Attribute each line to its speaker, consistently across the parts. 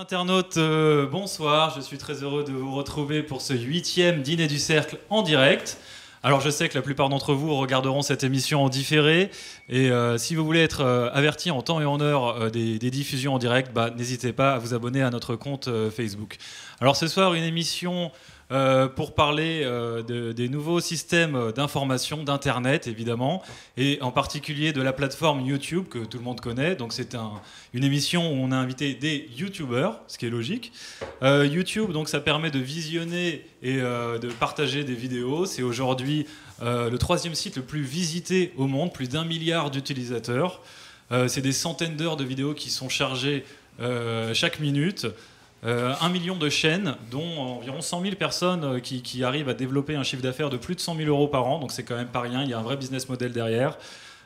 Speaker 1: Internautes, bonsoir, je suis très heureux de vous retrouver pour ce 8e dîner du cercle en direct. Alors je sais que la plupart d'entre vous regarderont cette émission en différé et si vous voulez être averti en temps et en heure des diffusions en direct, n'hésitez pas à vous abonner à notre compte Facebook. Alors ce soir, une émission pour parler des nouveaux systèmes d'information, d'Internet évidemment, et en particulier de la plateforme YouTube que tout le monde connaît. Donc c'est une émission où on a invité des YouTubers, ce qui est logique. YouTube, donc ça permet de visionner et de partager des vidéos. C'est aujourd'hui le 3e site le plus visité au monde, plus d'1 milliard d'utilisateurs. C'est des centaines d'heures de vidéos qui sont chargées chaque minute. 1 million de chaînes, dont environ 100 000 personnes qui arrivent à développer un chiffre d'affaires de plus de 100 000 euros par an, donc c'est quand même pas rien, il y a un vrai business model derrière.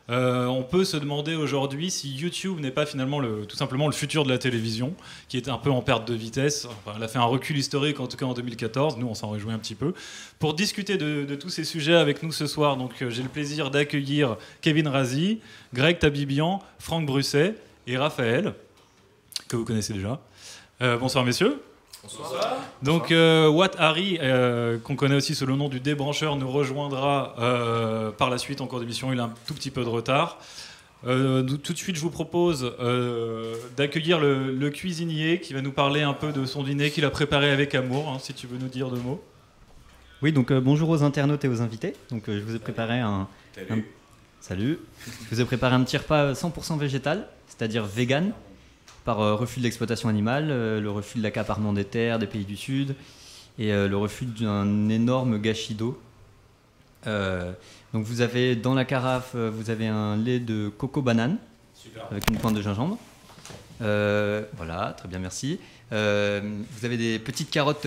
Speaker 1: On peut se demander aujourd'hui si YouTube n'est pas finalement tout simplement le futur de la télévision, qui est un peu en perte de vitesse. Enfin, elle a fait un recul historique, en tout cas en 2014, nous on s'en réjouit un petit peu. Pour discuter de tous ces sujets avec nous ce soir, donc, j'ai le plaisir d'accueillir Kevin Razi, Greg Tabibian, Franck Brusset et Raphaël, que vous connaissez déjà. Bonsoir messieurs.
Speaker 2: Bonsoir.
Speaker 1: Donc Watt Harry, qu'on connaît aussi sous le nom du débrancheur, nous rejoindra par la suite en cours d'émission. Il a un tout petit peu de retard. Tout de suite, je vous propose d'accueillir le cuisinier qui va nous parler un peu de son dîner qu'il a préparé avec amour, hein, si tu veux nous dire 2 mots.
Speaker 3: Oui, donc bonjour aux internautes et aux invités. Donc je vous ai préparé Salut. Je vous ai préparé un petit repas 100% végétal, c'est-à-dire vegan. Par refus de l'exploitation animale, le refus de l'accaparement des terres des pays du Sud et le refus d'un énorme gâchis d'eau. Donc vous avez dans la carafe, vous avez un lait de coco banane. Super. Avec une pointe de gingembre. Voilà, très bien, merci. Vous avez des petites carottes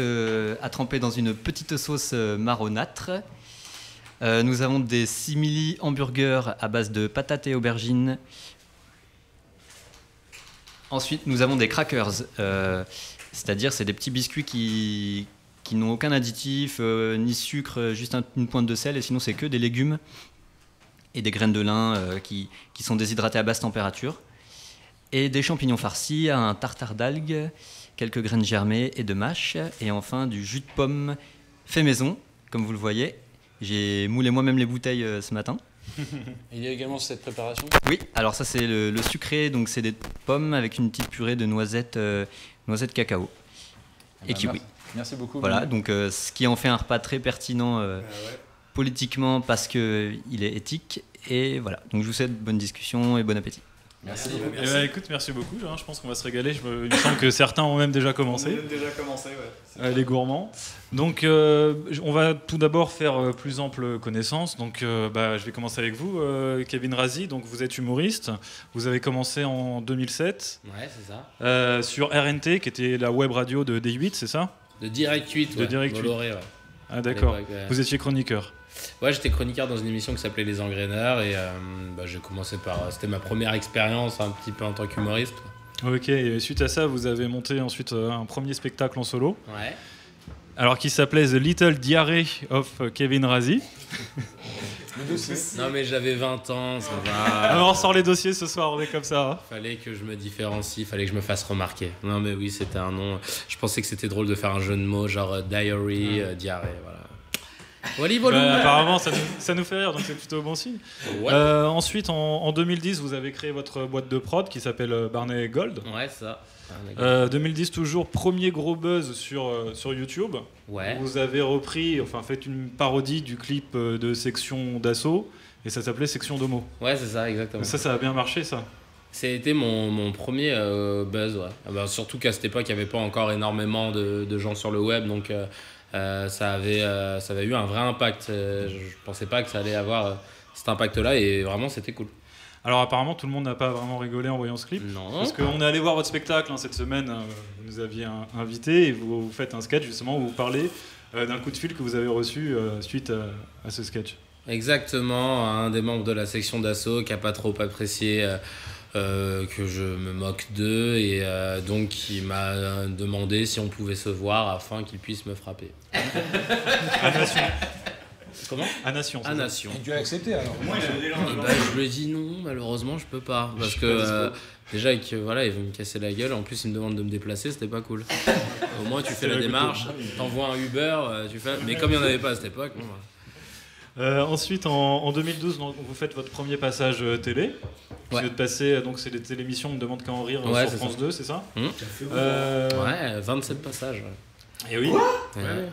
Speaker 3: à tremper dans une petite sauce marronâtre. Nous avons des simili hamburgers à base de patates et aubergines. Ensuite, nous avons des crackers, c'est-à-dire c'est des petits biscuits qui n'ont aucun additif, ni sucre, juste une pointe de sel, et sinon c'est que des légumes et des graines de lin qui sont déshydratés à basse température, et des champignons farcis, un tartare d'algues, quelques graines germées et de mâche, et enfin du jus de pomme fait maison, comme vous le voyez. J'ai moulé moi-même les bouteilles ce matin.
Speaker 2: Il y a également cette préparation ?
Speaker 3: Oui, alors ça c'est le sucré, donc c'est des pommes avec une petite purée de noisettes cacao et kiwi.
Speaker 2: Merci beaucoup.
Speaker 3: Voilà, donc ce qui en fait un repas très pertinent politiquement parce qu'il est éthique. Et voilà, donc je vous souhaite bonne discussion et bon appétit.
Speaker 2: Merci.
Speaker 1: Écoute, merci beaucoup. Je pense qu'on va se régaler. Il me semble que certains ont même déjà commencé. Les gourmands. Donc, on va tout d'abord faire plus ample connaissance. Donc, je vais commencer avec vous, Kevin Razi. Donc, vous êtes humoriste. Vous avez commencé en 2007.
Speaker 2: Ouais, c'est ça.
Speaker 1: Sur RNT, qui était la web radio de D8, c'est ça ?
Speaker 2: De Direct 8.
Speaker 1: De Direct 8.
Speaker 2: Bolloré, ouais.
Speaker 1: Ah, d'accord. Vous étiez chroniqueur.
Speaker 2: Ouais, j'étais chroniqueur dans une émission qui s'appelait Les Engraineurs et j'ai commencé par... C'était ma première expérience un petit peu en tant qu'humoriste.
Speaker 1: Ok, et suite à ça, vous avez monté ensuite un premier spectacle en solo.
Speaker 2: Ouais.
Speaker 1: Alors qui s'appelait The Little Diarrhea of Kevin Razi.
Speaker 2: Non mais j'avais 20 ans, ça va.
Speaker 1: Alors on sort les dossiers ce soir, on est comme ça. Hein.
Speaker 2: Fallait que je me différencie, fallait que je me fasse remarquer. Non mais oui, c'était un nom. Je pensais que c'était drôle de faire un jeu de mots genre diary, diarrhée, voilà.
Speaker 1: Apparemment ça nous fait rire, donc c'est plutôt bon signe.
Speaker 2: Ouais.
Speaker 1: Ensuite en 2010 vous avez créé votre boîte de prod qui s'appelle Barney Gold.
Speaker 2: Ouais, ça.
Speaker 1: 2010 toujours, premier gros buzz sur YouTube.
Speaker 2: Ouais.
Speaker 1: Vous avez fait une parodie du clip de Section d'Assaut et ça s'appelait Section d'Homo.
Speaker 2: Ouais, c'est ça, exactement.
Speaker 1: Ça a bien marché ça.
Speaker 2: C'était mon premier buzz, ouais. Surtout qu'à cette époque il n'y avait pas encore énormément de gens sur le web, donc ça avait eu un vrai impact. Je pensais pas que ça allait avoir cet impact-là et vraiment c'était cool.
Speaker 1: Alors apparemment tout le monde n'a pas vraiment rigolé en voyant ce clip.
Speaker 2: Non.
Speaker 1: Parce qu'on est allé voir votre spectacle cette semaine, vous nous aviez invité et vous faites un sketch justement où vous parlez d'un coup de fil que vous avez reçu suite à ce sketch.
Speaker 2: Exactement, un des membres de la section d'assaut qui n'a pas trop apprécié que je me moque d'eux et donc il m'a demandé si on pouvait se voir afin qu'il puisse me frapper.
Speaker 1: À Nation.
Speaker 2: Comment ?
Speaker 1: À Nation.
Speaker 2: À Nation.
Speaker 4: Et tu as accepté alors ?
Speaker 2: Je lui ai dit non, malheureusement, je peux pas. Parce que déjà, voilà, il veut me casser la gueule. En plus, il me demande de me déplacer, c'était pas cool. Au moins, tu fais la démarche, t'envoies un Uber, tu fais... Mais comme il n'y en avait pas à cette époque, bon,
Speaker 1: Ensuite, en 2012, donc, vous faites votre premier passage télé. Vous êtes passé, donc c'est des télémissions, on me demande qu'à en rire sur France 2, c'est ça
Speaker 2: Ouais, 27 passages.
Speaker 1: Et oui.
Speaker 2: Ouais.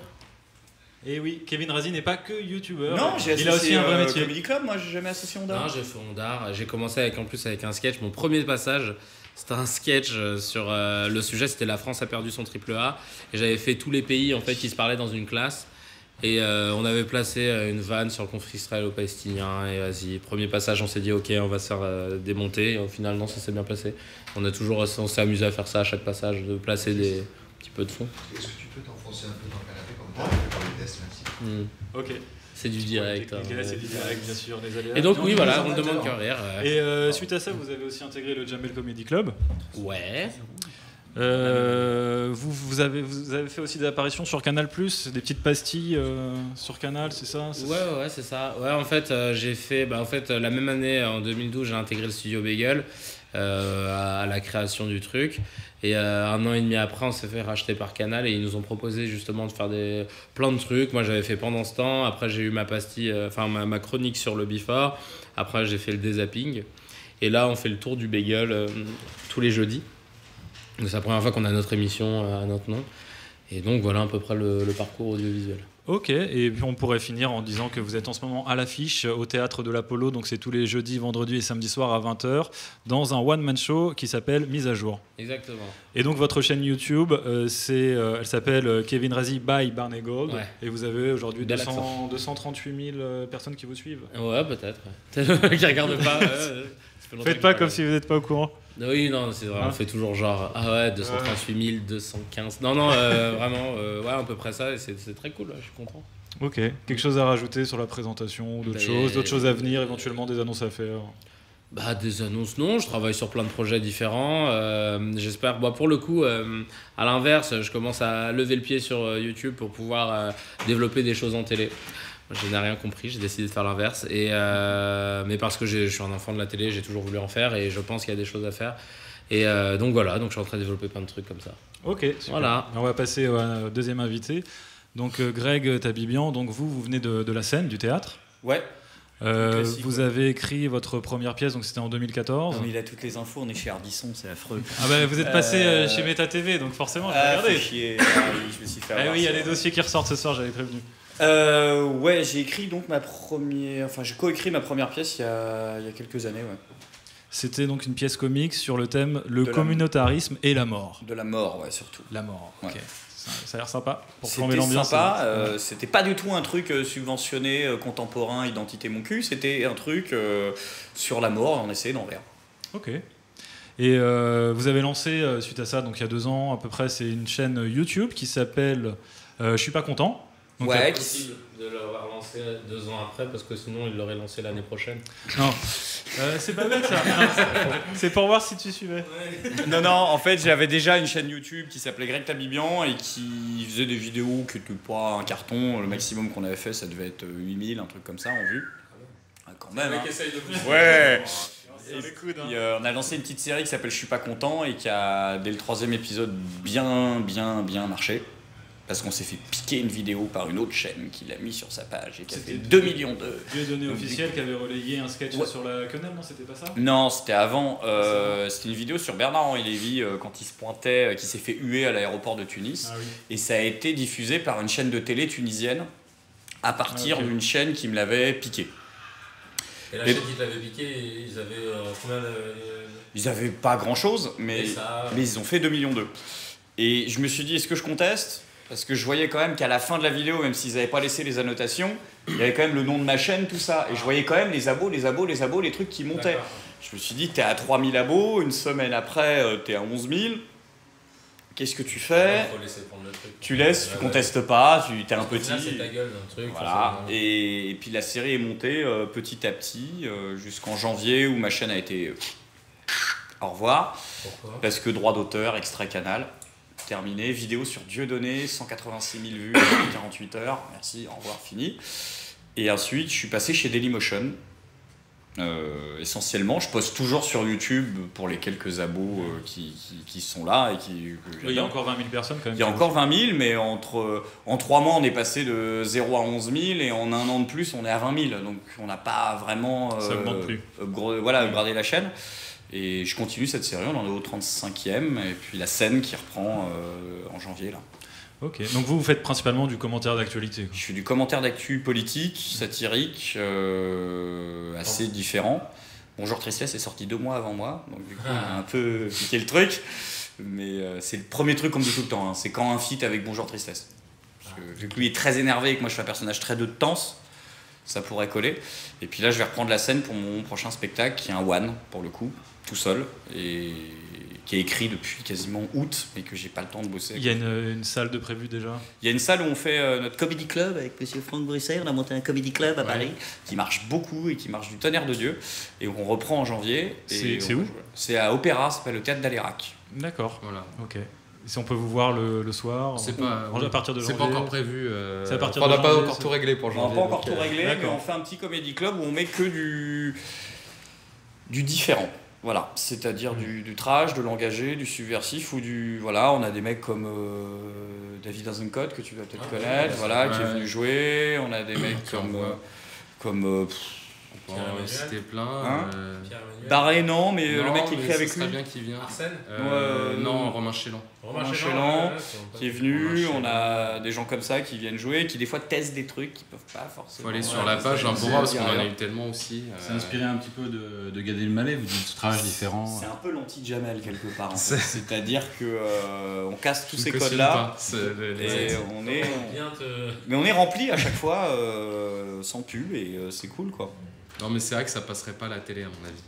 Speaker 1: Et oui, Kevin Razi n'est pas que youtubeur.
Speaker 4: Non, j'ai
Speaker 1: il a aussi un vrai métier.
Speaker 4: Comedy Club, moi j'ai jamais associé Ondar.
Speaker 2: Non, j'ai fait Ondar. J'ai commencé avec un sketch. Mon premier passage, c'était un sketch sur le sujet, c'était la France a perdu son triple A. Et j'avais fait tous les pays en fait qui se parlaient dans une classe. Et on avait placé une vanne sur le conflit israélo-palestinien. Et vas-y, premier passage, on s'est dit ok, on va se faire démonter. Et au final, non, ça s'est bien passé. On s'est amusé à faire ça à chaque passage, de placer des petits peu de fond.
Speaker 5: Est-ce que tu peux t'enfoncer un peu dans le canapé comme tu as fait dans les tests, merci.
Speaker 1: Ok.
Speaker 2: C'est du direct.
Speaker 1: Là, c'est du direct, bien sûr, les aléas.
Speaker 2: Et donc, oui, voilà, on ne demande qu'à rire.
Speaker 1: Et suite à ça, vous avez aussi intégré le Jamel Comedy Club.
Speaker 2: Ouais.
Speaker 1: Vous avez fait aussi des apparitions sur Canal+, des petites pastilles sur Canal, c'est ça?
Speaker 2: Ouais, c'est ça. Ouais, en fait, j'ai fait... la même année, en 2012, j'ai intégré le studio Bagel à la création du truc. Et 1 an et demi après, on s'est fait racheter par Canal et ils nous ont proposé justement de faire plein de trucs. Moi, j'avais fait pendant ce temps. Après, j'ai eu ma pastille, ma chronique sur le Before. Après, j'ai fait le dézapping. Et là, on fait le tour du bagel tous les jeudis. Donc, c'est la première fois qu'on a notre émission à notre nom. Et donc, voilà à peu près le parcours audiovisuel.
Speaker 1: Ok, et puis on pourrait finir en disant que vous êtes en ce moment à l'affiche au Théâtre de l'Apollo, donc c'est tous les jeudis, vendredis et samedis soirs à 20h, dans un one-man show qui s'appelle Mise à jour.
Speaker 2: Exactement.
Speaker 1: Et donc votre chaîne YouTube, elle s'appelle Kevin Razi by Barney Gold, et vous avez aujourd'hui 238 000 personnes qui vous suivent.
Speaker 2: Ouais, peut-être. Ouais. Qui regardent pas.
Speaker 1: Faites pas comme si vous n'êtes pas au courant.
Speaker 2: Oui, non, c'est vrai, on fait toujours genre, 238 000, 215. Non, vraiment, à peu près ça, et c'est très cool, je suis content.
Speaker 1: Ok, quelque chose à rajouter sur la présentation, d'autres choses à venir, éventuellement des annonces à faire?
Speaker 2: Des annonces, non, je travaille sur plein de projets différents. J'espère, pour le coup, à l'inverse, je commence à lever le pied sur YouTube pour pouvoir développer des choses en télé. Je n'ai rien compris, j'ai décidé de faire l'inverse. Mais parce que je suis un enfant de la télé, j'ai toujours voulu en faire et je pense qu'il y a des choses à faire. Et donc voilà, donc je suis en train de développer plein de trucs comme ça.
Speaker 1: Ok, super. Voilà. On va passer au deuxième invité. Donc Greg Tabibian, donc vous venez de la scène, du théâtre.
Speaker 4: Ouais.
Speaker 1: Vous avez écrit votre première pièce, donc c'était en 2014.
Speaker 4: Non, mais il a toutes les infos, on est chez Ardisson, c'est affreux.
Speaker 1: Vous êtes passé chez Meta TV, donc forcément, je vais regarder.
Speaker 4: Chier. Je me suis fait avoir.
Speaker 1: Oui, il y a les dossiers qui ressortent ce soir, j'avais prévenu.
Speaker 4: J'ai écrit donc j'ai coécrit ma première pièce il y a quelques années, ouais.
Speaker 1: C'était donc une pièce comique sur le thème le communautarisme et la mort.
Speaker 4: De la mort, ouais, surtout.
Speaker 1: La mort,
Speaker 4: ouais.
Speaker 1: Ok. Ça a l'air sympa pour
Speaker 4: flamber l'ambiance. C'était sympa, c'était pas du tout un truc subventionné, contemporain, identité mon cul, c'était un truc sur la mort et on essayait d'en rire.
Speaker 1: Ok. Et vous avez lancé, suite à ça, donc il y a 2 ans à peu près, c'est une chaîne YouTube qui s'appelle Je suis pas content.
Speaker 2: Donc c'est possible de l'avoir lancé 2 ans après parce que sinon il l'aurait lancé l'année prochaine.
Speaker 1: Non, c'est pas bête ça. C'est pour voir si tu suivais.
Speaker 4: Non, en fait j'avais déjà une chaîne YouTube qui s'appelait Greg Tabibian et qui faisait des vidéos qui n'étaient pas un carton. Le maximum qu'on avait fait ça devait être 8000, un truc comme ça en vue. Quand même. Ouais. Et puis, on a lancé une petite série qui s'appelle Je suis pas content et qui a dès le 3e épisode bien marché. Parce qu'on s'est fait piquer une vidéo par une autre chaîne qui l'a mis sur sa page et qui a fait 2 millions de...
Speaker 1: Dieudonné officiel qui avait relayé un sketch sur la quenelle, non? C'était pas ça?
Speaker 4: Non, c'était avant. C'était une vidéo sur Bernard-Henri Lévy quand il se pointait, qui s'est fait huer à l'aéroport de Tunis.
Speaker 1: Ah oui.
Speaker 4: Et ça a été diffusé par une chaîne de télé tunisienne à partir d'une chaîne qui me l'avait piqué.
Speaker 2: Et la chaîne qui te l'avait piqué, ils avaient combien de...
Speaker 4: Ils avaient pas grand-chose, mais ils ont fait 2 millions d'eux. Et je me suis dit, est-ce que je conteste ? Parce que je voyais quand même qu'à la fin de la vidéo, même s'ils n'avaient pas laissé les annotations, il y avait quand même le nom de ma chaîne, tout ça. Et je voyais quand même les abos, les trucs qui montaient. D'accord. Je me suis dit, t'es à 3000 abos, une semaine après, t'es à 11 000. Qu'est-ce que tu fais?
Speaker 2: Faut laisser prendre le truc.
Speaker 4: Tu laisses, tu contestes pas, t'es un petit.
Speaker 2: Là, c'est ta gueule d'un truc.
Speaker 4: Voilà. Et puis la série est montée petit à petit jusqu'en janvier où ma chaîne a été au revoir.
Speaker 2: Pourquoi?
Speaker 4: Parce que droit d'auteur, extrait canal. Terminé, vidéo sur Dieudonné, 186 000 vues en 48 heures, merci, au revoir, fini. Et ensuite, je suis passé chez Dailymotion, Essentiellement, je poste toujours sur YouTube pour les quelques abos qui sont là et que
Speaker 1: Il y a encore 20 000 personnes quand même.
Speaker 4: il y a encore 20 000, mais en 3 mois, on est passé de 0 à 11 000 et en un an de plus, on est à 20 000. Donc, on n'a pas vraiment
Speaker 1: Ça augmente plus.
Speaker 4: upgradé la chaîne. Et je continue cette série, on en est au 35e. Et puis la scène qui reprend en janvier, là.
Speaker 1: Ok, donc vous faites principalement du commentaire d'actualité.
Speaker 4: Je fais du commentaire d'actu politique, satirique, assez différent. Bonjour Tristesse est sorti 2 mois avant moi, donc du coup on a un peu piqué le truc. Mais c'est le premier truc qu'on me dit tout le temps, hein. C'est quand un feat avec Bonjour Tristesse. Parce que, vu que lui est très énervé et que moi je suis un personnage très de tense, ça pourrait coller. Et puis là je vais reprendre la scène pour mon prochain spectacle, qui est un one pour le coup, tout seul, et qui est écrit depuis quasiment août, mais que j'ai pas le temps de bosser.
Speaker 1: Il y a une salle de prévu déjà.
Speaker 4: Il y a une salle où on fait notre comedy club avec monsieur Franck Bruxelles. On a monté un comedy club à Paris qui marche beaucoup et qui marche du tonnerre de Dieu. Et on reprend en janvier.
Speaker 1: C'est où ?
Speaker 4: C'est à Opéra, ça s'appelle le Théâtre d'Alérac.
Speaker 1: D'accord.
Speaker 2: Voilà.
Speaker 1: Ok. Et si on peut vous voir le soir
Speaker 2: C'est pas,
Speaker 1: à partir de janvier.
Speaker 2: c'est pas encore prévu.
Speaker 1: C'est à partir
Speaker 2: on
Speaker 1: de
Speaker 2: n'a pas
Speaker 1: janvier,
Speaker 2: encore
Speaker 1: c'est-
Speaker 2: tout réglé pour
Speaker 4: On n'a
Speaker 2: janvier.
Speaker 4: pas encore
Speaker 2: donc,
Speaker 4: tout réglé, mais
Speaker 1: d'accord.
Speaker 4: on fait un petit comedy club où on met que du différent. Voilà, c'est-à-dire du trash, de l'engagé, du subversif ou du... Voilà, on a des mecs comme David Azencott, que tu vas peut-être connaître, voilà, qui est venu jouer. On a des mecs comme
Speaker 2: on peut en citer plein.
Speaker 4: Hein Barré, non, mais le mec qui écrit avec
Speaker 2: Ça serait
Speaker 4: lui,
Speaker 2: bien qui vient.
Speaker 6: Arsène
Speaker 2: Non, Romain Chélan.
Speaker 4: Romain Chélan, qui est venu. On a des gens comme ça qui viennent jouer, qui des fois testent des trucs qu'ils peuvent pas forcément.
Speaker 2: Faut aller sur la page un peu voir parce qu'on en a eu tellement aussi.
Speaker 7: C'est inspiré un petit peu de Gad Elmaleh, vous dites travail différent.
Speaker 4: C'est un peu l'anti-Jamel quelque part. En fait. C'est-à-dire que on casse tous ces
Speaker 2: Je ne cautionne
Speaker 4: codes-là.
Speaker 2: pas,
Speaker 4: Et on est,
Speaker 6: Bien te...
Speaker 4: mais on est rempli à chaque fois sans pub et c'est cool quoi.
Speaker 2: Non mais c'est vrai que ça passerait pas à la télé à mon avis.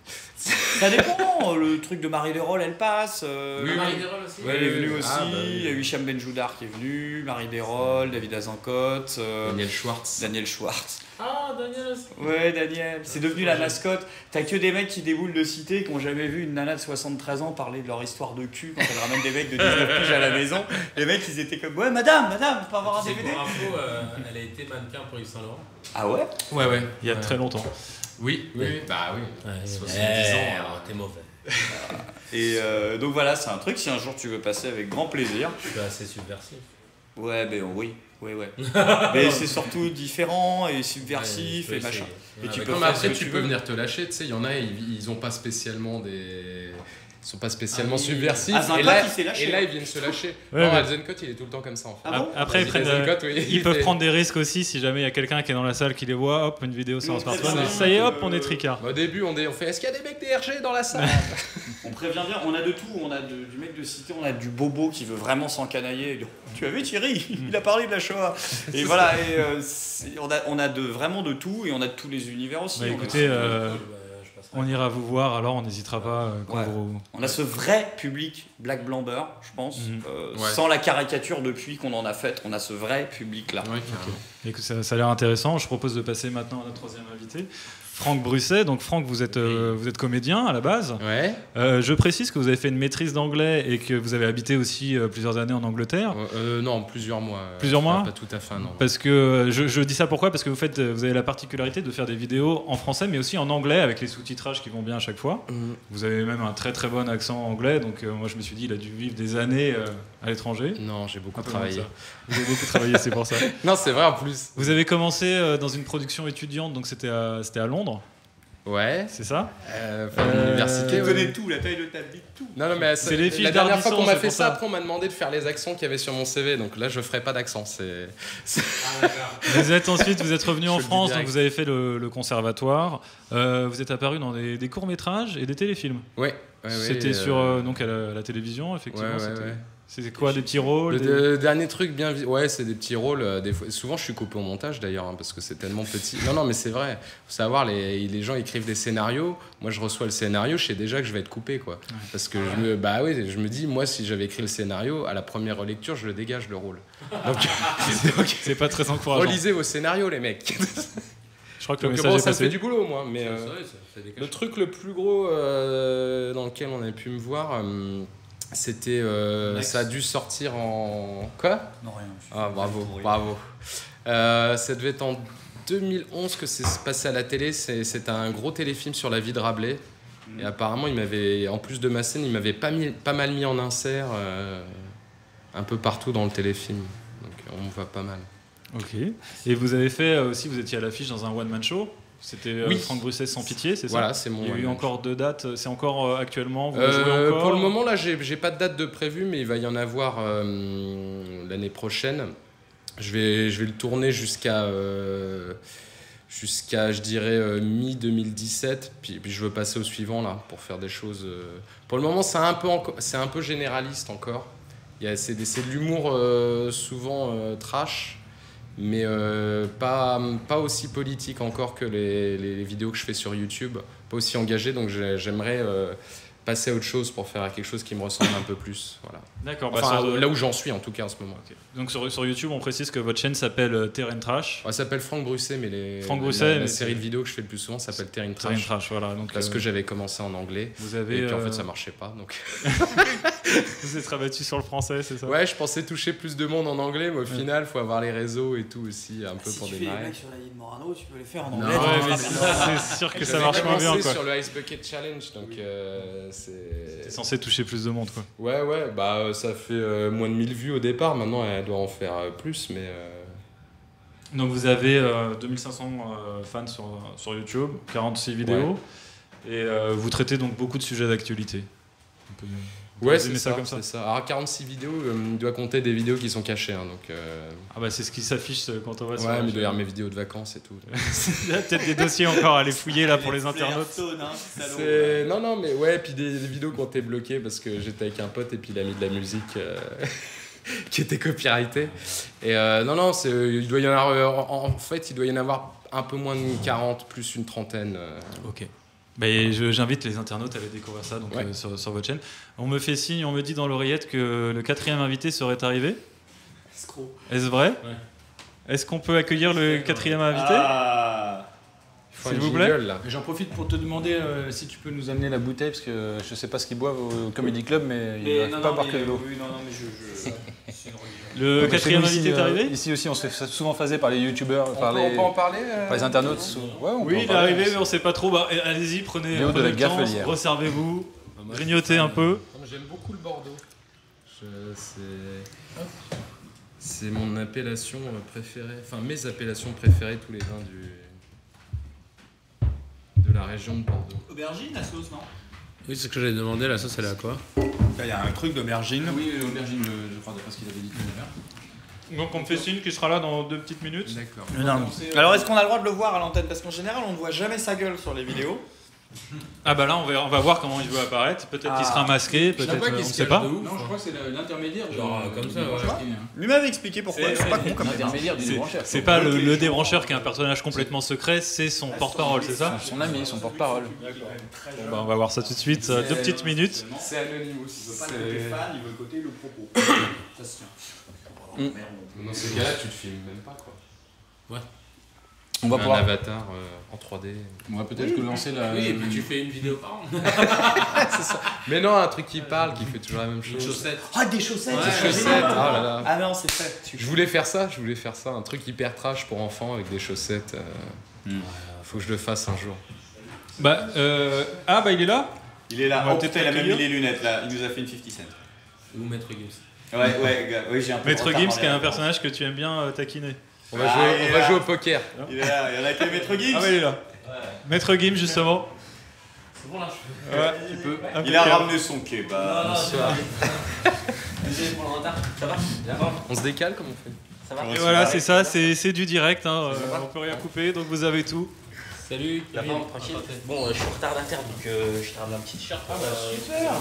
Speaker 4: Ça dépend, le truc de Marie Desrolles elle passe.
Speaker 2: Oui,
Speaker 6: Marie Desrolles aussi.
Speaker 4: Ouais, elle est venue aussi,
Speaker 2: Ah, bah oui.
Speaker 4: il y a Hicham Benjoudar qui est venu, Marie Desrolles, David Azencott,
Speaker 2: Daniel Schwartz.
Speaker 4: Daniel Schwartz.
Speaker 6: Ah, Daniel aussi.
Speaker 4: Ouais, Daniel, c'est devenu la mascotte. T'as que des mecs qui déboulent de cité qui ont jamais vu une nana de 73 ans parler de leur histoire de cul quand elle ramène des mecs de 19 piges à la maison. Les mecs ils étaient comme ouais madame, je peux avoir un
Speaker 6: Tu sais,
Speaker 4: DVD.
Speaker 6: pour info, elle a été mannequin pour Yves Saint Laurent.
Speaker 4: Ah ouais?
Speaker 2: Ouais.
Speaker 1: Il y a très longtemps.
Speaker 2: Oui. Bah oui. 70 ans.
Speaker 6: T'es mauvais.
Speaker 4: Et donc voilà, c'est un truc, si un jour tu veux passer avec grand plaisir.
Speaker 6: Je suis assez subversif.
Speaker 4: Ouais, ben oui. Mais c'est surtout différent et subversif et machin. Et tu peux
Speaker 2: Non, mais
Speaker 4: faire
Speaker 2: après
Speaker 4: ce que
Speaker 2: tu
Speaker 4: tu
Speaker 2: peux
Speaker 4: veux.
Speaker 2: venir te lâcher, tu sais, il y en a ils ont pas spécialement des... Ils sont pas spécialement subversifs.
Speaker 4: Azencott,
Speaker 2: Et là,
Speaker 4: il s'est lâché,
Speaker 2: et là
Speaker 4: hein.
Speaker 2: ils viennent se lâcher.
Speaker 1: Ouais,
Speaker 2: non,
Speaker 1: ouais.
Speaker 2: Azencott il est tout le temps comme ça en fait.
Speaker 4: Ah bon?
Speaker 1: Après, ils,
Speaker 2: Vas-y,
Speaker 1: prennent,
Speaker 2: Azencott, oui.
Speaker 1: ils peuvent prendre des risques aussi si jamais il y a quelqu'un qui est dans la salle qui les voit, hop, une vidéo sur un
Speaker 4: Nous, on
Speaker 1: smartphone,
Speaker 4: prévient,
Speaker 1: ça y est, hop, on est tricard.
Speaker 2: Au début on fait est-ce qu'il y a des mecs des RG dans la salle?
Speaker 4: On prévient bien, on a de tout, on a du mec de cité, on a du bobo qui veut vraiment s'encanailler. Tu as vu Thierry, il a parlé de la Shoah. Et voilà, et, on a vraiment de tout et on a de tous les univers aussi.
Speaker 1: Bah,
Speaker 4: On a-
Speaker 1: écoutez, on ira vous voir, alors on n'hésitera pas quand
Speaker 4: Ouais.
Speaker 1: vous...
Speaker 4: On a ce vrai public black blanc beurre, je pense,
Speaker 1: Mhm.
Speaker 2: Ouais.
Speaker 4: sans la caricature depuis qu'on en a fait. On a ce vrai public là.
Speaker 2: Ouais, carrément.
Speaker 1: Écoute, ça a l'air intéressant. Je propose de passer maintenant à notre troisième invité, Franck Brusset. Donc Franck, vous êtes comédien à la base.
Speaker 2: Ouais.
Speaker 1: Je précise que vous avez fait une maîtrise d'anglais et que vous avez habité aussi plusieurs années en Angleterre.
Speaker 2: Non, plusieurs mois.
Speaker 1: Plusieurs mois
Speaker 2: Pas tout à fait, non.
Speaker 1: Parce que je dis ça pourquoi? Parce que vous avez la particularité de faire des vidéos en français mais aussi en anglais avec les sous-titrages qui vont bien à chaque fois. Vous avez même un très très bon accent anglais, donc moi je me suis dit il a dû vivre des années à l'étranger.
Speaker 2: Non, j'ai beaucoup
Speaker 1: Un peu
Speaker 2: travaillé.
Speaker 1: moins que ça. Vous avez beaucoup travaillé, c'est pour ça.
Speaker 2: Non, c'est vrai en plus.
Speaker 1: Vous avez commencé dans une production étudiante, donc c'était à Londres,
Speaker 2: Ouais.
Speaker 1: c'est ça?
Speaker 2: L'université.
Speaker 4: Tu
Speaker 2: ouais.
Speaker 4: connais tout, la taille de ta bite, tout.
Speaker 2: Non, mais
Speaker 1: C'est les fiches
Speaker 2: la dernière fois
Speaker 1: d'Ardisson,
Speaker 2: qu'on m'a
Speaker 1: c'est
Speaker 2: fait
Speaker 1: pour
Speaker 2: ça,
Speaker 1: ça.
Speaker 2: après on m'a demandé de faire les accents qu'il y avait sur mon CV, donc là je ferai pas d'accent.
Speaker 1: Vous êtes revenu en
Speaker 2: Je le dis
Speaker 1: France, donc
Speaker 2: direct.
Speaker 1: vous avez fait le conservatoire. Vous êtes apparu dans des courts-métrages et des téléfilms.
Speaker 2: Ouais.
Speaker 1: C'était sur donc à la télévision, effectivement.
Speaker 2: Ouais,
Speaker 1: c'était-
Speaker 2: ouais.
Speaker 1: C'était quoi, des petits rôles
Speaker 2: Le dernier truc bien ouais, c'est des petits rôles. Des fois, souvent je suis coupé au montage d'ailleurs, hein, parce que c'est tellement petit. Non, mais c'est vrai. Faut savoir, les gens écrivent des scénarios. Moi je reçois le scénario, je sais déjà que je vais être coupé, quoi. Parce que je me dis, moi si j'avais écrit le scénario, à la première relecture, je le dégage le rôle. Donc,
Speaker 1: C'est pas très encourageant.
Speaker 2: relisez vos scénarios, les mecs.
Speaker 1: Je crois que le
Speaker 2: Donc
Speaker 1: message
Speaker 2: bon,
Speaker 1: est
Speaker 2: ça me
Speaker 1: passé.
Speaker 2: fait du boulot, moi. Mais le truc le plus gros dans lequel on a pu me voir, c'était. Ça a dû sortir en. Quoi?
Speaker 4: Non, rien.
Speaker 2: Ah, bravo. Ça devait être en
Speaker 8: 2011 que c'est passé à la télé. C'est un gros téléfilm sur la vie de Rabelais. Et apparemment, en plus de ma scène, il m'avait pas mal mis en insert un peu partout dans le téléfilm. Donc on me voit pas mal.
Speaker 1: Ok. Et vous avez fait aussi, vous étiez à l'affiche dans un one-man show. C'était
Speaker 8: Oui.
Speaker 1: Franck Brusset sans pitié, c'est ça?
Speaker 8: Voilà, c'est mon.
Speaker 1: Il y a eu
Speaker 8: one-man
Speaker 1: encore 2 dates. C'est encore actuellement, vous jouez encore?
Speaker 8: Pour le moment, là, j'ai pas de date de prévu, mais il va y en avoir l'année prochaine. Je vais le tourner jusqu'à je dirais, mi-2017. Puis je veux passer au suivant, là, pour faire des choses... Pour le moment, c'est un peu généraliste encore. C'est de l'humour souvent trash, mais pas aussi politique encore que les vidéos que je fais sur YouTube. Pas aussi engagé, donc j'aimerais... passer à autre chose pour faire quelque chose qui me ressemble un peu plus. Voilà.
Speaker 1: D'accord.
Speaker 8: Enfin, là où j'en suis en tout cas en ce moment.
Speaker 1: Okay. Donc sur YouTube, on précise que votre chaîne s'appelle Terrain Trash.
Speaker 8: Elle s'appelle Franck Brusset, mais la série de vidéos que je fais le plus souvent s'appelle Terrain Trash.
Speaker 1: Terrain Trash, voilà. Donc,
Speaker 8: parce que j'avais commencé en anglais.
Speaker 1: Vous avez,
Speaker 8: et puis en fait ça marchait pas. Donc...
Speaker 1: vous êtes rabattu sur le français, c'est ça?
Speaker 8: Ouais, je pensais toucher plus de monde en anglais, mais au final, il faut avoir les réseaux et tout aussi, un peu pour démarrer.
Speaker 4: Si tu fais les blagues sur la ligne Morano, tu peux les faire en
Speaker 8: Non,
Speaker 4: anglais.
Speaker 1: Ouais, mais c'est sûr que ça marche moins bien.
Speaker 8: J'avais commencé sur le Ice Bucket Challenge, donc
Speaker 1: c'est censé toucher plus de monde, quoi.
Speaker 8: Ouais, bah ça fait moins de 1000 vues au départ, maintenant elle doit en faire plus, mais...
Speaker 1: Donc vous avez 2500 fans sur YouTube, 46 vidéos, et vous traitez donc beaucoup de sujets d'actualité.
Speaker 8: Ouais, c'est ça, comme ça. Alors 46 vidéos, il doit compter des vidéos qui sont cachées, hein, donc...
Speaker 1: Ah bah c'est ce qui s'affiche quand on voit sur...
Speaker 8: Ouais, mais il doit y avoir mes vidéos de vacances et tout.
Speaker 1: Il y a peut-être des dossiers encore à aller fouiller là pour les internautes.
Speaker 8: Non, mais ouais, puis des vidéos qui ont été bloquées parce que j'étais avec un pote et puis il a mis de la musique qui était copyrightée. Et non, il doit y en avoir... En fait, il doit y en avoir un peu moins de 40, plus une trentaine.
Speaker 1: Ok. Bah, j'invite les internautes à aller découvrir ça donc, sur votre chaîne. On me fait signe, on me dit dans l'oreillette que le 4e invité serait arrivé. Est-ce vrai? Est-ce qu'on peut accueillir le 4e invité? S'il vous plaît.
Speaker 7: J'en profite pour te demander si tu peux nous amener la bouteille, parce que je sais pas ce qu'ils boivent au Comedy Club, mais ils ne doivent pas boire que de l'eau.
Speaker 1: Le 4e invité est arrivé?
Speaker 7: Ici aussi, on se fait souvent phaser par les youtubeurs,
Speaker 8: On peut en parler
Speaker 7: par les internautes.
Speaker 1: Oui, il est arrivé, mais on sait pas trop. Bah, allez-y, prenez
Speaker 7: de la
Speaker 1: le temps,
Speaker 7: Gaffelière.
Speaker 1: Resservez-vous, grignotez un peu.
Speaker 8: J'aime beaucoup le Bordeaux. C'est mon appellation préférée, enfin mes appellations préférées, tous les vins de la région de Bordeaux.
Speaker 4: Aubergine, la sauce, non?
Speaker 2: Oui, c'est ce que j'avais demandé, la sauce elle est à quoi?
Speaker 4: Il y a un truc d'aubergine.
Speaker 7: Oui, l'aubergine, je crois, d'après ce qu'il avait dit tout à l'heure.
Speaker 1: Donc on me fait signe qu'il sera là dans 2 petites minutes.
Speaker 8: D'accord.
Speaker 4: Alors est-ce qu'on a le droit de le voir à l'antenne? Parce qu'en général on ne voit jamais sa gueule sur les vidéos.
Speaker 1: Ah bah là on va voir comment il veut apparaître. Peut-être qu'il sera masqué, peut-être on ne sait pas.
Speaker 7: Non, je crois que c'est l'intermédiaire.
Speaker 2: Genre, comme ça, ouais.
Speaker 4: Lui m'avait expliqué pourquoi. C'est pas con comme
Speaker 7: L'intermédiaire du débrancheur.
Speaker 1: C'est pas le débrancheur qui est un personnage complètement secret, c'est son porte-parole, c'est ça?
Speaker 7: Son ami, son porte-parole.
Speaker 1: Bon bah on va voir ça tout de suite, 2 petites minutes.
Speaker 8: C'est Anonymous.
Speaker 4: Il veut pas le côté fan, il veut le côté le propos. Ça se tient.
Speaker 8: Dans ces cas-là, tu te filmes même pas, quoi.
Speaker 7: On va
Speaker 8: un
Speaker 7: pouvoir...
Speaker 8: avatar en 3D.
Speaker 7: On va peut-être que lancer la...
Speaker 2: Oui, et puis tu fais une vidéo par an.
Speaker 8: C'est ça. Mais non, un truc qui parle, qui fait toujours la même
Speaker 2: Une
Speaker 8: chose.
Speaker 2: chaussette.
Speaker 4: Ah, des chaussettes!
Speaker 2: Ouais,
Speaker 4: c'est
Speaker 8: chaussettes,
Speaker 4: génial.
Speaker 8: oh là là.
Speaker 4: Ah non, c'est fait.
Speaker 8: Je voulais faire ça, un truc hyper trash pour enfants avec des chaussettes. Faut que je le fasse un jour.
Speaker 1: Bah ah bah il est là.
Speaker 4: Il est là.
Speaker 1: On va
Speaker 4: Oh
Speaker 1: peut-être
Speaker 4: putain, il a même mis
Speaker 1: l'accueillir.
Speaker 4: les lunettes là. Il nous a fait une 50 Cent.
Speaker 2: Ou Maître Gims.
Speaker 4: Ouais, j'ai un peu.
Speaker 1: Maître Gims qui est un personnage que tu aimes bien taquiner.
Speaker 8: On va jouer au poker.
Speaker 4: Il est là, il y en a qui Maître Gims.
Speaker 1: Ah ouais il est là. Maître Gims justement.
Speaker 2: C'est bon là,
Speaker 1: Ouais, tu peux.
Speaker 4: Il a ramené son kebab.
Speaker 2: Désolé pour le retard. Ça va?
Speaker 8: On se décale comme on fait.
Speaker 2: Ça va?
Speaker 1: Et voilà, c'est ça, c'est du direct, hein, on peut rien couper, donc vous avez tout.
Speaker 2: Salut,
Speaker 6: La
Speaker 2: Kevin.
Speaker 6: forme, tranquille. Bon, je suis retardataire, donc je t'ai ramené un petit t-shirt.
Speaker 4: super.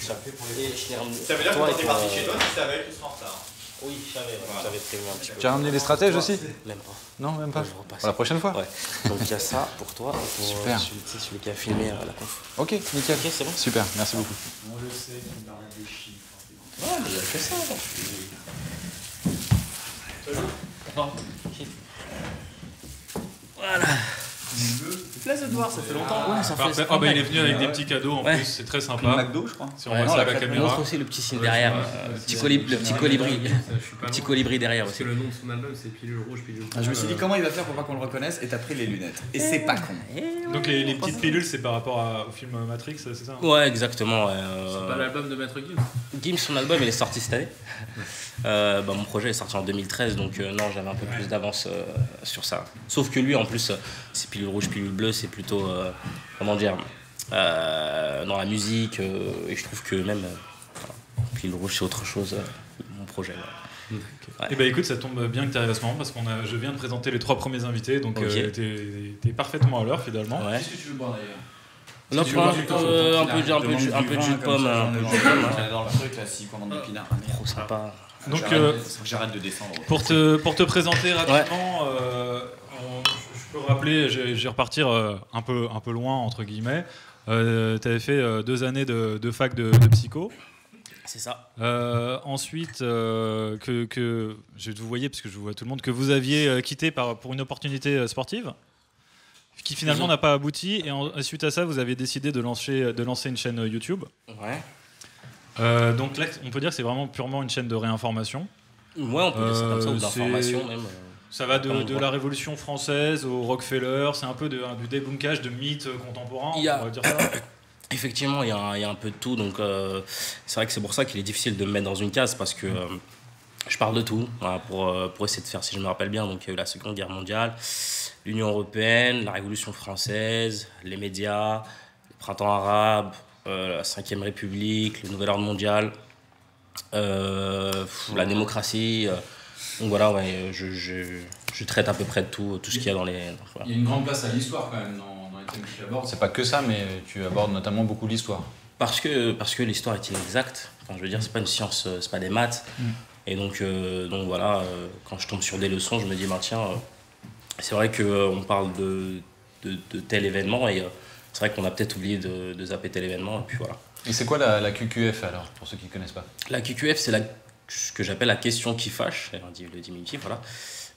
Speaker 6: Ça fait pour les...
Speaker 4: Ça veut dire que quand t'es parti chez toi, tu savais que tu seras en retard.
Speaker 6: Oui, je savais, j'avais prévu un petit peu.
Speaker 7: Tu as ramené des stratèges aussi?
Speaker 6: Même pas.
Speaker 7: Non, même pas.
Speaker 6: Je repasse.
Speaker 7: Pour la prochaine fois?
Speaker 6: Ouais. Donc il y a ça pour toi, et pour
Speaker 7: Super.
Speaker 6: celui qui a filmé la conf.
Speaker 7: Ok, nickel.
Speaker 6: Ok, c'est bon.
Speaker 7: Super, merci beaucoup.
Speaker 4: On le sait, tu parles des chiffres.
Speaker 6: Ouais, mais il y a que ça. Voilà.
Speaker 4: plaît de te voir, ça fait longtemps.
Speaker 6: Ouais, ça fait.
Speaker 1: Parfait. Ah bah il est venu avec des petits cadeaux en plus, c'est très
Speaker 4: Comme
Speaker 1: sympa.
Speaker 4: McDo, je crois.
Speaker 1: Si on voit ça à la
Speaker 6: On
Speaker 1: caméra.
Speaker 6: montre aussi le petit signe derrière, le petit colibri. Le petit colibri derrière
Speaker 2: Parce
Speaker 6: aussi.
Speaker 2: que le nom de son album, c'est Pilule Rouge, Pilule Bleue.
Speaker 4: Je me suis dit comment il va faire pour pas qu'on le reconnaisse et t'as pris les lunettes. Et c'est pas con.
Speaker 1: Donc les petites pilules, c'est par rapport au film Matrix, c'est ça?
Speaker 6: Ouais, exactement. Ouais,
Speaker 2: C'est pas l'album de Maître Gims.
Speaker 6: Gims, son album, il est sorti cette année. Mon projet est sorti en 2013, donc non, j'avais un peu plus d'avance sur ça. Sauf que lui, en plus, c'est pilule rouge, pilule bleue, c'est plutôt, comment dire, dans la musique, et je trouve que même pilule rouge, c'est autre chose, mon projet. Ouais.
Speaker 1: Et bah écoute, ça tombe bien que tu arrives à ce moment parce que je viens de présenter les 3 premiers invités, donc
Speaker 6: Ok.
Speaker 1: t'es parfaitement à l'heure finalement.
Speaker 6: Ouais.
Speaker 7: Qu'est-ce que tu veux boire d'ailleurs?
Speaker 6: Non,
Speaker 4: tu
Speaker 6: prends
Speaker 4: veux
Speaker 6: un peu de jus de pomme, un peu de jus de pomme.
Speaker 4: J'adore le truc là, si commande du pinard.
Speaker 6: Trop sympa.
Speaker 1: Donc
Speaker 4: J'arrête de descendre.
Speaker 1: pour te présenter rapidement, je peux rappeler, je vais repartir un peu loin entre guillemets. Tu avais fait 2 années de fac de psycho.
Speaker 6: C'est ça.
Speaker 1: Ensuite, vous voyez, parce que je vois tout le monde, que vous aviez quitté pour une opportunité sportive, qui finalement n'a pas abouti. Et suite à ça, vous avez décidé de lancer une chaîne YouTube.
Speaker 6: Ouais.
Speaker 1: Donc là, on peut dire que c'est vraiment purement une chaîne de réinformation.
Speaker 6: Ouais, on peut dire ça comme ça, ou d'information même.
Speaker 1: Ça va de la Révolution française au Rockefeller, c'est un peu du débunkage de mythes contemporains, on va dire ça.
Speaker 6: Effectivement, il y a un peu de tout, donc c'est vrai que c'est pour ça qu'il est difficile de me mettre dans une case, parce que je parle de tout, voilà, pour essayer de faire, si je me rappelle bien, donc il y a eu la Seconde Guerre mondiale, l'Union européenne, la Révolution française, les médias, le printemps arabe, la 5e République, le nouvel ordre mondial, la démocratie. Donc voilà, ouais, je traite à peu près de tout ce qu'il y a dans les... Voilà.
Speaker 7: Il y a une grande place à l'histoire quand même dans les thèmes que tu abordes. C'est pas que ça, mais tu abordes notamment beaucoup l'histoire.
Speaker 6: Parce que l'histoire est inexacte. Enfin, je veux dire, c'est pas une science, c'est pas des maths. Et donc voilà, quand je tombe sur des leçons, je me dis, bah, tiens, c'est vrai qu'on parle de tel événement et c'est vrai qu'on a peut-être oublié de zapper tel événement. Et puis voilà.
Speaker 7: Et c'est quoi la QQF alors, pour ceux qui ne connaissent pas?
Speaker 6: La QQF, c'est ce que j'appelle la question qui fâche, le diminutif, voilà.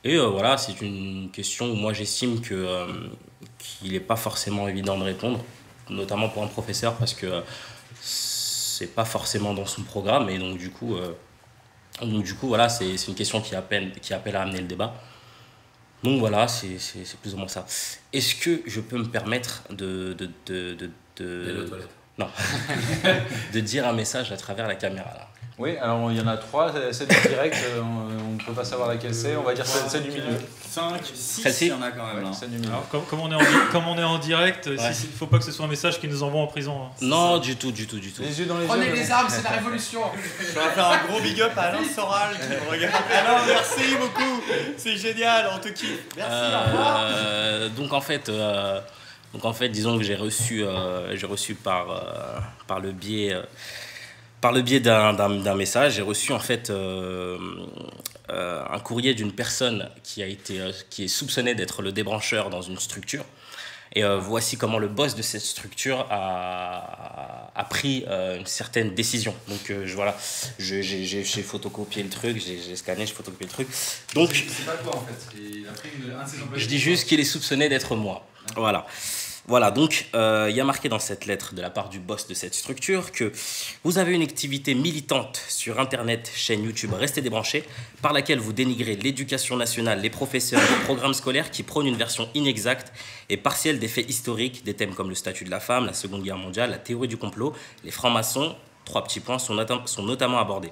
Speaker 6: Et voilà, c'est une question où moi j'estime qu'il n'est pas forcément évident de répondre, notamment pour un professeur, parce que c'est pas forcément dans son programme, et donc du coup voilà, c'est une question qui appelle à amener le débat. Donc voilà, c'est plus ou moins ça. Est-ce que je peux me permettre de non, de dire un message à travers la caméra là?
Speaker 7: Oui, alors il y en a 3, celle du direct, on ne peut pas savoir laquelle c'est, on va dire celle du milieu.
Speaker 4: 5, 6,
Speaker 6: Celle-ci
Speaker 4: il y en a quand même.
Speaker 7: Ouais,
Speaker 4: Hein.
Speaker 7: celle du milieu.
Speaker 1: Alors, comme on est en direct, il ne faut pas que ce soit un message qui nous envoie en prison. Hein.
Speaker 6: Non, du tout.
Speaker 7: Les yeux dans les yeux.
Speaker 8: armes, c'est la révolution.
Speaker 4: Je vais faire un gros big up à Alain Soral qui me regarde. Alain, merci beaucoup. C'est génial, on te kiffe. Merci, au revoir.
Speaker 6: Donc en fait, disons que j'ai reçu par le biais d'un message, j'ai reçu en fait un courrier d'une personne qui est soupçonnée d'être le débrancheur dans une structure. Et voici comment le boss de cette structure a pris une certaine décision. Donc voilà, j'ai photocopié le truc, j'ai scanné, j'ai photocopié le truc. Donc
Speaker 7: C'est pas toi en fait, il a pris un de ses employés.
Speaker 6: je dis juste qu'il est soupçonné d'être moi. Voilà, donc il y a marqué dans cette lettre de la part du boss de cette structure que vous avez une activité militante sur Internet, chaîne YouTube Restez débranchés, par laquelle vous dénigrez l'éducation nationale, les professeurs et les programmes scolaires qui prônent une version inexacte et partielle des faits historiques, des thèmes comme le statut de la femme, la Seconde Guerre mondiale, la théorie du complot, les francs-maçons. 3 petits points sont notamment abordés.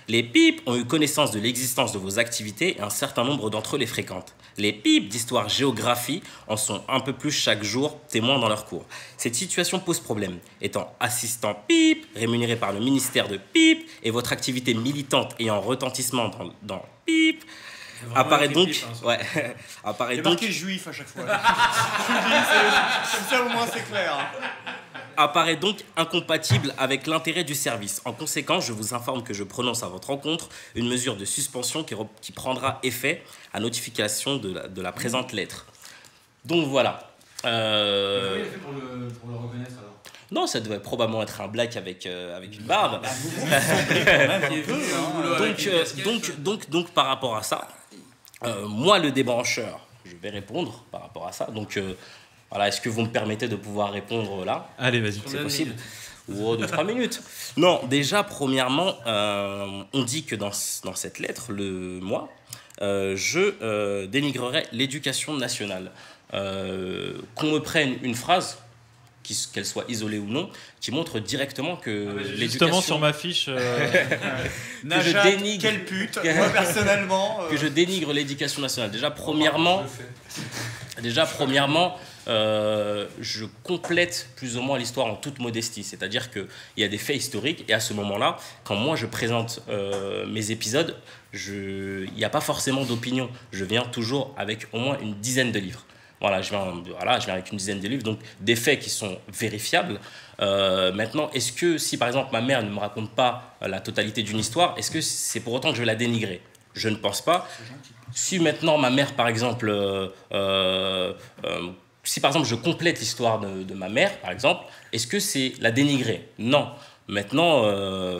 Speaker 6: Les pipes ont eu connaissance de l'existence de vos activités et un certain nombre d'entre eux les fréquentent. Les pipes d'histoire-géographie en sont un peu plus chaque jour témoins dans leurs cours. Cette situation pose problème, étant assistant pipe, rémunéré par le ministère de pipe, et votre activité militante ayant retentissement dans pipe, apparaît donc... apparaît
Speaker 4: J'ai
Speaker 6: donc...
Speaker 4: marqué juif à chaque fois. Je vous dis, comme ça au moins c'est clair.
Speaker 6: apparaît donc incompatible avec l'intérêt du service. En conséquence, je vous informe que je prononce à votre encontre une mesure de suspension qui prendra effet à notification de la présente lettre. Donc voilà.
Speaker 7: Comment il a fait pour le reconnaître alors?
Speaker 6: Non, ça devait probablement être un black avec une barbe. Donc par rapport à ça, moi le débrancheur, je vais répondre par rapport à ça. Donc Voilà, est-ce que vous me permettez de pouvoir répondre là?
Speaker 1: Allez, vas-y.
Speaker 6: C'est possible? Oh, 2-3 minutes. Non, déjà, premièrement, on dit que dans cette lettre, je dénigrerai l'éducation nationale. Qu'on me prenne une phrase, qu'elle soit isolée ou non, qui montre directement que l'éducation...
Speaker 1: Justement, sur ma fiche...
Speaker 4: Najat, quelle pute. Moi, personnellement...
Speaker 6: Que je dénigre l'éducation nationale. Déjà, premièrement, je complète plus ou moins l'histoire en toute modestie. C'est-à-dire qu'il y a des faits historiques et à ce moment-là, quand moi je présente mes épisodes, il n'y a pas forcément d'opinion. Je viens toujours avec au moins une dizaine de livres. Voilà, je viens avec une dizaine de livres, donc des faits qui sont vérifiables. Maintenant, est-ce que si par exemple ma mère ne me raconte pas la totalité d'une histoire, est-ce que c'est pour autant que je vais la dénigrer? Je ne pense pas. Si maintenant ma mère, par exemple, si par exemple je complète l'histoire de ma mère, par exemple, est-ce que c'est la dénigrer? Non. Maintenant,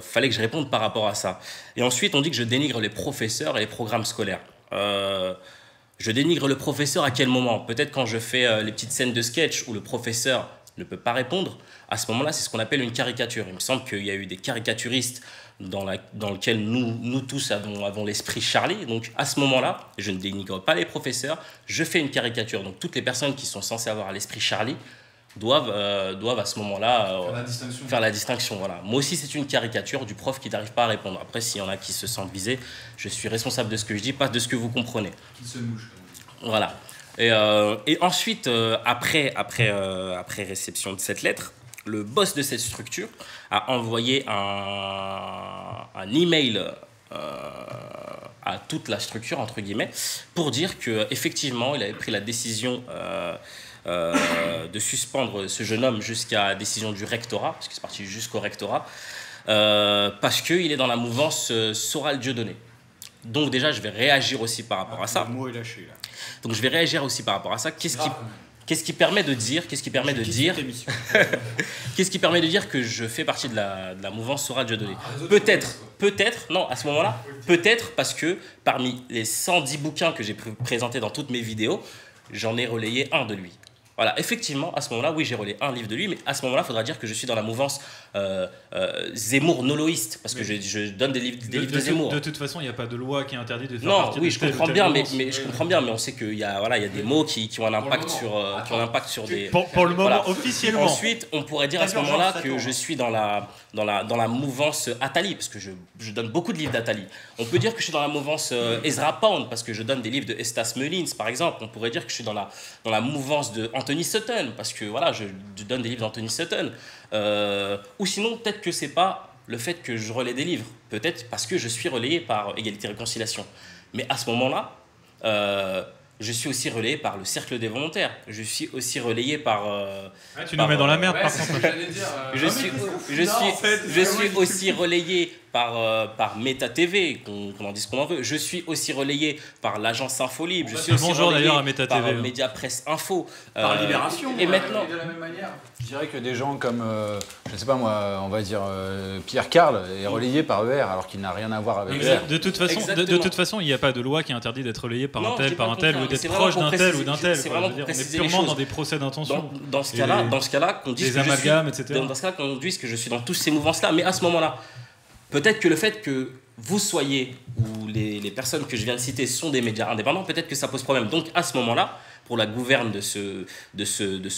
Speaker 6: fallait que je réponde par rapport à ça. Et ensuite, on dit que je dénigre les professeurs et les programmes scolaires. Je dénigre le professeur à quel moment? Peut-être quand je fais les petites scènes de sketch où le professeur ne peut pas répondre. À ce moment-là, c'est ce qu'on appelle une caricature. Il me semble qu'il y a eu des caricaturistes dans lequel nous tous avons l'esprit Charlie. Donc à ce moment-là, je ne dénigre pas les professeurs, je fais une caricature. Donc toutes les personnes qui sont censées avoir l'esprit Charlie doivent à ce moment-là faire la distinction. Voilà. Moi aussi, c'est une caricature du prof qui n'arrive pas à répondre. Après, s'il y en a qui se sentent visés, je suis responsable de ce que je dis, pas de ce que vous comprenez.
Speaker 5: Qui se mouche.
Speaker 6: Voilà. Et ensuite, après réception de cette lettre, le boss de cette structure a envoyé un email à toute la structure, entre guillemets, pour dire qu'effectivement, il avait pris la décision de suspendre ce jeune homme jusqu'à décision du rectorat, parce que c'est parti jusqu'au rectorat, parce qu'il est dans la mouvance Soral Dieudonné. Donc déjà, je vais réagir aussi par rapport à ça.
Speaker 4: Le mot est lâché, là.
Speaker 6: Donc je vais réagir aussi par rapport à ça. Qu'est-ce qui permet de dire que je fais partie de la mouvance Soral Dieudonné? Peut-être, non, à ce moment-là, peut-être parce que parmi les 110 bouquins que j'ai présentés dans toutes mes vidéos, j'en ai relayé un de lui. Voilà, effectivement, à ce moment-là, oui, j'ai relayé un livre de lui, mais à ce moment-là, il faudra dire que je suis dans la mouvance Zemmour-noloïste, parce que je donne des livres de Zemmour.
Speaker 1: De toute façon, il n'y a pas de loi qui interdit de faire
Speaker 6: non,
Speaker 1: partie
Speaker 6: oui,
Speaker 1: de
Speaker 6: je comprends bien, mais je comprends bien, mais on sait qu'il y a des mots qui ont un impact sur des...
Speaker 1: Pour le moment,
Speaker 6: voilà.
Speaker 1: officiellement.
Speaker 6: Ensuite, on pourrait dire à ce moment-là que je suis dans la mouvance Attali, parce que je donne beaucoup de livres d'Attali. On peut dire que je suis dans la mouvance Ezra Pound, parce que je donne des livres de Estas Mullins, par exemple. On pourrait dire que je suis dans la mouvance de Anthony Sutton, parce que voilà, je donne des livres d'Anthony Sutton. Ou sinon, peut-être que c'est pas le fait que je relaie des livres, peut-être parce que je suis relayé par Égalité et Réconciliation. Mais à ce moment-là, je suis aussi relayé par le Cercle des Volontaires. Je suis aussi relayé par...
Speaker 1: tu nous mets dans la merde, par contre.
Speaker 6: Je suis aussi relayé par Meta TV, qu'on en dise ce qu'on en veut. Je suis aussi relayé par l'agence Infolibre. Je suis aussi
Speaker 1: bonjour d'ailleurs à
Speaker 6: relayé
Speaker 1: Meta
Speaker 6: par
Speaker 1: TV.
Speaker 6: Média Presse Info.
Speaker 4: Par Libération.
Speaker 6: Et maintenant...
Speaker 7: De la même manière, je dirais que des gens comme, je ne sais pas moi, on va dire Pierre Carl est relayé par ER alors qu'il n'a rien à voir avec ER.
Speaker 1: De toute façon, il n'y a pas de loi qui interdit d'être relayé par un tel, par un tel, ou d'être
Speaker 6: c'est
Speaker 1: proche
Speaker 6: vraiment
Speaker 1: d'un tel ou d'un tel.
Speaker 6: c'est
Speaker 1: quoi.
Speaker 6: vraiment
Speaker 1: Je veux
Speaker 6: pour
Speaker 1: dire, on est
Speaker 6: préciser les
Speaker 1: purement
Speaker 6: choses.
Speaker 1: dans des procès d'intention.
Speaker 6: Dans ce cas-là, qu'on dise
Speaker 1: les amalgames, etc.
Speaker 6: Dans ce cas-là, qu'on dise que je suis dans tous ces mouvances-là. Mais à ce moment-là, peut-être que le fait que vous soyez, ou les personnes que je viens de citer sont des médias indépendants, peut-être que ça pose problème. Donc à ce moment-là, pour la gouverne du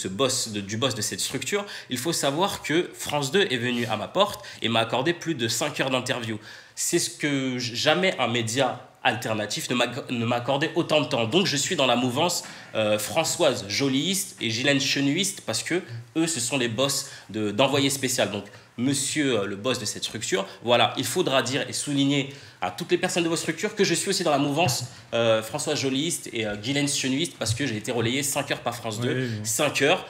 Speaker 6: boss de cette structure, il faut savoir que France 2 est venu à ma porte et m'a accordé plus de 5 heures d'interview. C'est ce que jamais un média alternatif ne m'a accordé autant de temps. Donc je suis dans la mouvance Françoise Joliiste et Ghislaine Chenuiste, parce que eux, ce sont les boss d'envoyé spécial. Donc monsieur le boss de cette structure, voilà, il faudra dire et souligner à toutes les personnes de vos structures que je suis aussi dans la mouvance Françoise Joliiste et Ghislaine Chenuiste, parce que j'ai été relayé 5 heures par France 2,
Speaker 1: Oui.
Speaker 6: 5 heures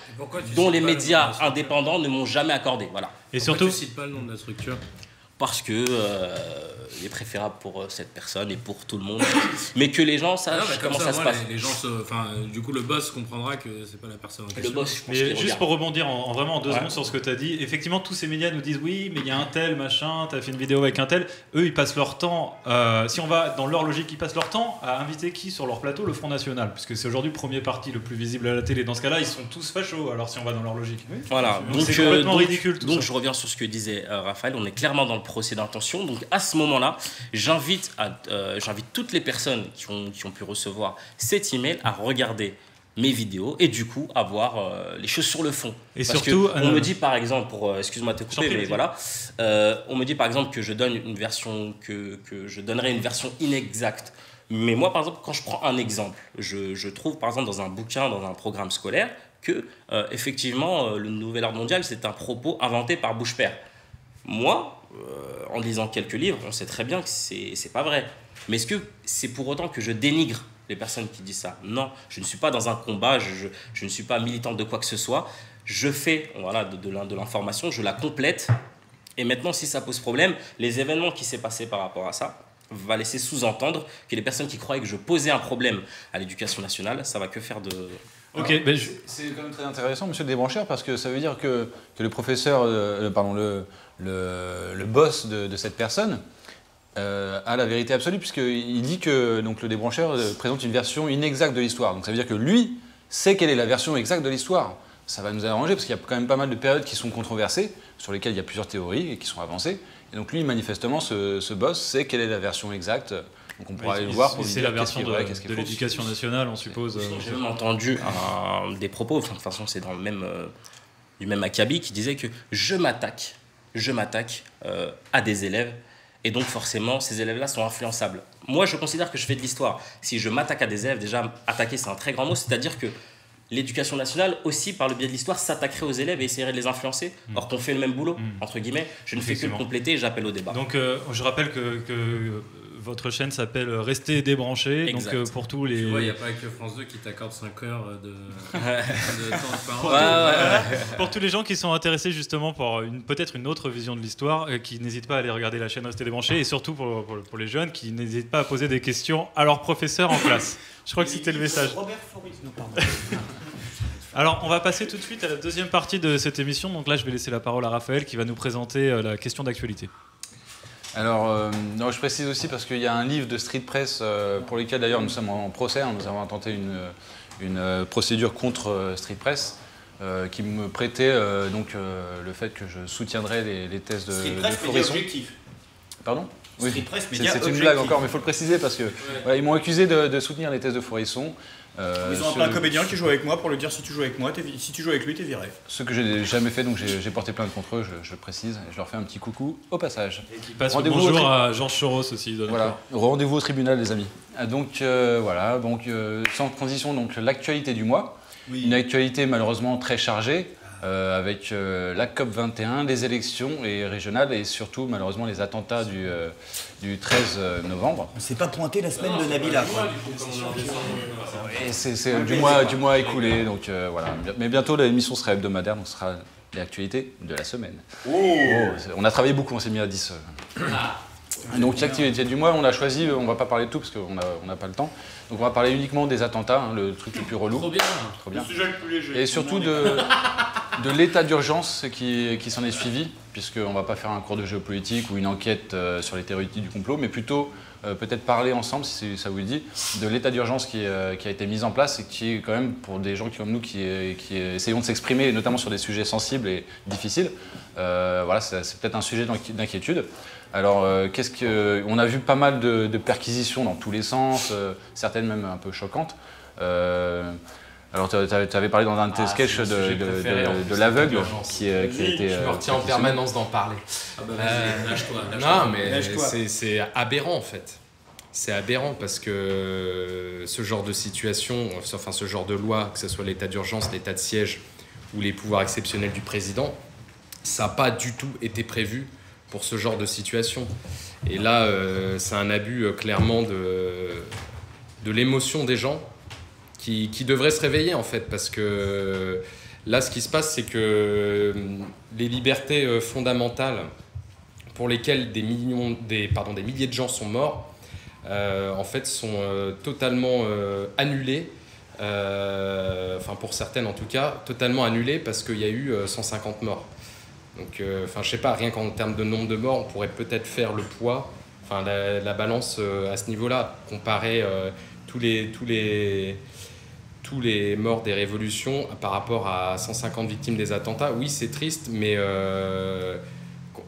Speaker 6: dont les médias indépendants ne m'ont jamais accordé. Voilà.
Speaker 1: Et surtout,
Speaker 2: Tu cites pas le nom de la structure?
Speaker 6: parce que il est préférable pour cette personne et pour tout le monde. Mais que les gens sachent comment ça se passe.
Speaker 2: Les gens du coup, le boss comprendra que c'est pas la personne en question.
Speaker 6: Le boss, je pense
Speaker 1: Mais
Speaker 6: qu'il
Speaker 1: juste
Speaker 6: regarde.
Speaker 1: pour rebondir vraiment en 2 secondes sur ce que tu as dit, effectivement, tous ces médias nous disent oui, mais il y a un tel, machin, tu as fait une vidéo avec un tel. Eux, ils passent leur temps, si on va dans leur logique, ils passent leur temps à inviter qui sur leur plateau? Le Front National, puisque c'est aujourd'hui le premier parti le plus visible à la télé. Dans ce cas-là, ils sont tous fachos, alors si on va dans leur logique.
Speaker 6: Voilà,
Speaker 1: Donc c'est complètement ridicule tout
Speaker 6: donc
Speaker 1: ça.
Speaker 6: je reviens sur ce que disait Raphaël, on est clairement dans le procès d'intention. Donc à ce moment-là, j'invite toutes les personnes qui ont pu recevoir cet email à regarder mes vidéos et du coup avoir les choses sur le fond.
Speaker 1: Et
Speaker 6: parce
Speaker 1: surtout,
Speaker 6: que on me dit par exemple, excuse-moi de te couper, mais
Speaker 1: vas-y.
Speaker 6: voilà, on me dit par exemple que je donne une version, que je donnerai une version inexacte. Mais moi par exemple, quand je prends un exemple, je trouve par exemple dans un bouquin, dans un programme scolaire, que effectivement le nouvel ordre mondial c'est un propos inventé par Bush-Père. Moi, en lisant quelques livres, on sait très bien que c'est pas vrai. Mais est-ce que c'est pour autant que je dénigre les personnes qui disent ça? Non, je ne suis pas dans un combat, je ne suis pas militante de quoi que ce soit. Je fais de l'information, je la complète. Et maintenant, si ça pose problème, les événements qui s'est passé par rapport à ça va laisser sous-entendre que les personnes qui croyaient que je posais un problème à l'éducation nationale, ça va que faire de...
Speaker 1: Ok,
Speaker 7: Alors,
Speaker 1: ben
Speaker 7: c'est quand même très intéressant, monsieur le débrancheur, parce que ça veut dire que le professeur, le boss de cette personne a la vérité absolue, puisqu'il dit que donc, le débrancheur présente une version inexacte de l'histoire. Donc ça veut dire que lui sait quelle est la version exacte de l'histoire. Ça va nous arranger, parce qu'il y a quand même pas mal de périodes qui sont controversées, sur lesquelles il y a plusieurs théories et qui sont avancées. Et donc lui, manifestement, ce boss sait quelle est la version exacte. Donc on pourra aller le voir pour lui
Speaker 1: c'est
Speaker 7: dire
Speaker 1: la
Speaker 7: qu'est-ce qui
Speaker 1: version
Speaker 7: est vrai, qu'est-ce qui est
Speaker 1: de
Speaker 7: faux.
Speaker 1: l'éducation nationale, on suppose.
Speaker 6: J'ai même entendu des propos, de toute façon c'est dans le même, du même acabit, qui disait que je m'attaque à des élèves et donc forcément ces élèves-là sont influençables. Moi je considère que je fais de l'histoire. Si je m'attaque à des élèves, déjà attaquer c'est un très grand mot, c'est-à-dire que l'éducation nationale aussi par le biais de l'histoire s'attaquerait aux élèves et essaierait de les influencer, or qu'on fait le même boulot, entre guillemets. Je ne fais que le
Speaker 1: Effectivement.
Speaker 6: compléter et j'appelle au débat.
Speaker 1: Donc je rappelle que votre chaîne s'appelle Restez débranchés.
Speaker 6: Exact.
Speaker 1: Donc pour tous les...
Speaker 2: Tu vois, il n'y a pas que France 2 qui t'accorde 5 heures de temps de parole.
Speaker 1: Pour tous les gens qui sont intéressés justement pour peut-être une autre vision de l'histoire, qui n'hésitent pas à aller regarder la chaîne Restez débranchés, et surtout pour les jeunes qui n'hésitent pas à poser des questions à leurs professeurs en classe. Je crois que c'était le message.
Speaker 9: Robert Floris, non, pardon.
Speaker 1: Alors, on va passer tout de suite à la deuxième partie de cette émission. Donc là, je vais laisser la parole à Raphaël qui va nous présenter la question d'actualité.
Speaker 7: Alors, non, je précise aussi parce qu'il y a un livre de Street Press pour lequel d'ailleurs nous sommes en procès. Nous avons tenté une procédure contre Street Press qui me prêtait le fait que je soutiendrais les thèses de Florisson.
Speaker 9: Objectif.
Speaker 7: Pardon? Oui,
Speaker 9: Street Press,
Speaker 7: c'est
Speaker 9: média
Speaker 7: une
Speaker 9: objectif.
Speaker 7: blague encore, mais il faut le préciser parce que voilà, ils m'ont accusé de soutenir les thèses de Florisson.
Speaker 4: Ils ont appelé un comédien qui joue avec moi pour lui dire si tu joues avec moi, si tu joues avec lui, t'es viré.
Speaker 7: Ce que j'ai jamais fait, donc j'ai porté plainte contre eux, je le précise, et je leur fais un petit coucou au passage.
Speaker 1: Et qui passe le
Speaker 7: Rendez-vous
Speaker 1: bonjour
Speaker 7: au
Speaker 1: à Georges Soros aussi.
Speaker 7: Voilà, rendez-vous au tribunal, les amis. Donc voilà, sans transition, donc l'actualité du mois.
Speaker 9: Oui.
Speaker 7: Une actualité malheureusement très chargée, avec la COP21, les élections et régionales et surtout malheureusement les attentats du 13 novembre.
Speaker 9: On s'est pas pointé la semaine de Nabila, quoi.
Speaker 7: Et c'est du mois écoulé, donc voilà. Mais bientôt l'émission sera hebdomadaire, donc ce sera l'actualité de la semaine. On a travaillé beaucoup, on s'est mis à 10. Donc l'activité du mois, on a choisi, on va pas parler de tout parce qu'on n'a pas le temps. Donc on va parler uniquement des attentats, le truc le plus relou.
Speaker 2: Trop bien.
Speaker 7: Trop bien.
Speaker 4: Le sujet le plus léger.
Speaker 7: Et surtout de l'état d'urgence qui s'en est suivi, puisqu'on ne va pas faire un cours de géopolitique ou une enquête sur les théories du complot, mais plutôt peut-être parler ensemble, si ça vous le dit, de l'état d'urgence qui a été mis en place et qui est quand même, pour des gens comme nous qui essayons de s'exprimer, notamment sur des sujets sensibles et difficiles, voilà, c'est peut-être un sujet d'inquiétude. Alors, on a vu pas mal de perquisitions dans tous les sens, certaines même un peu choquantes. Alors, tu avais parlé dans un de tes sketchs de l'aveugle qui a été...
Speaker 8: Je me retiens en permanence d'en parler.
Speaker 2: Ah bah vas-y, lâche-toi.
Speaker 8: Non, mais
Speaker 9: Lâche-toi.
Speaker 8: c'est aberrant en fait. C'est aberrant parce que ce genre de situation, enfin ce genre de loi, que ce soit l'état d'urgence, l'état de siège ou les pouvoirs exceptionnels du président, ça n'a pas du tout été prévu pour ce genre de situation. Et là, c'est un abus clairement de l'émotion des gens qui devraient se réveiller en fait, parce que là, ce qui se passe, c'est que les libertés fondamentales pour lesquels des milliers de gens sont morts, en fait, sont totalement annulés. Enfin, pour certaines en tout cas, totalement annulées parce qu'il y a eu 150 morts. Donc, je sais pas, rien qu'en termes de nombre de morts, on pourrait peut-être faire le poids, la balance à ce niveau-là, comparer tous les morts des révolutions par rapport à 150 victimes des attentats. Oui, c'est triste, mais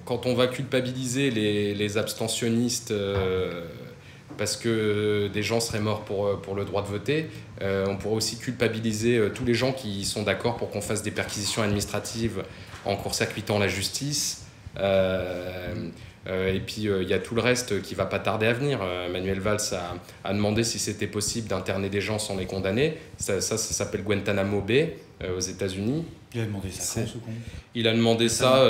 Speaker 8: quand on va culpabiliser les abstentionnistes parce que des gens seraient morts pour le droit de voter, on pourrait aussi culpabiliser tous les gens qui sont d'accord pour qu'on fasse des perquisitions administratives en court-circuitant la justice. Et puis il y a tout le reste qui va pas tarder à venir. Manuel Valls a demandé si c'était possible d'interner des gens sans les condamner. Ça s'appelle Guantanamo Bay aux États-Unis.
Speaker 4: Il a demandé ça quand,
Speaker 8: Il a demandé ça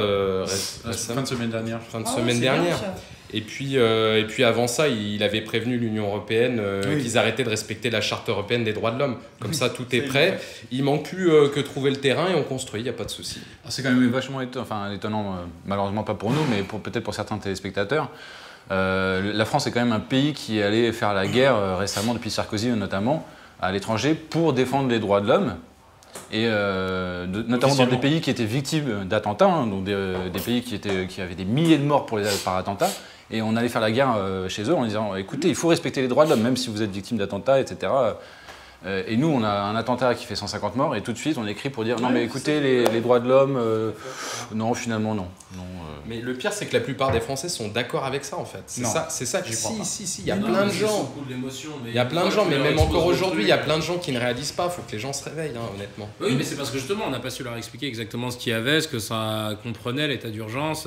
Speaker 7: fin de semaine dernière.
Speaker 8: Semaine dernière. Et puis avant ça, il avait prévenu l'Union européenne qu'ils arrêtaient de respecter la Charte européenne des droits de l'homme. Comme ça, tout est prêt. Il manque plus que trouver le terrain et on construit, il n'y a pas de souci.
Speaker 7: C'est quand même vachement étonnant, malheureusement pas pour nous, mais peut-être pour certains téléspectateurs. La France est quand même un pays qui est allé faire la guerre récemment, depuis Sarkozy notamment, à l'étranger, pour défendre les droits de l'homme. Et notamment dans des pays qui étaient victimes d'attentats, donc des pays qui avaient des milliers de morts par attentat. Et on allait faire la guerre chez eux en disant écoutez, il faut respecter les droits de l'homme, même si vous êtes victime d'attentats, etc. Et nous, on a un attentat qui fait 150 morts, et tout de suite, on écrit pour dire non, mais écoutez, les droits de l'homme, non, finalement, non.
Speaker 8: Mais le pire, c'est que la plupart des Français sont d'accord avec ça, en fait. C'est ça que si, il y a plein de gens. Il y a plein de gens, mais même encore aujourd'hui, il y a plein de gens qui ne réalisent pas. Il faut que les gens se réveillent, honnêtement.
Speaker 2: Oui, mais c'est parce que justement, on n'a pas su leur expliquer exactement ce qu'il y avait, ce que ça comprenait, l'état d'urgence.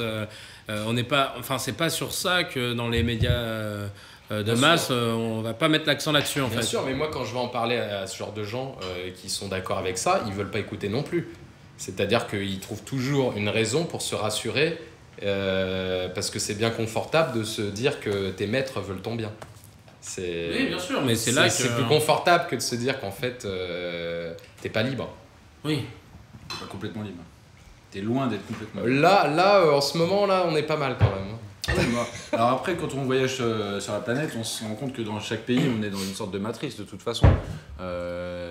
Speaker 2: C'est pas sur ça que dans les médias de masse, on va pas mettre l'accent là-dessus, en fait.
Speaker 8: Bien sûr, mais moi, quand je vais en parler à ce genre de gens qui sont d'accord avec ça, ils veulent pas écouter non plus. C'est-à-dire qu'ils trouvent toujours une raison pour se rassurer, parce que c'est bien confortable de se dire que tes maîtres veulent ton bien.
Speaker 2: Oui, bien sûr, mais c'est là que...
Speaker 8: C'est plus confortable que de se dire qu'en fait, t'es pas libre.
Speaker 2: Oui.
Speaker 7: T'es pas complètement libre. T'es loin d'être complètement libre.
Speaker 8: Là, en ce moment, là, on est pas mal quand même.
Speaker 7: Alors après, quand on voyage sur la planète, on se rend compte que dans chaque pays, on est dans une sorte de matrice de toute façon.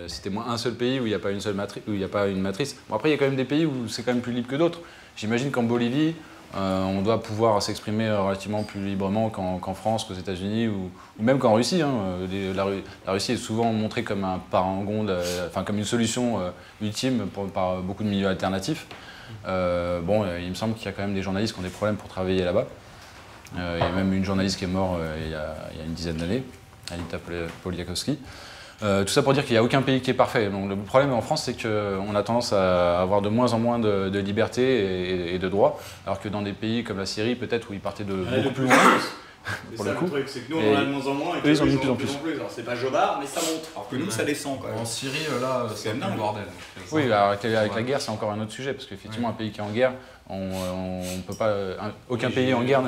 Speaker 7: C'était moins un seul pays où il n'y a pas une seule matrice, où il n'y a pas une matrice. Bon, après, il y a quand même des pays où c'est quand même plus libre que d'autres. J'imagine qu'en Bolivie, on doit pouvoir s'exprimer relativement plus librement qu'en France, qu'aux États-Unis ou même qu'en Russie. La Russie est souvent montrée comme un parangon, comme une solution ultime par beaucoup de milieux alternatifs. Il me semble qu'il y a quand même des journalistes qui ont des problèmes pour travailler là-bas. Il y a même une journaliste qui est morte il y a une dizaine d'années, Anita Poliakowski. Tout ça pour dire qu'il n'y a aucun pays qui est parfait. Donc, le problème en France, c'est qu'on a tendance à avoir de moins en moins de liberté et de droits, alors que dans des pays comme la Syrie, peut-être où ils partaient de beaucoup plus loin.
Speaker 4: C'est ça le truc, c'est que nous on en a de moins en moins et que
Speaker 7: ils en ont de plus en plus.
Speaker 4: Alors c'est pas jobard, mais ça monte. Alors que nous ça descend quand même.
Speaker 7: En Syrie, là, c'est un peu le bordel.
Speaker 4: Oui,
Speaker 7: alors, avec la guerre, c'est encore un autre sujet, parce qu'effectivement, un pays qui est en guerre, on peut pas. Aucun pays en guerre,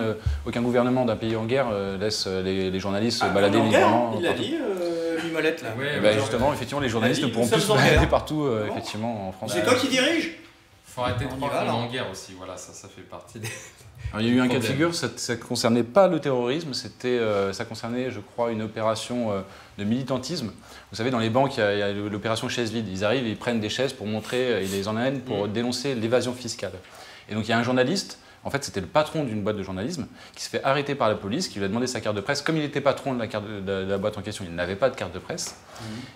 Speaker 7: aucun gouvernement d'un pays en guerre laisse les journalistes se balader librement.
Speaker 4: Il l'a dit, Mimolette là.
Speaker 7: Justement, effectivement, les journalistes ne pourront plus se balader partout, effectivement, en France.
Speaker 4: C'est toi qui dirige.
Speaker 8: Faut arrêter de croire qu'on est en guerre aussi, voilà, ça fait partie des...
Speaker 7: Alors, il y a eu un cas de figure, ça ne concernait pas le terrorisme, ça concernait, je crois, une opération de militantisme. Vous savez, dans les banques, il y a l'opération chaises vides. Ils arrivent, ils prennent des chaises pour montrer, ils les emmènent pour dénoncer l'évasion fiscale. Et donc il y a un journaliste, en fait c'était le patron d'une boîte de journalisme, qui se fait arrêter par la police, qui lui a demandé sa carte de presse. Comme il était patron de la boîte en question, il n'avait pas de carte de presse.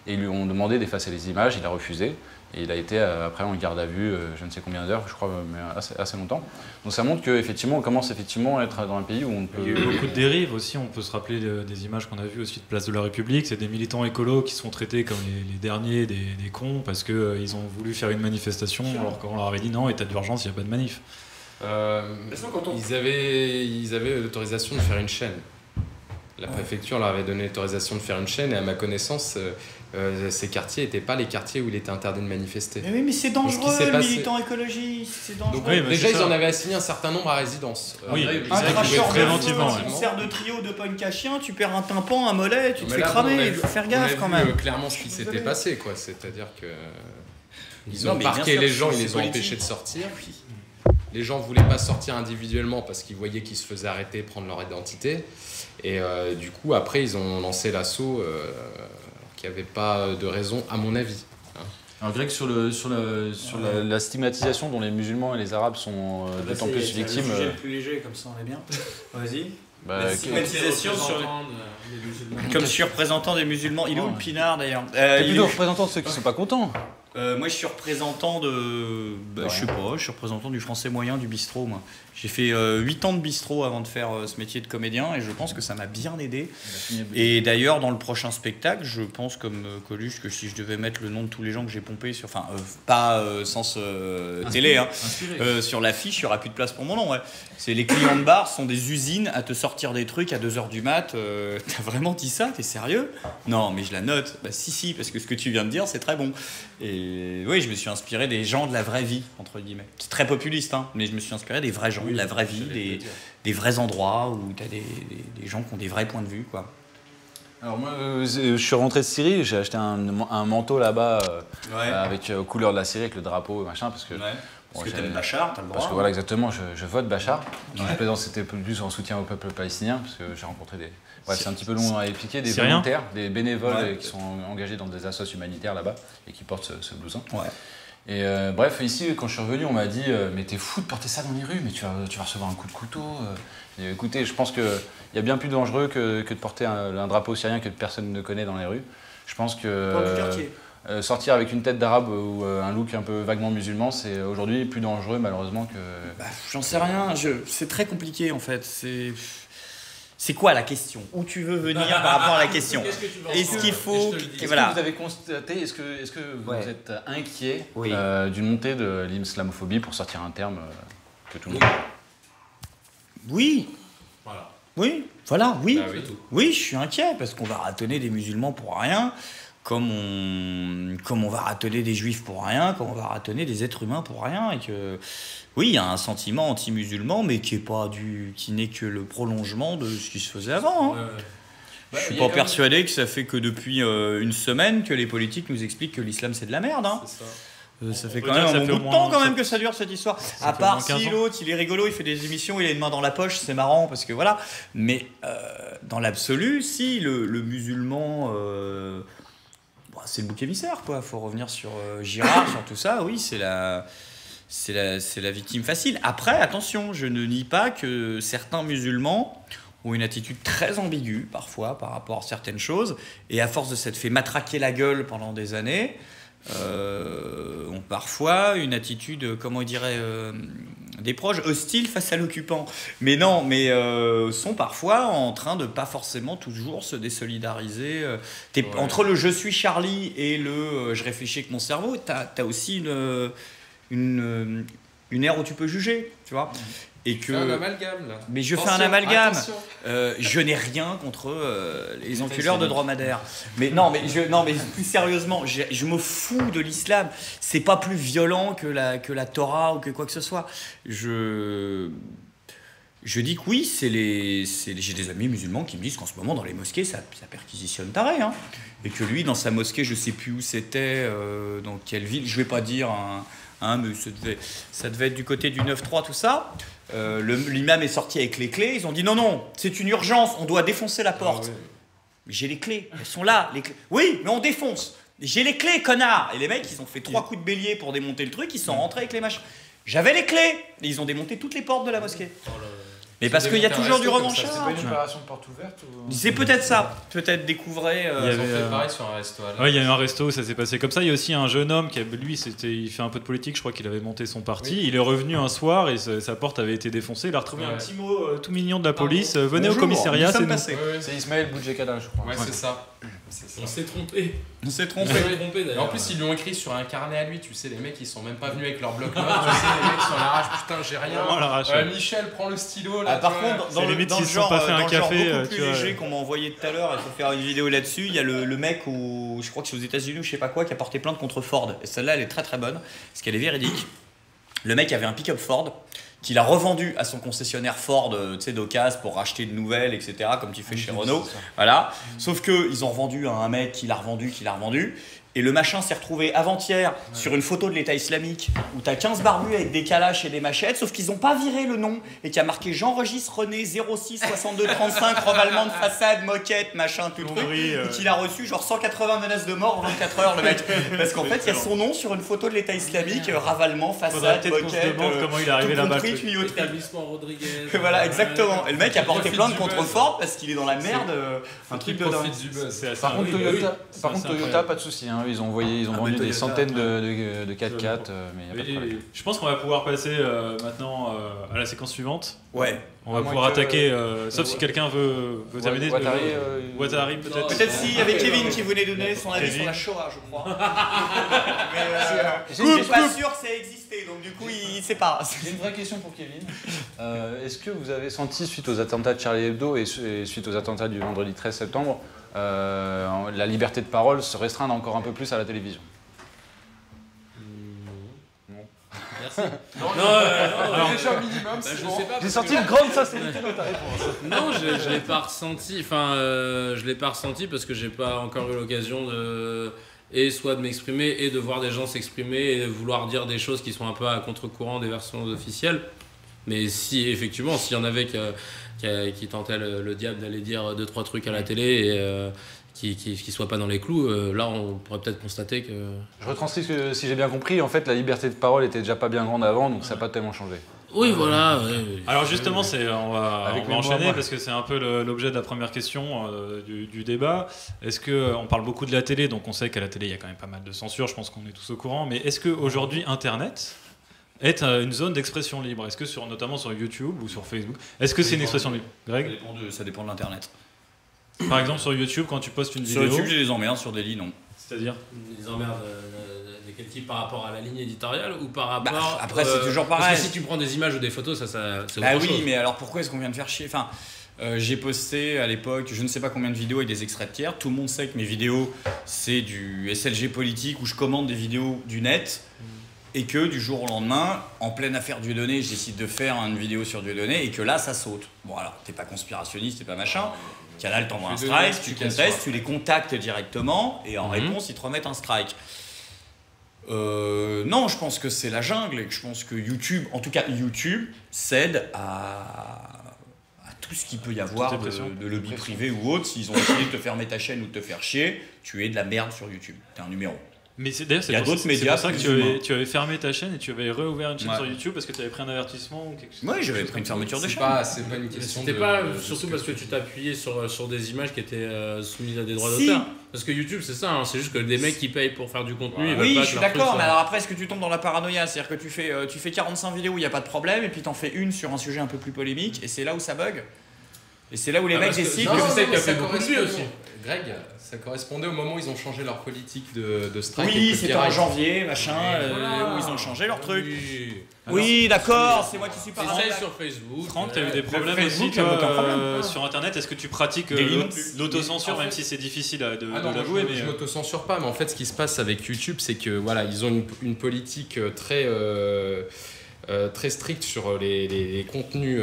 Speaker 7: Et ils lui ont demandé d'effacer les images, il a refusé. Et il a été après en garde à vue, je ne sais combien d'heures, je crois, mais assez longtemps. Donc ça montre qu'effectivement, on commence effectivement à être dans un pays où on peut...
Speaker 1: Il y a eu beaucoup de dérives aussi, on peut se rappeler des images qu'on a vues aussi de Place de la République, c'est des militants écolos qui sont traités comme les derniers des cons parce qu'ils ont voulu faire une manifestation alors qu'on leur avait dit non, état d'urgence, il n'y a pas de manif.
Speaker 8: Ils avaient l'autorisation de faire une chaîne. La préfecture leur avait donné l'autorisation de faire une chaîne et à ma connaissance, ces quartiers n'étaient pas les quartiers où il était interdit de manifester.
Speaker 4: Mais oui, mais c'est dangereux, le militant écologiste, c'est dangereux.
Speaker 8: Donc, déjà, ils en avaient assigné un certain nombre à résidence.
Speaker 1: Oui,
Speaker 4: un cracheur préventivement. Si tu sers de trio de punk à chien, tu perds un tympan, un mollet, tu te fais cramer. Il faut faire gaffe quand même.
Speaker 8: Clairement ce qui s'était passé, quoi. C'est-à-dire que ils ont parqué les gens, ils les ont empêchés de sortir. les gens voulaient pas sortir individuellement parce qu'ils voyaient qu'ils se faisaient arrêter, prendre leur identité. Et du coup, après, ils ont lancé l'assaut qu'il n'y avait pas de raison, à mon avis.
Speaker 7: Alors Greg, sur la stigmatisation dont les musulmans et les arabes sont d'autant plus victimes...
Speaker 4: C'est le sujet le plus léger, comme ça on est bien. Vas-y.
Speaker 7: Bah,
Speaker 4: la stigmatisation comme surreprésentant des musulmans. Il est où le pinard d'ailleurs
Speaker 7: T'es plutôt représentant de ceux qui sont pas contents.
Speaker 4: Moi je suis représentant de... je sais pas, je suis représentant du français moyen du bistrot moi. J'ai fait 8 ans de bistrot avant de faire ce métier de comédien et je pense que ça m'a bien aidé. Et d'ailleurs dans le prochain spectacle, je pense comme Coluche que si je devais mettre le nom de tous les gens que j'ai pompés sur... Enfin, pas sens télé, hein, sur l'affiche, il n'y aura plus de place pour mon nom. Ouais. C'est les clients de bar sont des usines à te sortir des trucs à 2h du mat. T'as vraiment dit ça? T'es sérieux? Non, mais je la note. Bah si, parce que ce que tu viens de dire, c'est très bon. Et oui, je me suis inspiré des gens de la vraie vie, entre guillemets. C'est très populiste, hein, mais je me suis inspiré des vrais gens, de la vraie vie, des vrais endroits où tu as des gens qui ont des vrais points de vue, quoi.
Speaker 7: Alors moi, je suis rentré de Syrie, j'ai acheté un manteau là-bas avec aux couleurs de la Syrie, avec le drapeau et machin, parce que...
Speaker 4: Parce que t'aimes Bachar, t'as le droit.
Speaker 7: Parce que voilà, exactement, je vote Bachar. Je plaisante, c'était plus en soutien au peuple palestinien, parce que j'ai rencontré des... Ouais, c'est un petit peu long à expliquer, des volontaires, des bénévoles qui sont engagés dans des associations humanitaires là-bas et qui portent ce blouson. Ouais. Et bref, ici, quand je suis revenu, on m'a dit mais t'es fou de porter ça dans les rues, mais tu vas recevoir un coup de couteau. Et écoutez, je pense qu'il y a bien plus dangereux que de porter un drapeau syrien que personne ne connaît dans les rues. Je pense que sortir avec une tête d'arabe ou un look un peu vaguement musulman, c'est aujourd'hui plus dangereux malheureusement que...
Speaker 4: J'en sais rien, c'est très compliqué en fait. C'est quoi la question? Où tu veux venir par rapport à la question? Est-ce qu'il faut...
Speaker 7: Est-ce que vous avez constaté, est-ce que vous êtes inquiet d'une montée de l'islamophobie, pour sortir un terme que tout le monde...
Speaker 4: Oui. Voilà. Oui, voilà, oui. Oui, je suis inquiet parce qu'on va ratonner des musulmans pour rien, comme on va ratonner des juifs pour rien, comme on va ratonner des êtres humains pour rien, et que... Oui, il y a un sentiment anti-musulman, mais qui n'est que le prolongement de ce qui se faisait avant. Hein. Je suis pas persuadé que ça fait que depuis une semaine que les politiques nous expliquent que l'islam c'est de la merde. Hein. Ça fait quand même un bon bout de temps quand même que ça dure cette histoire. À part si l'autre, il est rigolo, il fait des émissions, il a une main dans la poche, c'est marrant parce que voilà. Mais dans l'absolu, si le musulman, c'est le bouc émissaire quoi. Faut revenir sur Girard, sur tout ça. Oui, c'est la victime facile. Après, attention, je ne nie pas que certains musulmans ont une attitude très ambiguë, parfois, par rapport à certaines choses, et à force de s'être fait matraquer la gueule pendant des années, ont parfois une attitude, comment on dirait, des proches hostiles face à l'occupant. Mais non, mais sont parfois en train de pas forcément toujours se désolidariser. Entre le « je suis Charlie » et le « je réfléchis avec mon cerveau », t'as aussi une ère où tu peux juger, tu vois. Et que...
Speaker 8: fais un amalgame là.
Speaker 4: Mais je fais un amalgame. Je n'ai rien contre les enculeurs de dromadaires. Mais non, mais plus sérieusement, je me fous de l'islam. C'est pas plus violent que la Torah ou que quoi que ce soit. Je dis que oui, j'ai des amis musulmans qui me disent qu'en ce moment dans les mosquées ça perquisitionne taré, hein. Et que lui dans sa mosquée, je sais plus où c'était, dans quelle ville, je vais pas dire mais ça devait être du côté du 9-3 tout ça. L'imam est sorti avec les clés, ils ont dit non, c'est une urgence, on doit défoncer la porte. J'ai les clés, elles sont là, les clés. Oui, mais on défonce. J'ai les clés, connard. Et les mecs, ils ont fait 3 coups de bélier pour démonter le truc, ils sont rentrés avec les machins. J'avais les clés, et ils ont démonté toutes les portes de la mosquée. Mais parce qu'il y a toujours du revanchard.
Speaker 7: C'est pas une opération de porte ouverte ou...
Speaker 4: C'est peut-être ça. Peut-être découvrir.
Speaker 8: Ils ont fait pareil sur un resto.
Speaker 1: Ouais, il y a eu un resto où ça s'est passé comme ça. Il y a aussi un jeune homme qui, lui, il fait un peu de politique. Je crois qu'il avait monté son parti. Oui. Il est revenu un soir et sa porte avait été défoncée. Il a retrouvé un petit mot tout mignon de la police. Venez au commissariat.
Speaker 7: C'est Ismaël Boudjekada, je crois.
Speaker 8: Ouais, c'est ça.
Speaker 2: On s'est trompé.
Speaker 8: Et en plus, ils lui ont écrit sur un carnet à lui. Tu sais, les mecs, ils sont même pas venus avec leur bloc-notes. Tu sais, les mecs sont à l'arrache. Putain, j'ai rien. Michel, prends le stylo. Là,
Speaker 4: par contre, dans le genre beaucoup plus léger qu'on m'a envoyé tout à l'heure, il faut faire une vidéo là-dessus. Il y a le mec, je crois que c'est aux États-Unis ou je sais pas quoi, qui a porté plainte contre Ford. Et celle-là, elle est très très bonne, parce qu'elle est véridique. Le mec avait un pick-up Ford qu'il a revendu à son concessionnaire Ford, tu sais, d'occasion pour racheter de nouvelles, etc., comme tu fais chez Renault. Voilà. Sauf qu'ils ont revendu à un mec qui l'a revendu. Et le machin s'est retrouvé avant-hier sur une photo de l'État islamique où t'as 15 barbus avec des calaches et des machettes, sauf qu'ils ont pas viré le nom et qui a marqué Jean-Registre René 06 62 35 ravalement de façade, moquette, machin, tout le truc, et qu'il a reçu genre 180 menaces de mort en 24 heures le mec. Parce qu'en fait, il y a son nom sur une photo de l'État islamique, ravalement, façade, moquette,
Speaker 1: comment il est arrivé là-bas.
Speaker 2: Établissement Rodriguez.
Speaker 4: Voilà, exactement. Et le mec a porté plainte contre Ford parce qu'il est dans la merde. Un truc de dingue.
Speaker 7: Par contre, Toyota, pas de souci. Hein. Ils ont vendu des centaines de 4x4, mais il n'y a pas de problème.
Speaker 1: Je pense qu'on va pouvoir passer maintenant à la séquence suivante.
Speaker 4: Ouais.
Speaker 1: On va pouvoir attaquer, sauf si quelqu'un veut terminer.
Speaker 7: Watari
Speaker 1: peut-être.
Speaker 4: Peut-être s'il y avait Kevin qui venait donner son avis sur la Shoah, je crois. Mais je suis pas sûr que ça existait, donc du coup il sait pas.
Speaker 7: J'ai une vraie question pour Kevin. Est-ce que vous avez senti, suite aux attentats de Charlie Hebdo et suite aux attentats du vendredi 13 septembre, la liberté de parole se restreindre encore un peu plus à la télévision?
Speaker 2: Merci.
Speaker 8: Déjà minimum, c'est bon.
Speaker 7: J'ai senti une grande sincérité dans ta réponse.
Speaker 2: Non, je l'ai pas ressenti. Enfin, je l'ai pas ressenti parce que j'ai pas encore eu l'occasion soit de m'exprimer et de voir des gens s'exprimer et de vouloir dire des choses qui sont un peu à contre-courant des versions officielles. Mais si effectivement, s'il y en avait qui tentaient le diable d'aller dire 2-3 trucs à la télé et qui soient pas dans les clous, là on pourrait peut-être constater que...
Speaker 7: Je retranscris que, si j'ai bien compris, en fait la liberté de parole était déjà pas bien grande avant, donc ça n'a pas tellement changé.
Speaker 2: Oui, voilà. Ouais.
Speaker 1: Alors justement, on va enchaîner parce que c'est un peu l'objet de la première question du débat. Est-ce que on parle beaucoup de la télé, donc on sait qu'à la télé il y a quand même pas mal de censure, je pense qu'on est tous au courant, mais est-ce qu'aujourd'hui Internet est une zone d'expression libre? Est-ce que notamment sur YouTube ou sur Facebook, est-ce que c'est une expression libre? Greg?
Speaker 4: Ça dépend de l'Internet.
Speaker 1: Par exemple sur YouTube, quand tu postes une vidéo...
Speaker 4: Sur YouTube, j'ai des emmerdes, sur Daily, non.
Speaker 1: C'est-à-dire
Speaker 2: des emmerdes de quel type? Par rapport à la ligne éditoriale ou par rapport...
Speaker 4: après, c'est toujours pareil.
Speaker 2: Parce que si tu prends des images ou des photos, c'est autre chose.
Speaker 4: Oui, mais alors pourquoi est-ce qu'on vient de faire chier? Enfin, j'ai posté à l'époque, je ne sais pas combien de vidéos avec des extraits de tiers. Tout le monde sait que mes vidéos, c'est du SLG politique où je commande des vidéos du net. Et que du jour au lendemain, en pleine affaire Dieudonné, je décide de faire une vidéo sur Dieudonné et que là, ça saute. Bon, alors, t'es pas conspirationniste, t'es pas machin. Canal t'envoie un strike, tu contestes, tu les contactes directement et en réponse, ils te remettent un strike. Non, je pense que c'est la jungle et que je pense que YouTube, en tout cas YouTube, cède à tout ce qu'il peut y avoir de lobby privé ou autre. S'ils ont décidé de te fermer ta chaîne ou de te faire chier, tu es de la merde sur YouTube. T'es un numéro.
Speaker 1: Mais d'ailleurs, c'est pour ça que tu avais fermé ta chaîne et tu avais réouvert une chaîne sur YouTube parce que tu avais pris un avertissement ou quelque chose.
Speaker 4: Oui, j'avais pris une fermeture de chaîne.
Speaker 8: C'est pas une question.
Speaker 2: C'était pas surtout parce que tu t'appuyais sur des images qui étaient soumises à des droits d'auteur. Parce que YouTube, c'est ça, c'est juste que des mecs qui payent pour faire du contenu.
Speaker 4: Oui, je suis d'accord, mais alors après, est-ce que tu tombes dans la paranoïa? C'est-à-dire que tu fais 45 vidéos où il n'y a pas de problème et puis t'en fais une sur un sujet un peu plus polémique et c'est là où ça bug. Et c'est là où les mecs décident
Speaker 2: que c'est qui a fait beaucoup de vues aussi.
Speaker 8: Greg, ça correspondait au moment où ils ont changé leur politique de strike.
Speaker 4: Oui, c'était en janvier, machin, où ils ont changé leur truc. Oui, d'accord, c'est moi qui suis pas
Speaker 2: c'est sur Facebook.
Speaker 1: Franck, t'as eu des problèmes aussi sur Internet. Est-ce que tu pratiques l'autocensure, même si c'est difficile de l'avouer?
Speaker 8: Je m'autocensure pas, mais en fait, ce qui se passe avec YouTube, c'est que voilà, ils ont une politique très stricte sur les contenus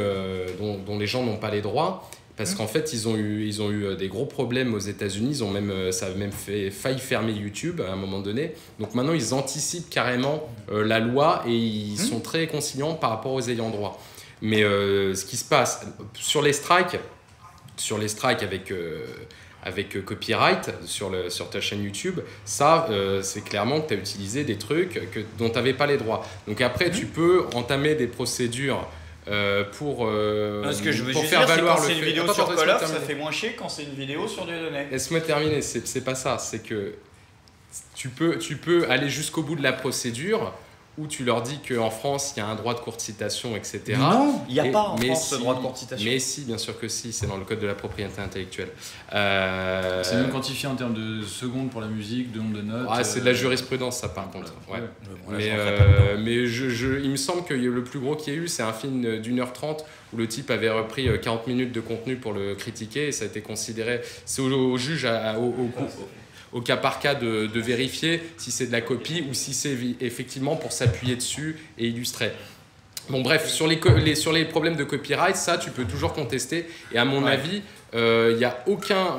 Speaker 8: dont les gens n'ont pas les droits. Parce qu'en fait, ils ont eu des gros problèmes aux États-Unis. Ça a même failli fermer YouTube à un moment donné. Donc maintenant, ils anticipent carrément la loi et ils sont très conciliants par rapport aux ayants droit. Mais ce qui se passe sur les strikes avec copyright sur ta chaîne YouTube, ça, c'est clairement que tu as utilisé des trucs dont tu n'avais pas les droits. Donc après, tu peux entamer des procédures pour
Speaker 4: ce que je veux
Speaker 8: faire valoir
Speaker 4: le fait. Quand c'est une vidéo sur Call of, ça fait moins chier quand c'est une vidéo sur Dieudonné.
Speaker 8: Laisse-moi terminer, c'est pas ça, c'est que tu peux aller jusqu'au bout de la procédure où tu leur dis qu'en France, il y a un droit de courte citation, etc.
Speaker 4: Non, il n'y a pas en France ce droit de courte citation.
Speaker 8: Mais si, bien sûr que si, c'est dans le code de la propriété intellectuelle.
Speaker 7: C'est même quantifié en termes de secondes pour la musique, de nombre de notes.
Speaker 8: C'est de la jurisprudence, ça, par contre. Ouais. Mais il me semble que le plus gros qu'il y a eu, c'est un film d'1h30 où le type avait repris 40 minutes de contenu pour le critiquer et ça a été considéré... C'est au juge, au cas par cas de vérifier si c'est de la copie ou si c'est effectivement pour s'appuyer dessus et illustrer. Bon bref, sur les problèmes de copyright, ça tu peux toujours contester. Et à mon avis, il n'y a aucun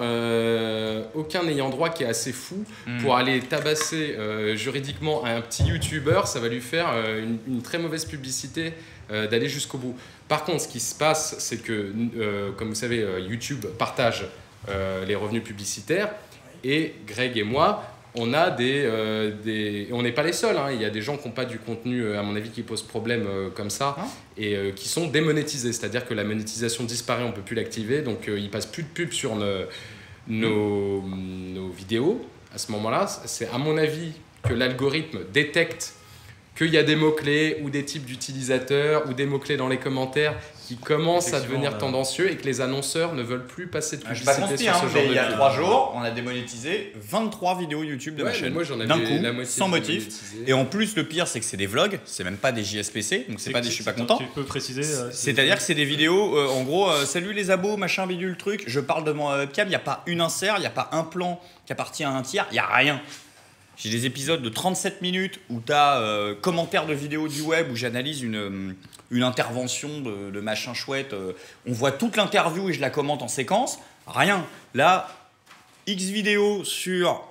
Speaker 8: ayant droit qui est assez fou pour aller tabasser juridiquement un petit youtubeur. Ça va lui faire une très mauvaise publicité d'aller jusqu'au bout. Par contre, ce qui se passe, c'est que, comme vous savez, YouTube partage les revenus publicitaires. Et Greg et moi, on a on n'est pas les seuls, hein. Il y a des gens qui n'ont pas du contenu, à mon avis, qui posent problème comme ça, et qui sont démonétisés. C'est-à-dire que la monétisation disparaît, on ne peut plus l'activer, donc il ne passe plus de pub sur nos vidéos. À ce moment-là, c'est à mon avis que l'algorithme détecte qu'il y a des mots-clés ou des types d'utilisateurs ou des mots-clés dans les commentaires qui commencent à devenir tendancieux et que les annonceurs ne veulent plus passer de publicité sur ce genre de
Speaker 4: il y a
Speaker 8: pub.
Speaker 4: 3 jours, on a démonétisé 23 vidéos YouTube de ma chaîne.
Speaker 8: Moi, j'en avais
Speaker 4: d'un coup,
Speaker 8: la moitié
Speaker 4: sans motif.
Speaker 8: démonétisées.
Speaker 4: Et en plus, le pire, c'est que c'est des vlogs, c'est même pas des JSPC, donc c'est pas des je suis pas content.
Speaker 1: Tu peux préciser
Speaker 4: C'est-à-dire que c'est des vidéos, en gros, salut les abos, machin, bidule, truc, je parle devant ma webcam, il n'y a pas une insert, il n'y a pas un plan qui appartient à un tiers, il n'y a rien. J'ai des épisodes de 37 minutes où tu as commentaires de vidéos du web, où j'analyse une intervention de machin chouette. On voit toute l'interview et je la commente en séquence. Rien. Là, X vidéos sur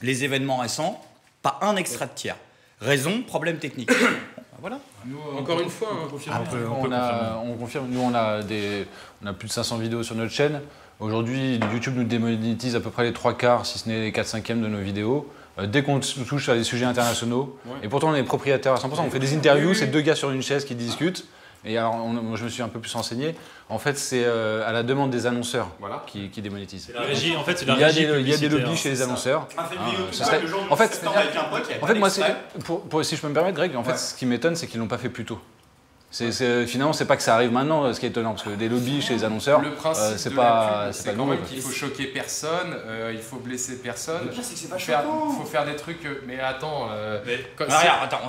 Speaker 4: les événements récents, pas un extrait de tiers. Raison, problème technique. Voilà.
Speaker 8: Encore une fois,
Speaker 7: On confirme, nous on a plus de 500 vidéos sur notre chaîne. Aujourd'hui, YouTube nous démonétise à peu près les 3/4, si ce n'est les 4/5 de nos vidéos. Dès qu'on touche à des sujets internationaux, et pourtant on est propriétaire à 100%, on fait des interviews, c'est 2 gars sur une chaise qui discutent. Et alors, moi je me suis un peu plus renseigné. En fait, c'est à la demande des annonceurs qui démonétisent.
Speaker 1: La régie, en fait, c'est la
Speaker 7: il y a
Speaker 1: régie
Speaker 7: des
Speaker 1: publicitaire.
Speaker 7: lobbies chez les annonceurs.
Speaker 4: En fait,
Speaker 7: Si je peux me permettre, Greg, en fait, ce qui m'étonne, c'est qu'ils l'ont pas fait plus tôt. Finalement, c'est pas que ça arrive maintenant, ce qui est étonnant, parce que des lobbies chez les annonceurs,
Speaker 8: le principe
Speaker 7: c'est
Speaker 8: de
Speaker 7: pas
Speaker 8: la pub, c'est quand
Speaker 7: nouveau,
Speaker 8: même qu'il faut choquer personne, il faut blesser personne.
Speaker 4: Le pire, c'est que c'est pas
Speaker 8: Il faut faire des trucs. Mais attends,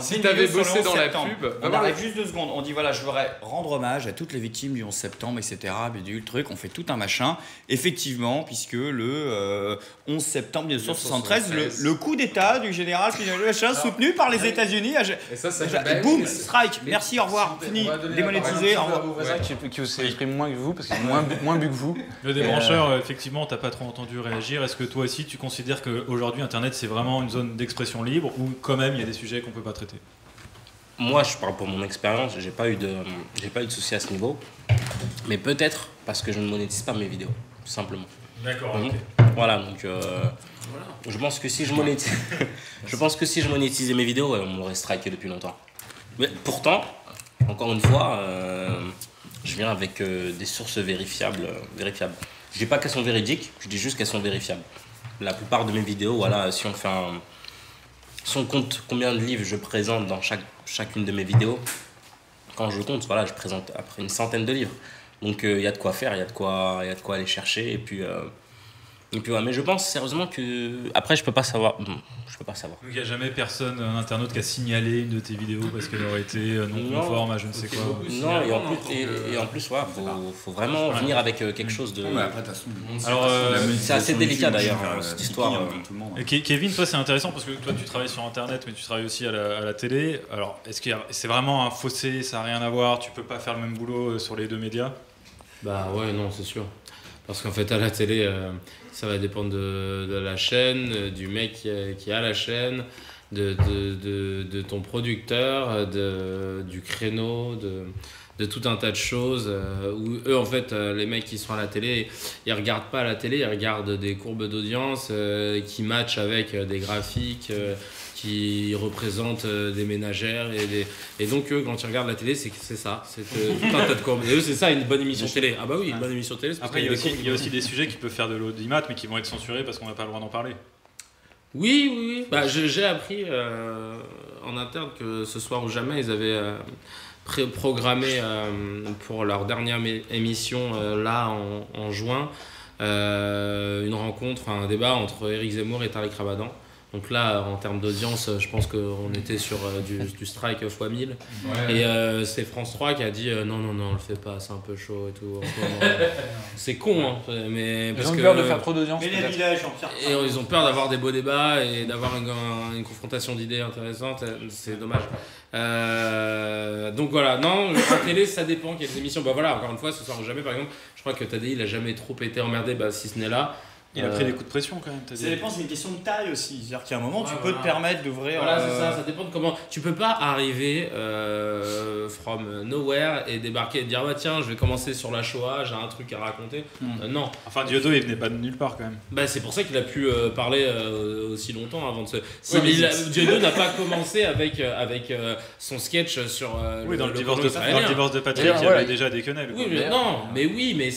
Speaker 8: si
Speaker 4: si
Speaker 8: t'avais bossé dans la pub,
Speaker 4: on arrête juste 2 secondes. On dit voilà, je voudrais rendre hommage à toutes les victimes du 11 septembre, etc. Bidule, le truc, on fait tout un machin. Effectivement, puisque le 11 septembre 1973, le coup d'État du général Pinochet, soutenu par les États-Unis,
Speaker 8: et ça
Speaker 4: boum, strike. Merci, au revoir. Démonétisé.
Speaker 7: Vos voisins qui s'expriment moins que vous, parce qu'ils ont moins bu que vous.
Speaker 1: Le débrancheur, effectivement, t'as pas trop entendu réagir. Est-ce que toi aussi, tu considères qu'aujourd'hui, Internet, c'est vraiment une zone d'expression libre ou quand même, il y a des sujets qu'on peut pas traiter?
Speaker 6: Moi, je parle pour mon expérience, j'ai pas eu de soucis à ce niveau. Mais peut-être parce que je ne monétise pas mes vidéos, tout simplement.
Speaker 1: D'accord, ok.
Speaker 6: Voilà, donc je pense que si je monétisais mes vidéos, on m'aurait striké depuis longtemps. Mais pourtant, encore une fois, je viens avec des sources vérifiables. Je dis pas qu'elles sont véridiques, je dis juste qu'elles sont vérifiables. La plupart de mes vidéos, voilà, si on compte combien de livres je présente dans chacune de mes vidéos, quand je compte, voilà, je présente après une centaine de livres. Donc il y a de quoi faire, il y a de quoi aller chercher. Et puis ouais, mais je pense sérieusement que après je peux pas savoir. Donc il
Speaker 1: n'y a jamais personne, un internaute, qui a signalé une de tes vidéos parce qu'elle aurait été non conforme à je ne sais quoi.
Speaker 6: Non, et en plus, voilà, faut vraiment venir avec quelque chose de.
Speaker 1: Alors,
Speaker 6: c'est assez délicat d'ailleurs cette histoire.
Speaker 1: Et Kevin, toi c'est intéressant parce que toi tu travailles sur Internet, mais tu travailles aussi à la télé. Alors, est-ce que c'est vraiment un fossé, ça n'a rien à voir, tu peux pas faire le même boulot sur les 2 médias?
Speaker 2: Bah ouais, non, c'est sûr. Parce qu'en fait, à la télé, ça va dépendre de la chaîne, du mec qui a la chaîne, de ton producteur, du créneau, de tout un tas de choses. Où eux, en fait, les mecs qui sont à la télé, ils regardent pas la télé, ils regardent des courbes d'audience qui matchent avec des graphiques qui représentent des ménagères. Et donc, eux, quand ils regardent la télé, c'est ça. C'est tout un tas de courbes. Et eux, c'est ça, une bonne émission télé. Ah bah oui, une bonne émission télé.
Speaker 1: Après, il y a aussi des sujets qui peuvent faire de l'audimat, mais qui vont être censurés parce qu'on n'a pas le droit d'en parler.
Speaker 2: Oui. Bah, j'ai appris en interne que ce soir ou jamais, ils avaient programmé pour leur dernière émission, là, en juin, une rencontre, un débat entre Éric Zemmour et Tariq Ramadan. Donc là, en termes d'audience, je pense qu'on était sur du strike x 1000.
Speaker 8: Ouais.
Speaker 2: Et c'est France 3 qui a dit non, on le fait pas, c'est un peu chaud et tout. En ce moment. C'est con, hein. Mais
Speaker 7: Ils
Speaker 2: parce
Speaker 7: ont
Speaker 2: que,
Speaker 7: peur de faire trop d'audience.
Speaker 9: Mais les
Speaker 7: peut-être.
Speaker 9: villages, Jean-Pierre.
Speaker 2: et ils ont peur d'avoir des beaux débats et d'avoir une confrontation d'idées intéressante. C'est dommage. Donc voilà, non, la télé, ça dépend quelles émissions. Bah voilà, encore une fois, ce soir ou jamais, par exemple, je crois que Tadei, il a jamais trop été emmerdé, si ce n'est là.
Speaker 1: Il a pris des coups de pression quand même.
Speaker 9: Ça dépend, c'est une question de taille aussi. C'est-à-dire qu'à un moment, tu peux
Speaker 2: voilà.
Speaker 9: te permettre d'ouvrir.
Speaker 2: Voilà, c'est ça dépend de comment. Tu peux pas arriver from nowhere et débarquer et dire bah tiens, je vais commencer sur la Shoah, j'ai un truc à raconter. Non.
Speaker 1: Enfin, Dieudo, il venait pas de nulle part quand même.
Speaker 2: Bah, c'est pour ça qu'il a pu parler aussi longtemps avant de se. Si
Speaker 9: Ouais, mais
Speaker 2: Dieudo n'a pas commencé avec son sketch sur.
Speaker 1: Oui, dans le divorce de Patrick,
Speaker 7: D'ailleurs,
Speaker 1: il y
Speaker 7: voilà.
Speaker 1: avait déjà des quenelles.
Speaker 2: Oui, mais non, mais oui, mais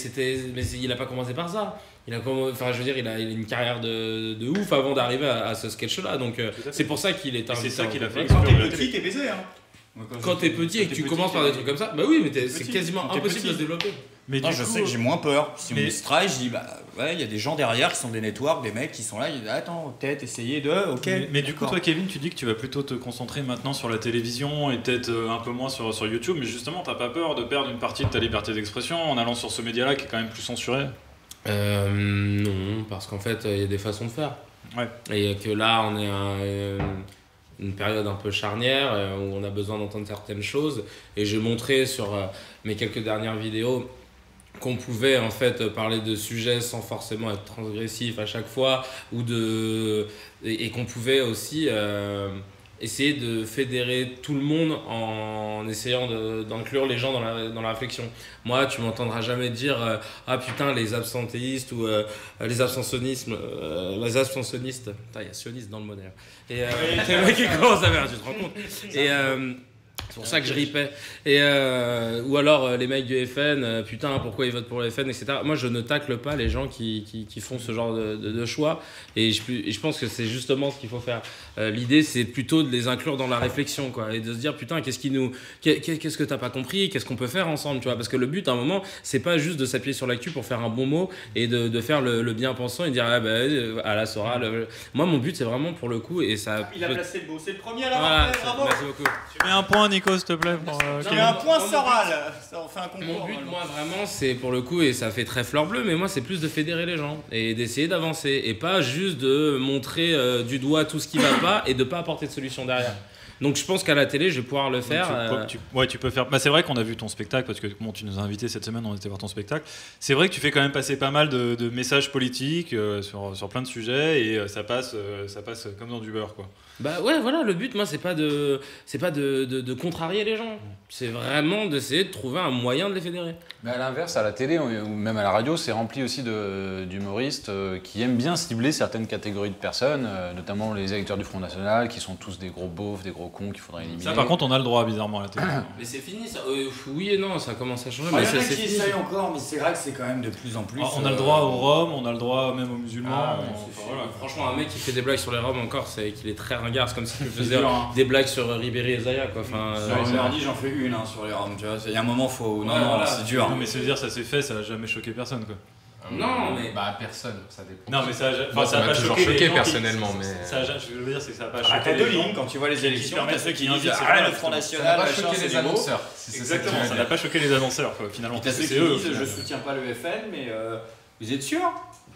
Speaker 2: il a pas commencé par ça. Enfin, je veux dire, il a une carrière de ouf avant d'arriver à ce sketch-là. Donc, c'est pour ça qu'il est
Speaker 1: c'est ça qu'il a fait.
Speaker 9: Quand t'es petit, t'es baisé. Hein.
Speaker 2: Quand t'es petit et que tu commences par des trucs comme ça, bah oui, mais c'est quasiment
Speaker 9: quand t'es
Speaker 2: impossible
Speaker 9: petit.
Speaker 2: de se développer.
Speaker 1: Mais
Speaker 9: Non,
Speaker 1: du
Speaker 9: je
Speaker 1: coup,
Speaker 9: sais que j'ai moins peur. Si on
Speaker 1: mais-
Speaker 9: me strike, je dis bah ouais, il y a des gens derrière qui sont des networks, des mecs qui sont là, ils disent attends, peut-être essayer de. Ok.
Speaker 1: Mais du coup,
Speaker 9: d'accord.
Speaker 1: toi, Kevin, tu dis que tu vas plutôt te concentrer maintenant sur la télévision et peut-être un peu moins sur YouTube, mais justement, t'as pas peur de perdre une partie de ta liberté d'expression en allant sur ce média-là qui est quand même plus censuré?
Speaker 2: Non, parce qu'en fait, il y a des façons de faire.
Speaker 1: Ouais.
Speaker 2: Et que là, on est à une période un peu charnière où on a besoin d'entendre certaines choses. Et j'ai montré sur mes quelques dernières vidéos qu'on pouvait en fait parler de sujets sans forcément être transgressif à chaque fois et qu'on pouvait aussi essayer de fédérer tout le monde en essayant d'inclure les gens dans la réflexion. Moi, tu m'entendras jamais dire ah putain les absentéistes ou les abstentionnistes. Putain, il y a sioniste dans le mot d'ailleurs. Et c'est moi qui commence à faire, tu te rends compte. Et c'est pour ça que je ripais. Et, ou alors les mecs du FN, putain, pourquoi ils votent pour le FN, etc. Moi, je ne tacle pas les gens qui font ce genre de choix. Et je pense que c'est justement ce qu'il faut faire. L'idée, c'est plutôt de les inclure dans la réflexion, quoi. Et de se dire, putain, qu'est-ce que t'as pas compris, qu'est-ce qu'on peut faire ensemble, tu vois. Parce que le but, à un moment, c'est pas juste de s'appuyer sur l'actu pour faire un bon mot et de faire le bien pensant et dire, ah ben, à la Sora. Moi, mon but, c'est vraiment pour le coup. Et ça
Speaker 9: Il a placé le beau, c'est le premier à
Speaker 2: Voilà,
Speaker 9: l'avoir fait, bravo.
Speaker 2: merci beaucoup.
Speaker 1: Tu mets un point, Nico, s'il te plaît. Pour,
Speaker 9: Tu mets un point Soral, ça en fait un concours.
Speaker 2: Mon but, moi, vraiment, c'est pour le coup, et ça fait très fleur bleue, mais moi, c'est plus de fédérer les gens et d'essayer d'avancer et pas juste de montrer du doigt tout ce qui va pas et de pas apporter de solution derrière. Donc, je pense qu'à la télé, je vais pouvoir le faire.
Speaker 1: Tu peux faire. Bah, c'est vrai qu'on a vu ton spectacle parce que bon, tu nous as invités cette semaine, on était voir ton spectacle. C'est vrai que tu fais quand même passer pas mal de messages politiques sur plein de sujets et ça passe comme dans du beurre, quoi.
Speaker 2: Bah ouais, voilà, le but, moi, c'est pas de contrarier les gens. C'est vraiment d'essayer de trouver un moyen de les fédérer.
Speaker 7: Mais à l'inverse, à la télé ou même à la radio, c'est rempli aussi d'humoristes qui aiment bien cibler certaines catégories de personnes, notamment les électeurs du Front National, qui sont tous des gros beaufs, des gros cons qu'il faudrait éliminer.
Speaker 1: Ça, par contre, on a le droit, bizarrement, à la télé.
Speaker 2: Mais c'est fini, ça. Oui et non, ça commence à changer.
Speaker 9: Il y
Speaker 2: mais
Speaker 9: en a
Speaker 2: c'est
Speaker 9: qui
Speaker 2: fini.
Speaker 9: essayent encore, mais c'est vrai que c'est quand même de plus en plus.
Speaker 1: On a le droit aux Roms, on a le droit même aux musulmans.
Speaker 2: Ah, ouais,
Speaker 1: enfin, voilà.
Speaker 2: Franchement, un mec qui fait des blagues sur les Roms encore, c'est qu'il est très ringard. C'est comme si tu faisais
Speaker 1: dur, hein.
Speaker 2: des blagues sur Ribéry et Zaya, quoi. Enfin,
Speaker 9: Sur le mardi, j'en fais une sur les Roms, tu vois. Il y a un moment, faut. Non,
Speaker 2: Ouais,
Speaker 9: non,
Speaker 2: voilà.
Speaker 9: c'est dur.
Speaker 1: Non, mais c'est dire, ça s'est fait, ça a jamais choqué personne, quoi.
Speaker 2: Non, mais-
Speaker 8: Bah, personne, ça dépend.
Speaker 1: Non, mais ça,
Speaker 8: Moi, ça
Speaker 1: a
Speaker 8: m'a
Speaker 1: pas
Speaker 8: toujours
Speaker 1: choqué les
Speaker 8: choqué
Speaker 1: gens qui-
Speaker 8: personnellement, mais.
Speaker 1: Je veux dire, c'est que ça a pas
Speaker 9: Ah,
Speaker 1: choqué
Speaker 9: t'as deux
Speaker 1: les gens.
Speaker 9: lignes quand tu vois les élections,
Speaker 1: permettent
Speaker 9: t'as ceux qui
Speaker 1: qu'ils
Speaker 9: disent
Speaker 1: disent, c'est
Speaker 9: ah,
Speaker 1: vrai,
Speaker 9: le Front
Speaker 8: Ça n'a
Speaker 9: National,
Speaker 8: pas
Speaker 9: machin,
Speaker 8: choqué
Speaker 9: c'est
Speaker 8: les
Speaker 9: des mots.
Speaker 8: annonceurs. si c'est ça que tu
Speaker 1: Exactement,
Speaker 8: veux
Speaker 1: ça
Speaker 8: dire.
Speaker 1: n'a pas choqué les annonceurs, quoi, finalement.
Speaker 9: Et t'as ceux
Speaker 1: C'est
Speaker 9: qui
Speaker 1: eux, au
Speaker 9: disent
Speaker 1: final.
Speaker 9: je soutiens pas le FN, mais vous êtes sûr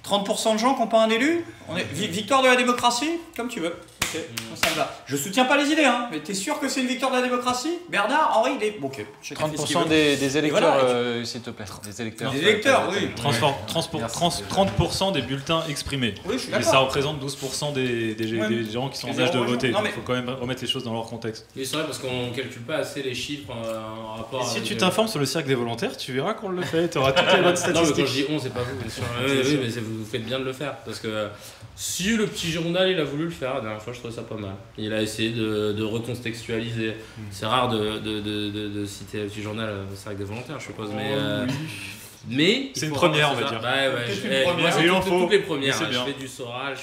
Speaker 9: 30% de gens qui n'ont pas un élu Victoire de la démocratie Comme tu veux. Ok, ça me va. Je soutiens pas les idées, hein, mais t'es sûr que c'est une victoire de la démocratie Bernard, Henri, il est. Bon, ok. Chacun fait ce qu'il
Speaker 7: 30%
Speaker 9: veut.
Speaker 7: des électeurs,
Speaker 9: voilà,
Speaker 7: s'il te plaît. Des électeurs.
Speaker 9: Des électeurs, oui.
Speaker 1: 30% des bulletins exprimés.
Speaker 9: Oui, je suis
Speaker 1: Mais
Speaker 9: d'accord.
Speaker 1: ça représente 12% des
Speaker 9: Ouais.
Speaker 1: gens qui sont en
Speaker 9: Mais
Speaker 1: âge de
Speaker 9: zéro
Speaker 1: voter.
Speaker 9: raison. Non,
Speaker 1: Il
Speaker 9: mais-
Speaker 1: faut quand même remettre les choses dans leur contexte.
Speaker 2: Oui, c'est vrai parce qu'on calcule pas assez les chiffres en rapport.
Speaker 1: Et si
Speaker 2: avec
Speaker 1: tu t'informes sur le cercle des volontaires, tu verras qu'on le fait. Tu auras toutes les bonnes
Speaker 2: Non, mais quand
Speaker 1: statistiques.
Speaker 2: je dis on, c'est pas vous, bien sûr. Oui, mais vous faites bien de le faire. Parce que si le petit journal il a voulu le faire, la dernière fois, je trouvais ça pas mal. Il a essayé de recontextualiser. C'est rare de citer le petit journal, c'est avec des volontaires, je suppose. Mais
Speaker 1: C'est
Speaker 2: il
Speaker 1: une
Speaker 2: faut
Speaker 1: première,
Speaker 2: ramasser
Speaker 1: on va
Speaker 2: ça.
Speaker 1: dire.
Speaker 2: Ouais, ouais.
Speaker 9: Peut-être une
Speaker 2: Moi,
Speaker 9: première.
Speaker 2: c'est
Speaker 1: Il en faut.
Speaker 2: toutes les premières.
Speaker 1: Mais c'est
Speaker 2: Je
Speaker 1: bien.
Speaker 2: fais du Soral,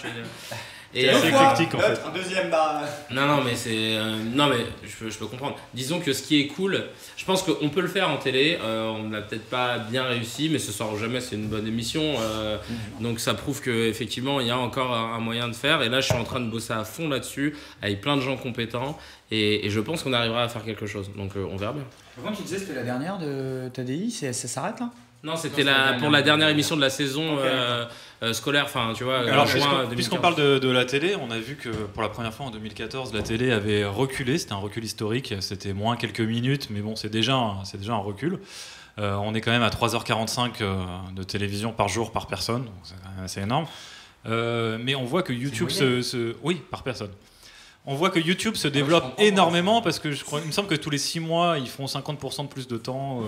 Speaker 2: Et
Speaker 1: assez éclectique en fait.
Speaker 9: Un deuxième bar.
Speaker 2: non, mais c'est non, mais je peux comprendre. Disons que ce qui est cool, je pense qu'on peut le faire en télé. On n'a peut-être pas bien réussi, mais ce soir ou jamais, c'est une bonne émission. Donc ça prouve que effectivement, il y a encore un moyen de faire. Et là, je suis en train de bosser à fond là-dessus, avec plein de gens compétents. Et je pense qu'on arrivera à faire quelque chose. Donc on verra bien.
Speaker 9: Quand tu disais que c'était la dernière de TDI, ça s'arrête là?
Speaker 2: Non, c'était pour la dernière émission de la saison scolaire, enfin tu vois.
Speaker 1: Alors
Speaker 2: juin
Speaker 1: puisqu'on parle de la télé, on a vu que pour la première fois en 2014, la télé avait reculé, c'était un recul historique, c'était moins quelques minutes, mais bon, c'est déjà un recul. On est quand même à 3h45 de télévision par jour par personne, donc c'est quand même assez énorme. Mais on voit que YouTube oui, par personne. On voit que YouTube se développe énormément parce que il me semble que tous les 6 mois, ils font 50% de plus de temps.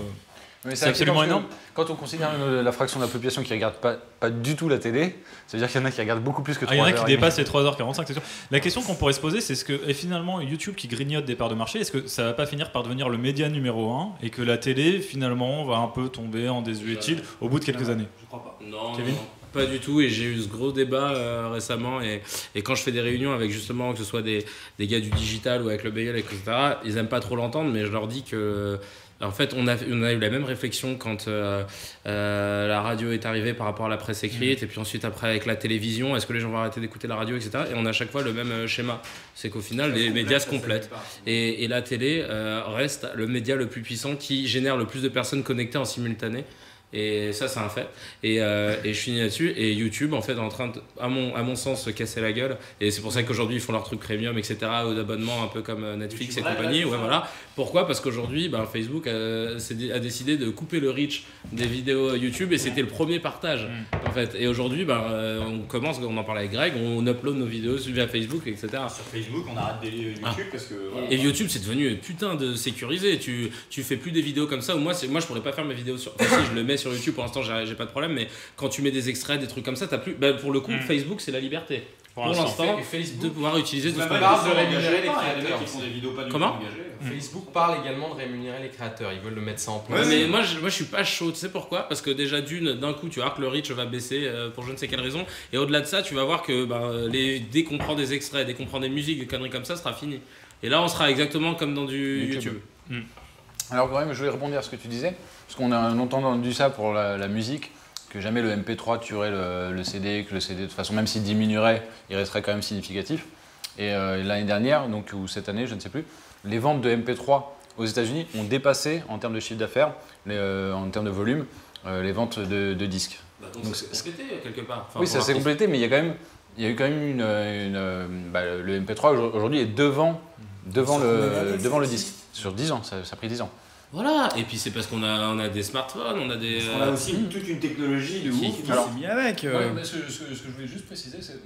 Speaker 1: C'est absolument énorme.
Speaker 7: Quand on considère la fraction de la population qui ne regarde pas du tout la télé, ça veut dire qu'il y en a qui regardent beaucoup plus que 3 heures.
Speaker 1: Il y en a qui dépassent les 3h45, c'est sûr. La question qu'on pourrait se poser, c'est finalement YouTube qui grignote des parts de marché, est-ce que ça va pas finir par devenir le média numéro 1 et que la télé finalement va un peu tomber en désuétude au bout de quelques années?
Speaker 9: Je crois pas.
Speaker 2: Non,
Speaker 1: Kevin?
Speaker 2: non, pas du tout. Et j'ai eu ce gros débat récemment. Et quand je fais des réunions avec justement, que ce soit des gars du digital ou avec le Bagel, etc., ils aiment pas trop l'entendre, mais je leur dis que. En fait, on a eu la même réflexion quand la radio est arrivée par rapport à la presse écrite, et puis ensuite après avec la télévision, est-ce que les gens vont arrêter d'écouter la radio, etc. Et on a à chaque fois le même schéma. C'est qu'au final, les médias se complètent. Et la télé reste le média le plus puissant qui génère le plus de personnes connectées en simultané. Et ça, c'est un fait. Et je finis là-dessus. Et YouTube, en fait, est en train de, à mon sens, se casser la gueule. Et c'est pour ça qu'aujourd'hui, ils font leur truc premium, etc., ou d'abonnement, un peu comme Netflix et compagnie. Ouais, voilà. Pourquoi? Parce qu'aujourd'hui, Facebook a décidé de couper le reach des vidéos YouTube, et c'était le premier partage, en fait. Et aujourd'hui, on en parlait avec Greg, on upload nos vidéos via Facebook, etc.
Speaker 9: Sur Facebook, on arrête des YouTube parce que. Voilà.
Speaker 2: Et YouTube, c'est devenu putain de sécurisé. Tu fais plus des vidéos comme ça. Ou moi, je pourrais pas faire mes vidéos sur. Enfin, si, je le mets sur YouTube, pour l'instant, j'ai pas de problème. Mais quand tu mets des extraits, des trucs comme ça, t'as plus. Pour le coup, Facebook, c'est la liberté. Pour l'instant, de pouvoir utiliser tout ce qu'on
Speaker 8: parle de rémunérer les créateurs.
Speaker 2: Comment?
Speaker 8: Facebook parle également de rémunérer les créateurs. Ils veulent le mettre ça en place.
Speaker 2: Ouais, mais moi, je suis pas chaud. Tu sais pourquoi? Parce que déjà, d'un coup, tu vas voir que le reach va baisser pour je ne sais quelle raison. Et au-delà de ça, tu vas voir que dès qu'on prend des extraits, dès qu'on prend des musiques, des conneries comme ça, sera fini. Et là, on sera exactement comme dans du YouTube.
Speaker 7: Alors, quand même, je voulais rebondir à ce que tu disais. Parce qu'on a longtemps entendu ça pour la musique, que jamais le MP3 tuerait le CD, que le CD, de toute façon, même s'il diminuerait, il resterait quand même significatif. Et l'année dernière, ou cette année, je ne sais plus, les ventes de MP3 aux États-Unis ont dépassé, en termes de chiffre d'affaires, en termes de volume, les ventes de disques.
Speaker 2: Donc c'est complété quelque part.
Speaker 7: Oui, ça s'est complété, mais il y a eu quand même le MP3 aujourd'hui est devant le disque. Sur 10 ans, ça a pris 10 ans.
Speaker 2: Voilà, et puis c'est parce qu'on a des smartphones, on a des.
Speaker 9: On a aussi toute une technologie de ouf qui s'est mis avec.
Speaker 7: Ce que je voulais juste préciser, c'est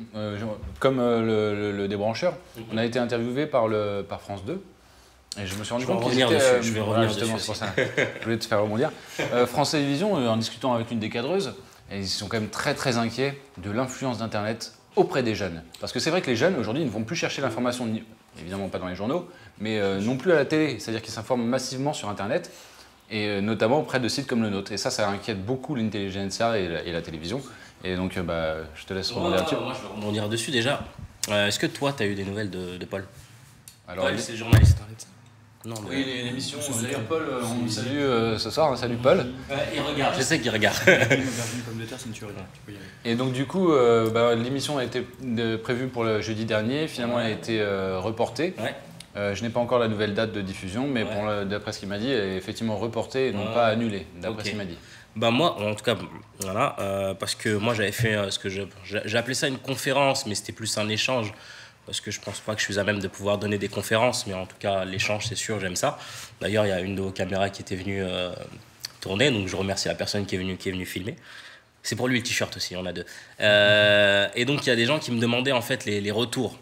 Speaker 7: comme le débrancheur, on a été interviewé par France 2. Et je me suis rendu compte qu'ils étaient.
Speaker 2: Je vais revenir
Speaker 7: justement,
Speaker 2: dessus.
Speaker 7: c'est pour ça. Je voulais te faire rebondir. France Télévisions, en discutant avec une des cadreuses, ils sont quand même très très inquiets de l'influence d'Internet auprès des jeunes. Parce que c'est vrai que les jeunes aujourd'hui ne vont plus chercher l'information, évidemment pas dans les journaux, mais non plus à la télé. C'est-à-dire qu'ils s'informent massivement sur Internet, et notamment auprès de sites comme le nôtre. Et ça inquiète beaucoup l'intelligentsia et la télévision. Et donc, je te laisse rebondir là-dessus.
Speaker 6: Moi, je vais rebondir dessus déjà. Est-ce que toi, tu as eu des nouvelles de Paul?
Speaker 7: Alors,
Speaker 6: Paul, c'est journaliste. Non, mais...
Speaker 7: Oui, l'émission. D'ailleurs, Paul, on le salue ce soir. Salut Paul.
Speaker 6: Il regarde. Je sais qu'il regarde.
Speaker 7: Et donc, du coup, l'émission a été prévue pour le jeudi dernier. Finalement, elle a été reportée.
Speaker 6: Ouais.
Speaker 7: Je n'ai pas encore la nouvelle date de diffusion, mais d'après ce qu'il m'a dit, elle est effectivement reportée et non pas annulée, d'après ce qu'il m'a dit.
Speaker 6: Moi, en tout cas, voilà, parce que moi j'avais fait ce que j'ai appelé ça une conférence, mais c'était plus un échange, parce que je pense pas que je suis à même de pouvoir donner des conférences, mais en tout cas l'échange c'est sûr, j'aime ça. D'ailleurs, il y a une de vos caméras qui était venue tourner, donc je remercie la personne qui est venue filmer. C'est pour lui le t-shirt aussi, on a deux. Et donc il y a des gens qui me demandaient en fait les retours.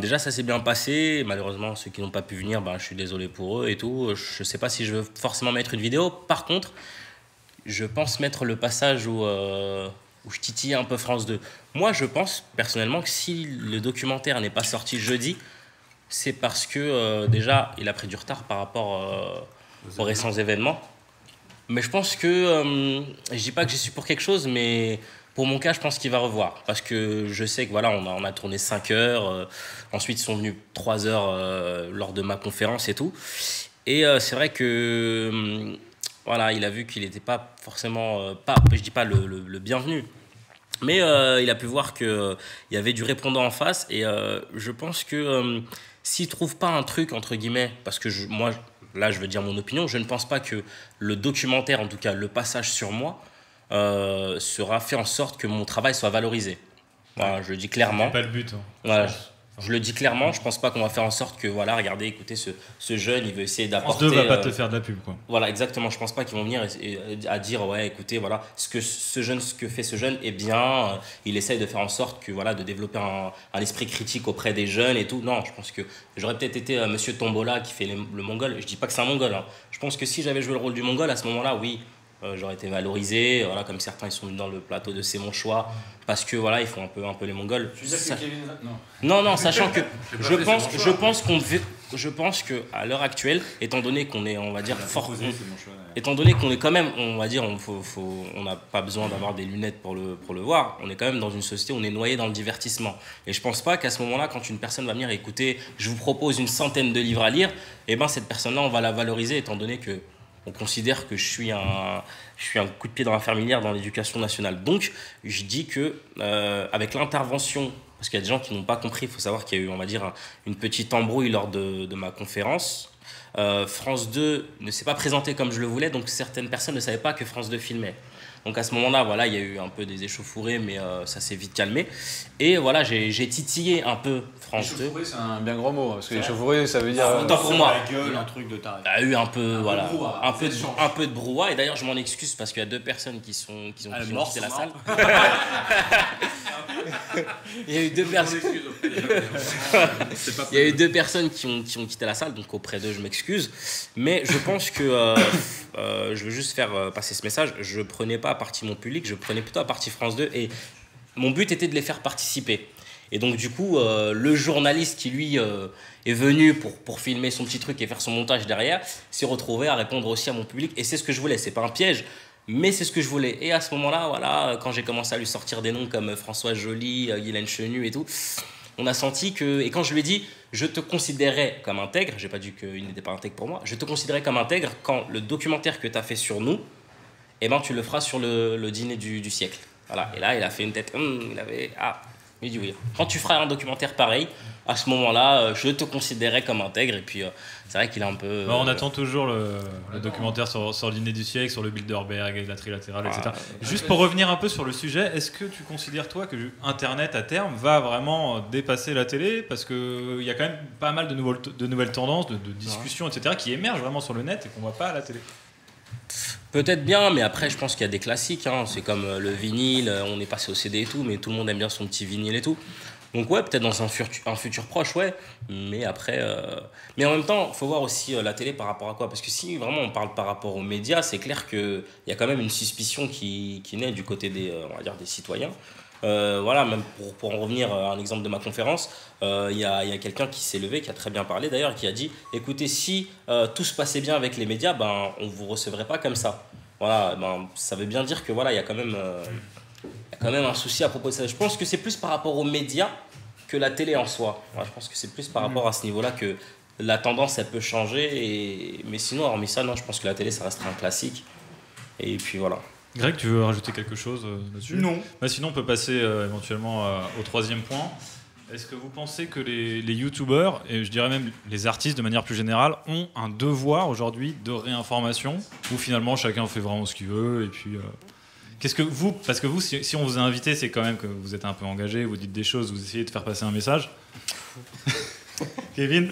Speaker 6: Déjà, ça s'est bien passé. Malheureusement, ceux qui n'ont pas pu venir, je suis désolé pour eux et tout. Je ne sais pas si je veux forcément mettre une vidéo. Par contre, je pense mettre le passage où je titille un peu France 2. Moi, je pense personnellement que si le documentaire n'est pas sorti jeudi, c'est parce que déjà, il a pris du retard par rapport aux récents événements. Mais je pense que, je ne dis pas que j'y suis pour quelque chose, mais Pour mon cas, je pense qu'il va revoir. Parce que je sais que voilà, on a tourné 5 heures. Ensuite, ils sont venus 3 heures lors de ma conférence et tout. Et c'est vrai que voilà, il a vu qu'il n'était pas forcément, je dis pas le bienvenu. Mais il a pu voir qu'il y avait du répondant en face. Et je pense que s'il ne trouve pas un truc, entre guillemets, parce que moi, là, je veux dire mon opinion, je ne pense pas que le documentaire, en tout cas le passage sur moi, sera fait en sorte que mon travail soit valorisé. Voilà, je le dis clairement.
Speaker 1: C'est pas le but. Hein.
Speaker 6: Voilà, je le dis clairement, je pense pas qu'on va faire en sorte que, voilà, regardez, écoutez, ce jeune, il veut essayer d'apporter...
Speaker 1: France 2 va pas te faire de la pub, quoi.
Speaker 6: Voilà, exactement. Je pense pas qu'ils vont venir à dire, ouais, écoutez, voilà, ce que fait ce jeune est bien, il essaye de faire en sorte que, voilà, de développer un esprit critique auprès des jeunes et tout. Non, je pense que j'aurais peut-être été Monsieur Tombola qui fait le mongol. Je dis pas que c'est un mongol, hein. Je pense que si j'avais joué le rôle du mongol, à ce moment-là, oui, j'aurais été valorisé, voilà, comme certains ils sont venus dans le plateau de C'est mon choix parce que voilà, ils font un peu les mongols.
Speaker 7: Tu veux dire que Kevin...
Speaker 6: Non, sachant que je pense que à l'heure actuelle, étant donné qu'on est, on va dire, étant donné qu'on est quand même, on va dire, on n'a pas besoin d'avoir des lunettes pour le voir. On est quand même dans une société où on est noyé dans le divertissement. Et je pense pas qu'à ce moment-là, quand une personne va venir écouter, je vous propose une centaine de livres à lire, et ben cette personne-là, on va la valoriser étant donné que on considère que je suis un coup de pied dans la fourmilière dans l'éducation nationale. Donc, je dis que avec l'intervention, parce qu'il y a des gens qui n'ont pas compris, il faut savoir qu'il y a eu, on va dire, une petite embrouille lors de ma conférence. France 2 ne s'est pas présenté comme je le voulais, donc certaines personnes ne savaient pas que France 2 filmait. Donc à ce moment-là, voilà, il y a eu un peu des échauffourées, mais ça s'est vite calmé. Et voilà, j'ai titillé un peu France 2.
Speaker 7: Échauffourée, c'est un bien grand mot, parce que échauffourée, ça veut dire...
Speaker 6: Autant pour moi.
Speaker 9: La gueule, un truc de taré.
Speaker 6: Il y a eu un peu, voilà, un peu de brouhaha. Et d'ailleurs, je m'en excuse parce qu'il y a 2 personnes qui ont quitté la salle. Il y a eu 2 personnes. Il y a eu 2 personnes qui ont quitté la salle, donc auprès d'eux, je m'excuse. Mais je pense que je veux juste faire passer ce message. Je prenais pas à partie mon public, je prenais plutôt à partie France 2 et mon but était de les faire participer. Et donc du coup, le journaliste qui lui est venu pour filmer son petit truc et faire son montage derrière, s'est retrouvé à répondre aussi à mon public. Et c'est ce que je voulais, c'est pas un piège, mais c'est ce que je voulais. Et à ce moment-là, voilà, quand j'ai commencé à lui sortir des noms comme François Joly, Guylaine Chenu et tout, on a senti que... Et quand je lui ai dit, je te considérais comme intègre, j'ai pas dit qu'il n'était pas intègre pour moi, je te considérais comme intègre quand le documentaire que tu as fait sur nous, eh ben, tu le feras sur le dîner du siècle. Voilà. Et là, il a fait une tête, il avait... Il dit oui. Quand tu feras un documentaire pareil, à ce moment-là, je te considérais comme intègre. Et puis, c'est vrai qu'il est un peu...
Speaker 1: on attend toujours le documentaire sur le dîner du siècle, sur le Bilderberg, avec la trilatérale, etc. Juste pour revenir un peu sur le sujet, est-ce que tu considères, toi, que Internet, à terme, va vraiment dépasser la télé? Parce qu'il y a quand même pas mal de nouvelles tendances, de discussions, etc., qui émergent vraiment sur le net et qu'on ne voit pas à la télé.
Speaker 6: Peut-être bien, mais après, je pense qu'il y a des classiques. Hein. C'est comme le vinyle, on est passé au CD et tout, mais tout le monde aime bien son petit vinyle et tout. Donc ouais, peut-être dans un futur proche, ouais. Mais après... Mais en même temps, il faut voir aussi la télé par rapport à quoi? Parce que si vraiment on parle par rapport aux médias, c'est clair qu'il y a quand même une suspicion qui naît du côté on va dire des citoyens. Voilà, même pour en revenir à un exemple de ma conférence, il y a quelqu'un qui s'est levé, qui a très bien parlé d'ailleurs, qui a dit écoutez, si tout se passait bien avec les médias, ben, on ne vous recevrait pas comme ça. Voilà, ben, ça veut bien dire que voilà, il y a quand même un souci à propos de ça. Je pense que c'est plus par rapport aux médias que la télé en soi. Ouais, je pense que c'est plus par rapport à ce niveau-là que la tendance elle peut changer. Mais sinon, hormis ça, non, je pense que la télé ça restera un classique. Et puis voilà.
Speaker 1: Greg, tu veux rajouter quelque chose là-dessus?
Speaker 9: Non.
Speaker 1: Sinon, on peut passer éventuellement au 3e point. Est-ce que vous pensez que les youtubeurs, et je dirais même les artistes de manière plus générale, ont un devoir aujourd'hui de réinformation, ou finalement chacun fait vraiment ce qu'il veut, et puis... Qu'est-ce que vous... Parce que vous, si on vous a invité, c'est quand même que vous êtes un peu engagé, vous dites des choses, vous essayez de faire passer un message. Kevin?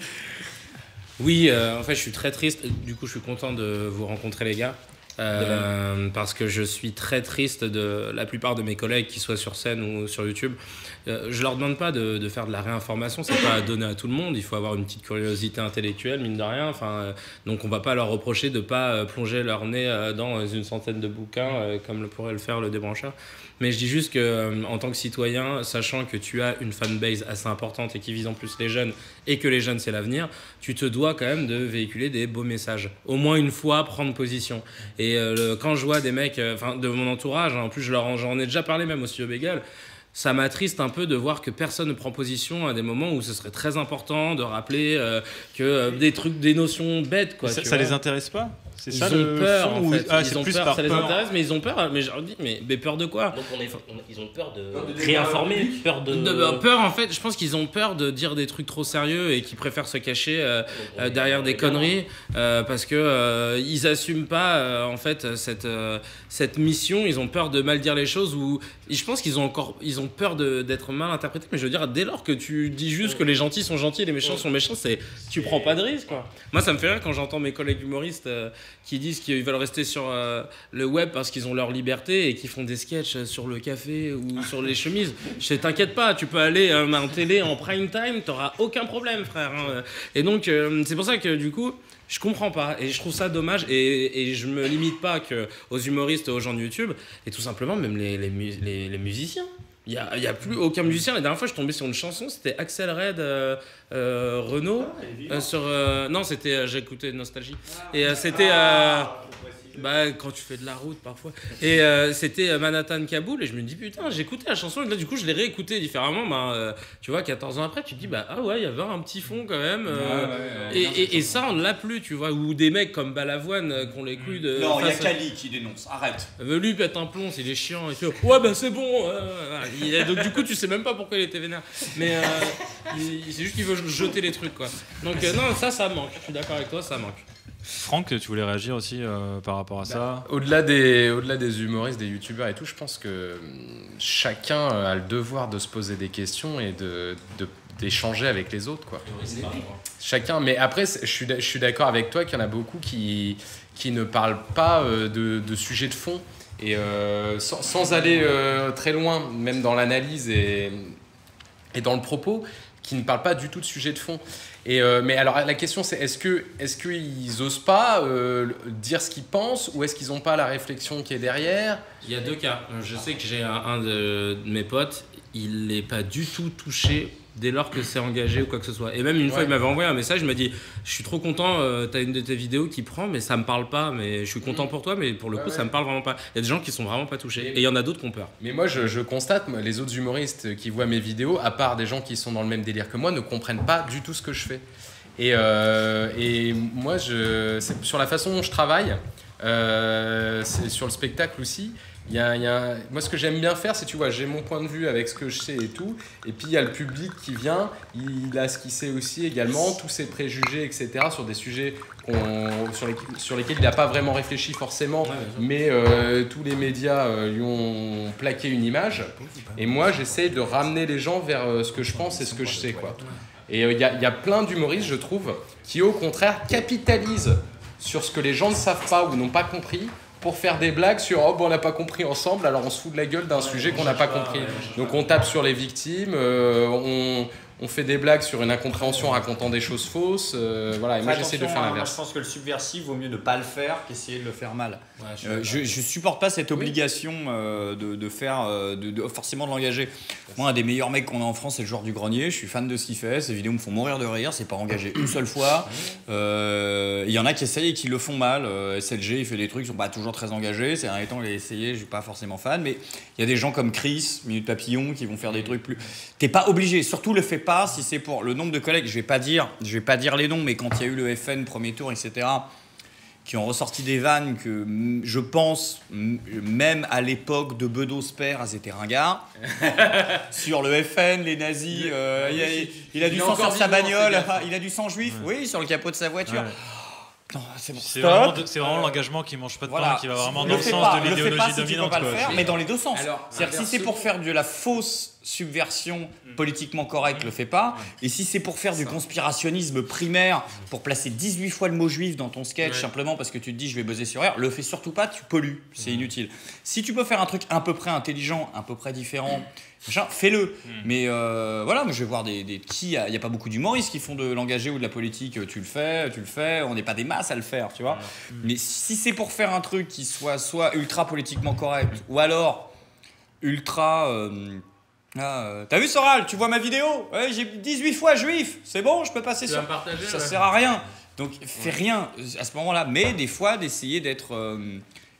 Speaker 2: Oui, en fait, je suis très triste. Du coup, je suis content de vous rencontrer, les gars. Parce que je suis très triste de la plupart de mes collègues qui soient sur scène ou sur YouTube. Je leur demande pas de faire de la réinformation, c'est pas à donner à tout le monde, il faut avoir une petite curiosité intellectuelle, mine de rien. Donc on va pas leur reprocher de pas plonger leur nez dans une centaine de bouquins comme pourrait le faire le débrancheur. Mais je dis juste que en tant que citoyen, sachant que tu as une fanbase assez importante et qui vise en plus les jeunes et que les jeunes c'est l'avenir, tu te dois quand même de véhiculer des beaux messages. Au moins une fois, prendre position. Et Et quand je vois des mecs de mon entourage, en plus j'en ai déjà parlé même au Studio Bagel, ça m'attriste un peu de voir que personne ne prend position à des moments où ce serait très important de rappeler que des notions bêtes, quoi.
Speaker 1: Ça les intéresse pas? C'est ça
Speaker 2: ils ont peur,
Speaker 1: fond,
Speaker 2: en fait.
Speaker 1: ils ont plus par
Speaker 2: ça les
Speaker 1: peur.
Speaker 2: intéresse, mais ils ont peur. Mais je leur dis, mais peur de quoi?
Speaker 6: Donc ils ont peur de réinformer,
Speaker 2: peur, en fait, je pense qu'ils ont peur de dire des trucs trop sérieux et qu'ils préfèrent se cacher derrière des conneries parce que ils assument pas en fait cette mission. Ils ont peur de mal dire les choses ou je pense qu'ils ont peur d'être mal interprétés. Mais je veux dire, dès lors que tu dis juste que les gentils sont gentils et les méchants sont méchants, tu prends pas de risque, quoi. Moi, ça me fait rire quand j'entends mes collègues humoristes qui disent qu'ils veulent rester sur le web parce qu'ils ont leur liberté et qui font des sketchs sur le café ou sur les chemises. T'inquiète pas, tu peux aller en télé en prime time, t'auras aucun problème, frère. Hein. Et donc, c'est pour ça que du coup, je comprends pas et je trouve ça dommage et je me limite pas aux humoristes, aux gens de YouTube et tout simplement même les musiciens. Il y a plus aucun musicien. La dernière fois, je suis tombé sur une chanson, c'était Axel Red, Renaud. Non, c'était j'écoutais Nostalgie. Et c'était quand tu fais de la route parfois. Et c'était Manhattan Kaboul et je me dis putain, j'ai écouté la chanson et là du coup je l'ai réécoutée différemment. Tu vois, 14 ans après, tu te dis ah ouais, il y avait un petit fond quand même. Et ça, on ne l'a plus, tu vois. Ou des mecs comme Balavoine qui ont les couilles de.
Speaker 9: Non, il y a Kali qui dénonce, arrête.
Speaker 2: Lui pète un plomb, il est chiant et tout. Ouais, c'est bon. Donc du coup, tu sais même pas pourquoi il était vénère. Mais c'est juste qu'il veut jeter les trucs, quoi. Donc non, ça manque. Je suis d'accord avec toi, ça manque.
Speaker 1: Franck, tu voulais réagir aussi par rapport à ça?
Speaker 8: Au-delà des humoristes, des youtubeurs et tout, je pense que chacun a le devoir de se poser des questions et d'échanger avec les autres, quoi. Chacun, mais après, je suis d'accord avec toi qu'il y en a beaucoup qui ne parlent pas de sujets de fond et sans aller très loin, même dans l'analyse et dans le propos, qui ne parlent pas du tout de sujets de fond. Mais alors la question c'est est-ce qu'ils osent pas dire ce qu'ils pensent ou est-ce qu'ils n'ont pas la réflexion qui est derrière?
Speaker 2: Il y a deux cas. Je sais que j'ai un de mes potes, il n'est pas du tout touché dès lors que c'est engagé ou quoi que ce soit. Et même une fois, il m'avait envoyé un message, il m'a dit je suis trop content, t'as une de tes vidéos qui prend, mais ça me parle pas, mais je suis content pour toi, mais pour le coup, ça me parle vraiment pas. Il y a des gens qui sont vraiment pas touchés, et il y en a d'autres qui ont peur.
Speaker 8: Mais moi, je constate, les autres humoristes qui voient mes vidéos, à part des gens qui sont dans le même délire que moi, ne comprennent pas du tout ce que je fais. Et moi, c'est sur la façon dont je travaille, c'est sur le spectacle aussi. Moi, ce que j'aime bien faire, c'est, tu vois, j'ai mon point de vue avec ce que je sais et tout, et puis il y a le public qui vient, il a ce qu'il sait aussi également, tous ses préjugés, etc., sur des sujets sur lesquels il n'a pas vraiment réfléchi forcément, mais tous les médias lui ont plaqué une image, et moi, j'essaie de ramener les gens vers ce que je pense et ce que je sais, quoi. Et il y a plein d'humoristes, je trouve, qui au contraire capitalisent sur ce que les gens ne savent pas ou n'ont pas compris, pour faire des blagues sur on n'a pas compris ensemble, alors on se fout de la gueule d'un sujet qu'on n'a pas compris. Donc on tape sur les victimes, on fait des blagues sur une incompréhension en racontant des choses fausses. Voilà, et moi j'essaie de faire l'inverse.
Speaker 9: Je pense que le subversif vaut mieux ne pas le faire qu'essayer de le faire mal. Je supporte pas cette obligation de faire forcément de l'engager. Moi, un des meilleurs mecs qu'on a en France, c'est le joueur du grenier. Je suis fan de ce qu'il fait. Ses vidéos me font mourir de rire. C'est pas engagé une seule fois. Il y en a qui essayent et qui le font mal. SLG, il fait des trucs qui sont pas toujours très engagés. C'est un temps, il a essayé. Je suis pas forcément fan, mais il y a des gens comme Chris, Minute Papillon, qui vont faire des trucs plus. T'es pas obligé. Surtout le fais pas si c'est pour le nombre de collègues. Je vais pas dire les noms, mais quand il y a eu le FN premier tour, etc. qui ont ressorti des vannes que je pense, même à l'époque de Bedos Père, elles étaient ringards. Sur le FN, les nazis, il a du sang sur sa bagnole, il a du sang juif, oui, sur le capot de sa voiture.
Speaker 1: Ouais.
Speaker 9: Non, c'est bon.
Speaker 1: C'est vraiment l'engagement qui mange pas de pain, qui va vraiment dans le sens de l'idéologie dominante.
Speaker 9: Tu peux pas le faire, mais dans les deux sens. C'est-à-dire, si c'est pour faire de la fausse subversion politiquement correcte, le fais pas. Et si c'est pour faire du conspirationnisme primaire, pour placer 18 fois le mot juif dans ton sketch, simplement parce que tu te dis je vais buzzer sur R, le fais surtout pas, tu pollues, c'est inutile. Si tu peux faire un truc à peu près intelligent, à peu près différent, fais-le. Mais voilà, je vais voir il n'y a pas beaucoup d'humoristes qui font de l'engagé ou de la politique, tu le fais, on n'est pas des masses à le faire, tu vois. Mais si c'est pour faire un truc qui soit ultra politiquement correct, ou alors ultra... t'as vu Soral, tu vois ma vidéo? Ouais, j'ai 18 fois juif, c'est bon, je peux passer sur... Ça sert à rien. Donc fais rien à ce moment-là, mais des fois d'essayer d'être...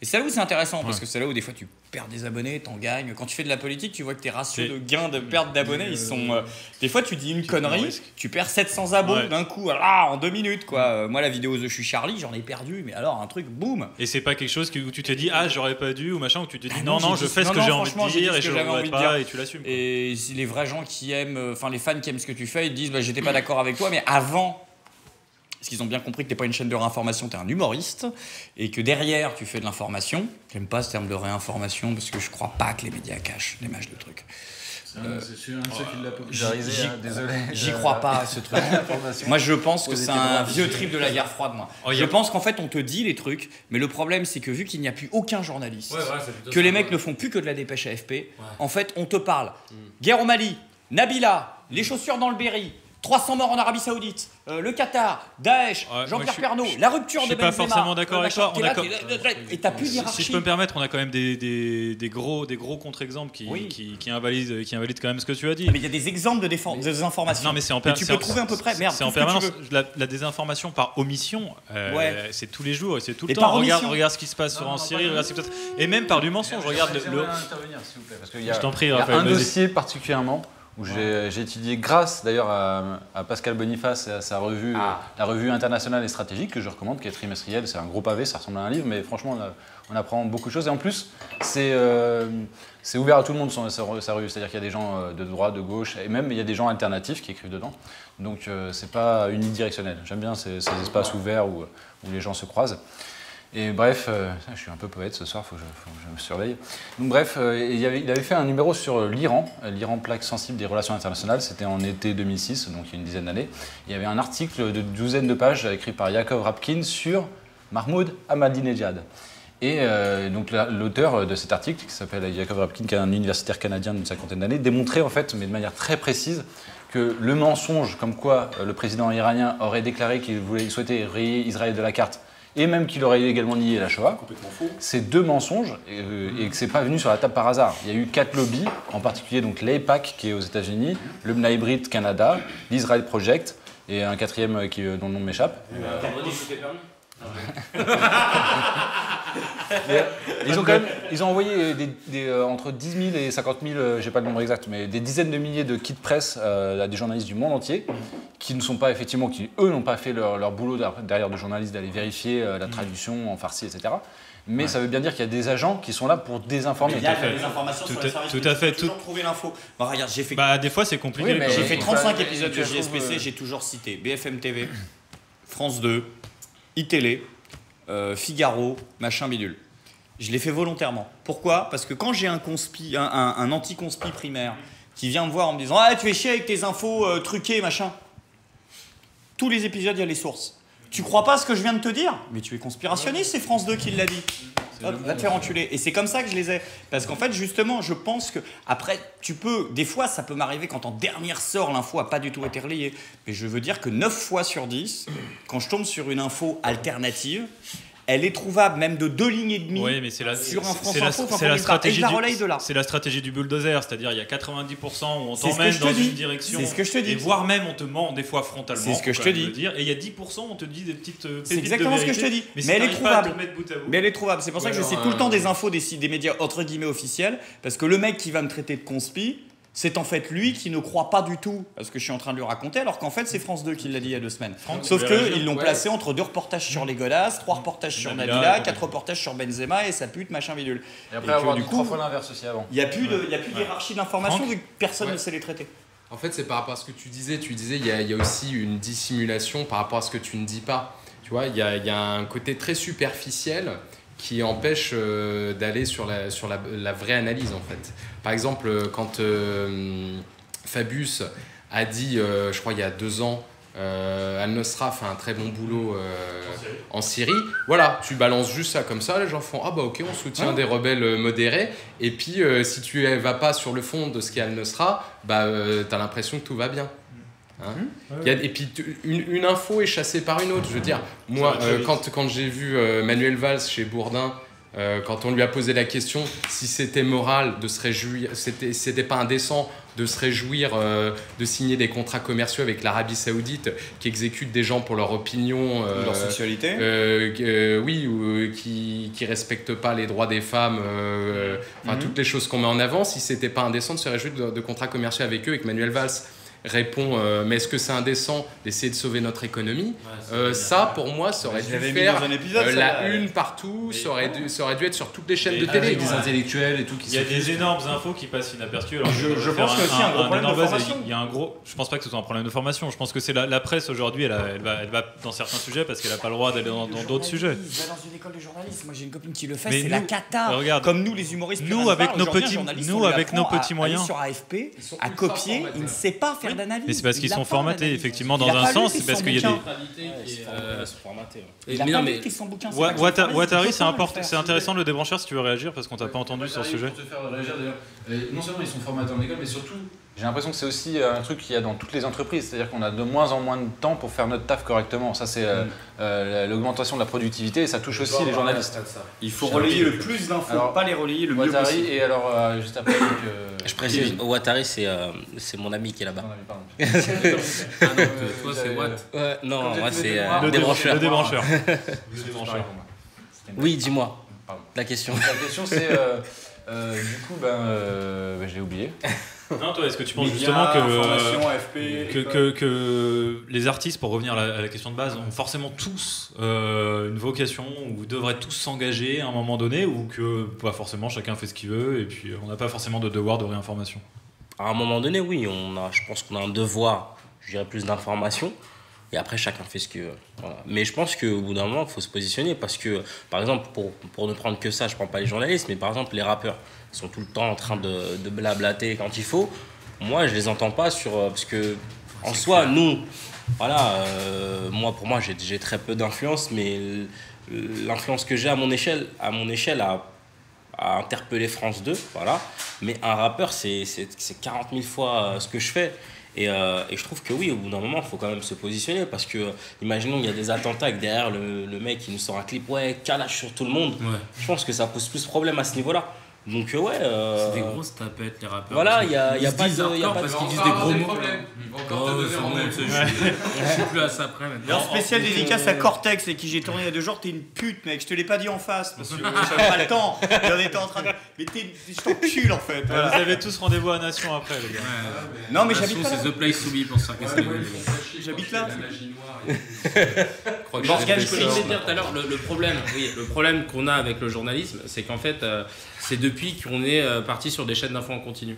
Speaker 9: Et c'est là où c'est intéressant, parce que c'est là où des fois tu perds des abonnés, t'en gagnes. Quand tu fais de la politique, tu vois que tes ratios de gains de perte d'abonnés, ils sont... des fois tu dis une connerie, tu perds 700 abos d'un coup, en 2 minutes quoi. Moi la vidéo de Je suis Charlie, j'en ai perdu, mais alors un truc, boum.
Speaker 1: Et c'est pas quelque chose où tu te dis j'aurais pas dû ou machin, où tu te dis
Speaker 9: non,
Speaker 1: je fais ce que j'ai envie de dire et je le regrette pas et tu l'assumes.
Speaker 9: Et si les vrais gens qui aiment, enfin les fans qui aiment ce que tu fais, ils te disent j'étais pas d'accord avec toi, mais avant... Parce qu'ils ont bien compris que t'es pas une chaîne de réinformation, t'es un humoriste, et que derrière tu fais de l'information. J'aime pas ce terme de réinformation parce que je crois pas que les médias cachent l'image de truc.
Speaker 7: C'est un de ceux qui l'a popularisé, désolé.
Speaker 9: J'y crois pas à ce truc. Moi je pense que c'est un vieux trip de la guerre froide, moi. Je pense qu'en fait on te dit les trucs, mais le problème c'est que vu qu'il n'y a plus aucun journaliste, que les mecs ne font plus que de la dépêche AFP, en fait on te parle guerre au Mali, Nabila, les chaussures dans le Berry, 300 morts en Arabie Saoudite, le Qatar, Daesh, Jean-Pierre Pernaut, la rupture de Benzema.
Speaker 1: Je suis pas forcément d'accord avec toi.
Speaker 9: Et t'as plus d'hierarchie.
Speaker 1: Si je peux me permettre, on a quand même des gros contre-exemples qui invalident quand même ce que tu as dit.
Speaker 9: Mais il y a des exemples de désinformation.
Speaker 1: Non, mais c'est en
Speaker 9: permanence. Tu peux trouver à peu près. Merde.
Speaker 1: C'est en permanence. La désinformation par omission, c'est tous les jours et c'est tout le
Speaker 9: et
Speaker 1: temps. Regarde ce qui se passe en Syrie, et même par du mensonge. Regarde le.
Speaker 7: Intervenir, s'il vous plaît, parce qu'il y a,
Speaker 1: je t'en prie,
Speaker 7: il y a
Speaker 1: Raphaël,
Speaker 7: un dossier particulièrement où j'ai étudié grâce d'ailleurs à Pascal Boniface et à sa revue, la revue internationale et stratégique que je recommande, qui est trimestrielle. C'est un gros pavé, ça ressemble à un livre, mais franchement on apprend beaucoup de choses. Et en plus, c'est ouvert à tout le monde sa revue, c'est-à-dire qu'il y a des gens de droite, de gauche, et même il y a des gens alternatifs qui écrivent dedans. Donc c'est pas unidirectionnel. J'aime bien ces espaces ouverts où les gens se croisent. Et bref, je suis un peu poète ce soir, faut que je me surveille. Donc bref, il avait fait un numéro sur l'Iran, plaque sensible des relations internationales, c'était en été 2006, donc il y a une dizaine d'années. Il y avait un article de 12 de pages écrit par Yaakov Rapkin sur Mahmoud Ahmadinejad. Et donc l'auteur de cet article, qui s'appelle Yaakov Rapkin, qui est un universitaire canadien d'une 50aine d'années, démontrait en fait, mais de manière très précise, que le mensonge comme quoi le président iranien aurait déclaré qu'il souhaitait rayer Israël de la carte, et même qu'il aurait également nié la Shoah, c'est 2 mensonges et que c'est pas venu sur la table par hasard. Il y a eu 4 lobbies, en particulier donc l'AIPAC qui est aux États-Unis, le B'nai B'rith Canada, l'Israel Project et un 4e dont le nom m'échappe. Ils ont envoyé entre 10 000 et 50 000, j'ai pas le nombre exact, mais des dizaines de milliers de kits presse à des journalistes du monde entier qui ne sont pas effectivement, qui eux n'ont pas fait leur boulot derrière de journalistes d'aller vérifier la traduction en farsi, etc. Mais ça veut bien dire qu'il y a des agents qui sont là pour désinformer.
Speaker 9: Il y a des informations sur les services.
Speaker 1: Tout à fait.
Speaker 9: Toujours trouver l'info. Bah, regarde, j'ai fait.
Speaker 1: Des fois c'est compliqué.
Speaker 9: Oui, j'ai fait 35 épisodes de JSPC, j'ai toujours cité BFM TV, France 2, iTélé, Figaro, machin bidule. Je l'ai fait volontairement. Pourquoi ? Parce que quand j'ai un anti-conspi primaire qui vient me voir en me disant « Ah, tu es chier avec tes infos truquées, machin », tous les épisodes, il y a les sources. Tu crois pas à ce que je viens de te dire ? Mais tu es conspirationniste, c'est France 2 qui l'a dit. Hop, va te faire enculer. Et c'est comme ça que je les ai. Parce qu'en fait, justement, je pense que après, des fois, ça peut m'arriver quand en dernière sort, l'info n'a pas du tout été relayée. Mais je veux dire que 9 fois sur 10, quand je tombe sur une info alternative, elle est trouvable même de 2 lignes et demie sur un France Info.
Speaker 1: C'est la stratégie du bulldozer, c'est-à-dire il y a 90% où on t'emmène dans une direction.
Speaker 9: C'est ce que je te dis.
Speaker 1: Et voire même on te ment des fois frontalement.
Speaker 9: C'est ce que je te dis.
Speaker 1: Et il y a 10% où on te dit des petites pépites.
Speaker 9: C'est exactement ce que je te dis. Mais elle est trouvable. Mais elle est trouvable. C'est pour ça que je cite tout le temps des infos des médias entre guillemets officiels, parce que le mec qui va me traiter de conspi, c'est en fait lui qui ne croit pas du tout à ce que je suis en train de lui raconter, alors qu'en fait c'est France 2 qui l'a dit il y a 2 semaines. Sauf qu'ils l'ont placé entre 2 reportages sur les godasses, 3 reportages sur Nabila, 4 reportages sur Benzema et sa pute machin bidule.
Speaker 7: Et après avoir dit 3 fois l'inverse aussi avant.
Speaker 9: Il n'y a plus d'hierarchie d'information vu que personne ne sait les traiter.
Speaker 8: En fait c'est par rapport à ce que tu disais il y a aussi une dissimulation par rapport à ce que tu ne dis pas. Tu vois, il y a un côté très superficiel qui empêche d'aller sur la vraie analyse en fait. Par exemple, quand Fabius a dit, je crois il y a 2 ans, Al-Nosra fait un très bon boulot en Syrie. Voilà, tu balances juste ça comme ça, les gens font « Ah bah ok, on soutient des rebelles modérés » et puis si tu vas pas sur le fond de ce qu'est Al-Nosra, t'as l'impression que tout va bien. Hein et puis une info est chassée par une autre. Je veux dire, moi, quand j'ai vu Manuel Valls chez Bourdin Quand on lui a posé la question si c'était moral de se réjouir, c'était pas indécent de se réjouir de signer des contrats commerciaux avec l'Arabie Saoudite qui exécutent des gens pour leur opinion,
Speaker 4: leur sexualité,
Speaker 8: oui, ou qui respectent pas les droits des femmes, toutes les choses qu'on met en avant, si c'était pas indécent de se réjouir de contrats commerciaux avec eux, et que Manuel Valls répond mais est-ce que c'est indécent d'essayer de sauver notre économie? Ça pour moi ça aurait dû faire la une partout, ça aurait dû être sur toutes les chaînes de télé,
Speaker 1: des intellectuels et tout qui. Il y a des énormes infos qui passent inaperçues. Alors
Speaker 4: je pense qu'il y a aussi un gros problème de formation.
Speaker 1: Il y a un gros. Je pense pas que ce soit un problème de formation. Je pense que c'est la presse aujourd'hui, elle va dans certains sujets parce qu'elle n'a pas le droit d'aller dans d'autres sujets.
Speaker 9: Va dans une école de journalisme. Moi j'ai une copine qui le fait, c'est la cata.
Speaker 1: Regarde,
Speaker 9: comme nous les humoristes.
Speaker 1: Nous avec nos petits moyens.
Speaker 9: Sur AFP, à copier, il ne sait pas faire d'analyse.
Speaker 1: Mais c'est parce qu'ils sont formatés, effectivement, dans un sens, c'est parce qu'il y a des. Ouattari, c'est intéressant de le débrancher si tu veux réagir, parce qu'on t'a pas entendu sur ce sujet.
Speaker 7: Pour te faire réagir, d'ailleurs, non seulement ils sont formatés en école, mais surtout, j'ai l'impression que c'est aussi un truc qu'il y a dans toutes les entreprises, c'est-à-dire qu'on a de moins en moins de temps pour faire notre taf correctement. Ça, c'est l'augmentation de la productivité, et ça touche aussi les journalistes.
Speaker 4: Il faut relayer le plus d'infos, pas les relayer le mieux possible.
Speaker 7: Et alors, juste après,
Speaker 6: je précise, Ouattari, c'est mon ami qui est là-bas.
Speaker 2: Toi, c'est Watt.
Speaker 6: Non, moi, c'est le débrancheur.
Speaker 1: Le débrancheur.
Speaker 6: Oui, dis-moi. La question.
Speaker 7: La question, c'est du coup, j'ai oublié.
Speaker 1: Non, toi, est-ce que tu penses justement que les artistes, pour revenir à la question de base, ont forcément tous une vocation ou devraient tous s'engager à un moment donné, ou que pas forcément, chacun fait ce qu'il veut et puis on n'a pas forcément de devoir de réinformation?
Speaker 6: À un moment donné, oui, je pense qu'on a un devoir, je dirais, plus d'information. Et après, chacun fait ce qu'il veut. Voilà. Mais je pense qu'au bout d'un moment, il faut se positionner parce que, par exemple, pour ne prendre que ça, je ne prends pas les journalistes, mais par exemple, les rappeurs, ils sont tout le temps en train de blablater quand il faut. Moi, je ne les entends pas parce que, en soi, nous, voilà, pour moi, j'ai très peu d'influence, mais l'influence que j'ai à mon échelle à interpeller France 2, voilà. Mais un rappeur, c'est 40 000 fois ce que je fais. Et je trouve que oui, au bout d'un moment, il faut quand même se positionner parce que, imaginons qu'il y a des attentats et que derrière le mec qui nous sort un clip, calage sur tout le monde. Ouais. Je pense que ça pose plus de problème à ce niveau-là. Donc
Speaker 2: c'est des grosses tapettes, les rappeurs.
Speaker 6: Voilà, il y a pas de.
Speaker 2: Parce qu'ils disent des gros mots. Je suis plus à ça après maintenant.
Speaker 9: Alors, spécial dédicace à Cortex et qui j'ai tourné il y a 2 jours. T'es une pute, mec. Je te l'ai pas dit en face parce que j'avais pas le temps. Et on était en train de. Mais je t'encule en fait.
Speaker 1: Voilà. Vous avez tous rendez-vous à Nation après, les gars.
Speaker 9: Non, mais j'habite pas là.
Speaker 2: C'est The Place to Be pour ça.
Speaker 9: J'habite là.
Speaker 2: Je disais tout à l'heure, le problème qu'on a avec le journalisme, c'est qu'en fait, c'est depuis qu'on est parti sur des chaînes d'infos en continu.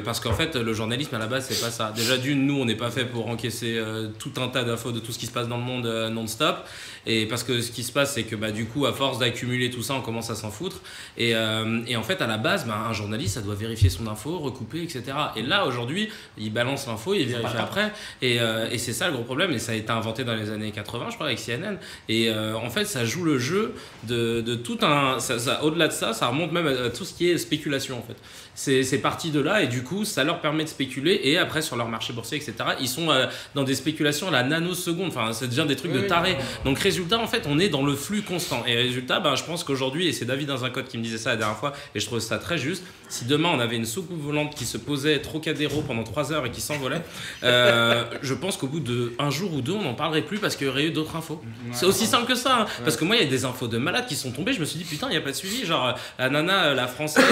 Speaker 2: Parce qu'en fait, le journalisme à la base, c'est pas ça. Déjà nous, on n'est pas fait pour encaisser tout un tas d'infos de tout ce qui se passe dans le monde non-stop. Et parce que ce qui se passe, c'est que du coup, à force d'accumuler tout ça, on commence à s'en foutre. Et en fait, à la base, un journaliste, ça doit vérifier son info, recouper, etc. Et là, aujourd'hui, il balance l'info, il vérifie après. Et c'est ça le gros problème. Et ça a été inventé dans les années 80, je crois, avec CNN. Et en fait, ça joue le jeu de tout un... au-delà de ça, ça remonte même à tout ce qui est spéculation, en fait. C'est parti de là et du coup ça leur permet de spéculer et après sur leur marché boursier etc ils sont dans des spéculations à la nanoseconde, enfin ça devient des trucs de taré. Donc résultat en fait on est dans le flux constant et résultat je pense qu'aujourd'hui, et c'est David dans un code qui me disait ça la dernière fois et je trouve ça très juste, si demain on avait une soucoupe volante qui se posait Trocadéro pendant 3 heures et qui s'envolait, je pense qu'au bout d'un jour ou deux on n'en parlerait plus parce qu'il y aurait eu d'autres infos. C'est aussi simple que ça parce que moi il y a des infos de malades qui sont tombées, je me suis dit putain il n'y a pas de suivi, genre la nana la française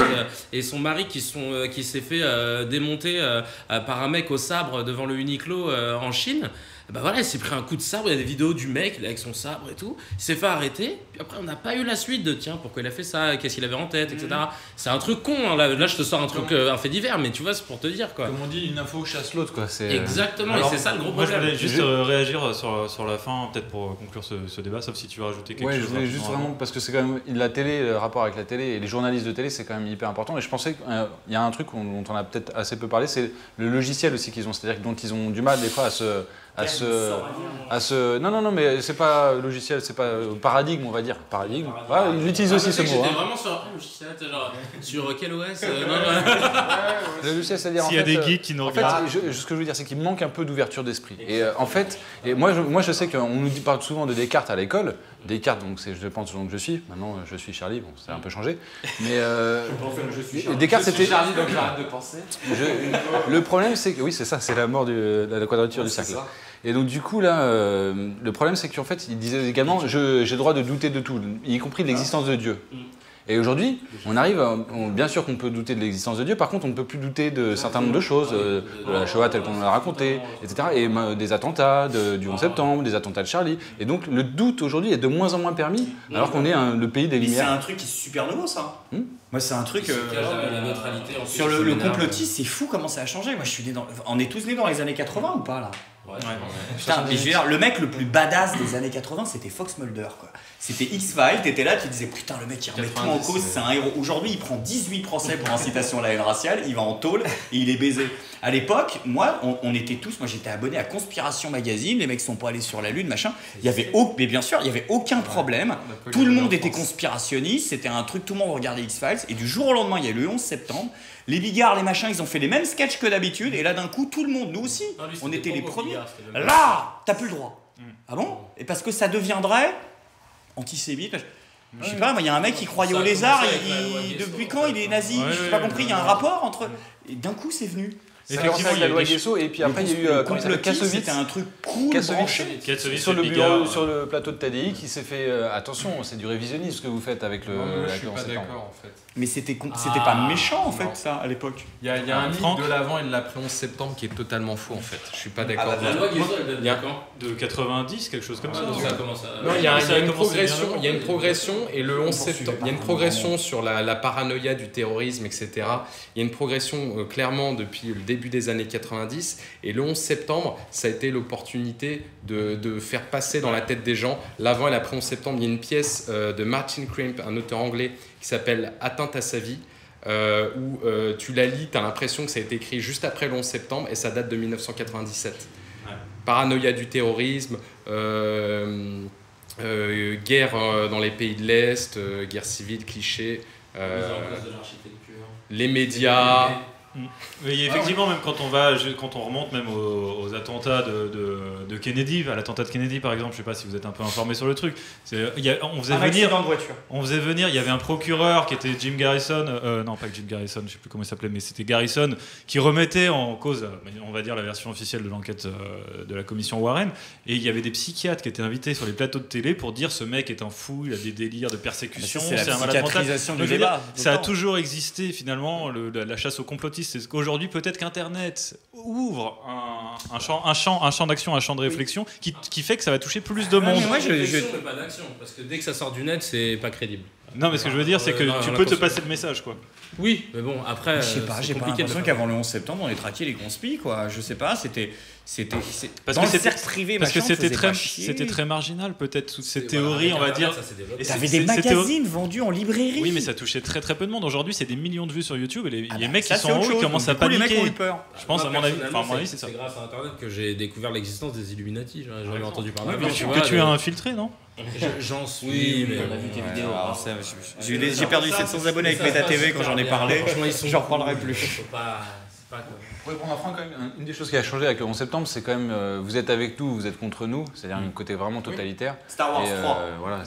Speaker 2: et son mari qui s'est fait démonter par un mec au sabre devant le Uniqlo en Chine. Il s'est pris un coup de sabre, il y a des vidéos du mec avec son sabre et tout, il s'est fait arrêter, puis après on n'a pas eu la suite de tiens pourquoi il a fait ça, qu'est-ce qu'il avait en tête, etc. C'est un truc con, hein. Là je te sors un fait divers, mais tu vois c'est pour te dire quoi.
Speaker 7: Comme on dit, une info chasse l'autre quoi.
Speaker 6: Exactement. Alors, et c'est ça le gros problème.
Speaker 1: Moi je voulais juste réagir sur la fin, peut-être pour conclure ce débat, sauf si tu veux rajouter quelque chose.
Speaker 7: Je voulais juste vraiment, parce que c'est quand même la télé, le rapport avec la télé et les journalistes de télé c'est quand même hyper important et je pensais qu'il y a un truc dont on a peut-être assez peu parlé, c'est le logiciel aussi qu'ils ont, c'est-à-dire dont ils ont du mal des fois à Non, mais c'est pas logiciel, c'est pas paradigme, on va dire. Paradigme. Ouais, il utilise aussi ce mot.
Speaker 2: J'étais vraiment sur un logiciel, genre sur quel OS
Speaker 7: Le logiciel, c'est-à-dire
Speaker 1: S'il y a des geeks qui nous regardent.
Speaker 7: Ce que je veux dire, c'est qu'il manque un peu d'ouverture d'esprit. Et en fait, moi je sais qu'on nous parle souvent de Descartes à l'école. Descartes, donc je pense que je suis. Maintenant, je suis Charlie, bon, ça a un peu changé. Mais Descartes, c'était.
Speaker 8: Charlie, donc j'arrête de penser.
Speaker 7: Le problème, c'est que oui, c'est ça, c'est la mort de la quadrature du cercle. Et donc du coup là, le problème c'est qu'en fait, il disait également, j'ai le droit de douter de tout, y compris de l'existence de Dieu. Et aujourd'hui, on arrive, bien sûr qu'on peut douter de l'existence de Dieu, par contre on ne peut plus douter de certain nombre de choses, de la Shoah telle qu'on l'a racontée, etc. Et des attentats du 11 septembre, des attentats de Charlie. Et donc le doute aujourd'hui est de moins en moins permis, alors qu'on est le pays des Lumières.
Speaker 9: C'est un truc qui est super nouveau ça. Moi c'est un truc...
Speaker 2: la neutralité,
Speaker 9: sur le complotisme, c'est fou comment ça a changé. Moi je suis né on est tous nés dans les années 80 ou pas là? Putain, mais je veux dire, le mec le plus badass des années 80, c'était Fox Mulder, quoi. C'était X-Files, t'étais là, tu disais putain, le mec il remet tout en cause, c'est un héros. Aujourd'hui, il prend 18 procès pour incitation à la haine raciale, il va en tôle et il est baisé. À l'époque, moi, on était tous, moi j'étais abonné à Conspiration Magazine, les mecs sont pas allés sur la Lune, machin. Mais bien sûr, il y avait aucun problème. Tout le monde était conspirationniste, c'était un truc, tout le monde regardait X-Files, et du jour au lendemain, il y a eu le 11 septembre. Les bigards, les machins, ils ont fait les mêmes sketchs que d'habitude, et là d'un coup, tout le monde, nous aussi, on était les premiers. Là, t'as plus le droit. Ah bon? Et parce que ça deviendrait antisémite. Je sais pas, moi, il y a un mec qui croyait au lézard, depuis quand il est nazi? Je n'ai pas compris, il y a un rapport entre. Et d'un coup, c'est venu.
Speaker 7: Effectivement, il y a la loi Guesso, et puis après, il y a eu Kassovitz.
Speaker 9: C'était un truc cool, branché.
Speaker 7: Sur le bureau, sur le plateau de TDI, qui s'est fait. Attention, c'est du révisionnisme ce que vous faites avec le.
Speaker 8: Non, je suis pas d'accord, en fait.
Speaker 9: Mais c'était pas méchant, en fait, ça, à l'époque.
Speaker 8: Il y a un mythe de l'avant et de l'après 11 septembre qui est totalement faux, en fait. Je suis pas d'accord.
Speaker 2: La loi Guesso, elle date
Speaker 1: de 90, quelque chose comme ça.
Speaker 2: Donc ça commence à...
Speaker 8: Non, il y a une progression, et le 11 septembre, il y a une progression sur la paranoïa du terrorisme, etc. Il y a une progression clairement depuis le début des années 90, et le 11 septembre, ça a été l'opportunité de faire passer dans la tête des gens l'avant et l'après 11 septembre. Il y a une pièce de Martin Crimp, un auteur anglais, qui s'appelle Atteinte à sa vie, où tu la lis, tu as l'impression que ça a été écrit juste après le 11 septembre, et ça date de 1997. Ouais. Paranoïa du terrorisme, guerre dans les pays de l'Est, guerre civile, cliché, les médias...
Speaker 1: Oui, effectivement, même quand on remonte même aux attentats de Kennedy, à l'attentat de Kennedy par exemple, je sais pas si vous êtes un peu informé sur le truc. On faisait venir, il y avait un procureur qui était Jim Garrison, non pas Jim Garrison, je sais plus comment il s'appelait, mais c'était Garrison, qui remettait en cause, on va dire, la version officielle de l'enquête de la commission Warren, et il y avait des psychiatres qui étaient invités sur les plateaux de télé pour dire ce mec est un fou, il a des délires de persécution,
Speaker 9: c'est
Speaker 1: un malade mental.
Speaker 9: Du débat.
Speaker 1: Ça a toujours existé finalement, la chasse aux complotistes. C'est qu'aujourd'hui, peut-être qu'Internet ouvre un champ d'action, un champ de réflexion qui fait que ça va toucher plus de monde.
Speaker 2: Mais moi, mais pas d'action, parce que dès que ça sort du net, c'est pas crédible.
Speaker 1: Non, mais ce que je veux dire, c'est que tu peux te passer le message, quoi.
Speaker 2: Oui, mais bon, après,
Speaker 9: je sais pas, j'ai pas l'impression qu'avant le 11 septembre, on ait traqué les conspis, quoi. Je sais pas, c'était
Speaker 1: parce
Speaker 9: dans
Speaker 1: que
Speaker 9: le cercle privé,
Speaker 1: parce
Speaker 9: machin,
Speaker 1: que c'était très marginal, peut-être, toutes ces théories, on va dire.
Speaker 9: Et t'avais des magazines vendus en librairie.
Speaker 1: Oui, mais ça touchait très très peu de monde. Aujourd'hui, c'est des millions de vues sur YouTube, et les mecs qui
Speaker 9: ça,
Speaker 1: sont en haut, ils commencent à paniquer.
Speaker 9: Les mecs ont eu peur.
Speaker 1: Je pense, à mon avis, c'est ça.
Speaker 2: C'est grâce à Internet que j'ai découvert l'existence des Illuminati. J'en ai entendu parler.
Speaker 1: Que tu as infiltré, non?
Speaker 2: J'en suis, mais
Speaker 9: on a vu tes vidéos. J'ai perdu 700 abonnés avec Meta TV quand j'en ai parlé. J'en reparlerai plus.
Speaker 7: Pour répondre à Franck, quand même, une des choses qui a changé avec le 11 septembre, c'est quand même vous êtes avec nous, vous êtes contre nous, c'est-à-dire un côté vraiment totalitaire.
Speaker 9: Star Wars 3.
Speaker 7: Voilà,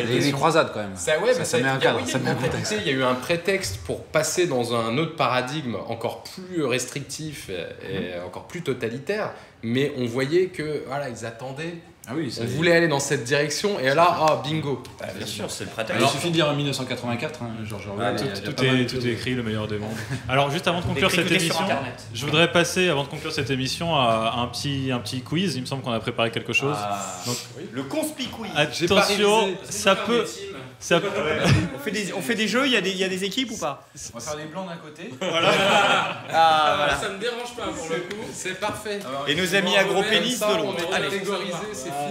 Speaker 8: les
Speaker 7: croisades quand même.
Speaker 8: Ça met un cadre, ça met un contexte. Il y a eu un prétexte pour passer dans un autre paradigme encore plus restrictif et encore plus totalitaire, mais on voyait que voilà, ils attendaient.
Speaker 7: Ah oui,
Speaker 8: on voulait aller dans cette direction, et là, bingo.
Speaker 9: Bien sûr, c'est le prétexte.
Speaker 7: Il suffit de dire 1984, Georges Orwell.
Speaker 1: Tout est écrit, le meilleur des mondes. Alors, juste avant de conclure cette émission, je voudrais passer, avant de conclure cette émission, à un petit quiz. Il me semble qu'on a préparé quelque chose.
Speaker 9: Donc, le conspi quiz.
Speaker 1: Attention, ça peut.
Speaker 9: On fait des jeux, il y a des équipes ou pas?
Speaker 7: On va faire les blancs d'un côté.
Speaker 9: Voilà.
Speaker 2: Voilà. Ça me dérange pas pour le coup, c'est parfait.
Speaker 9: Et nos amis agro-pénis de l'autre.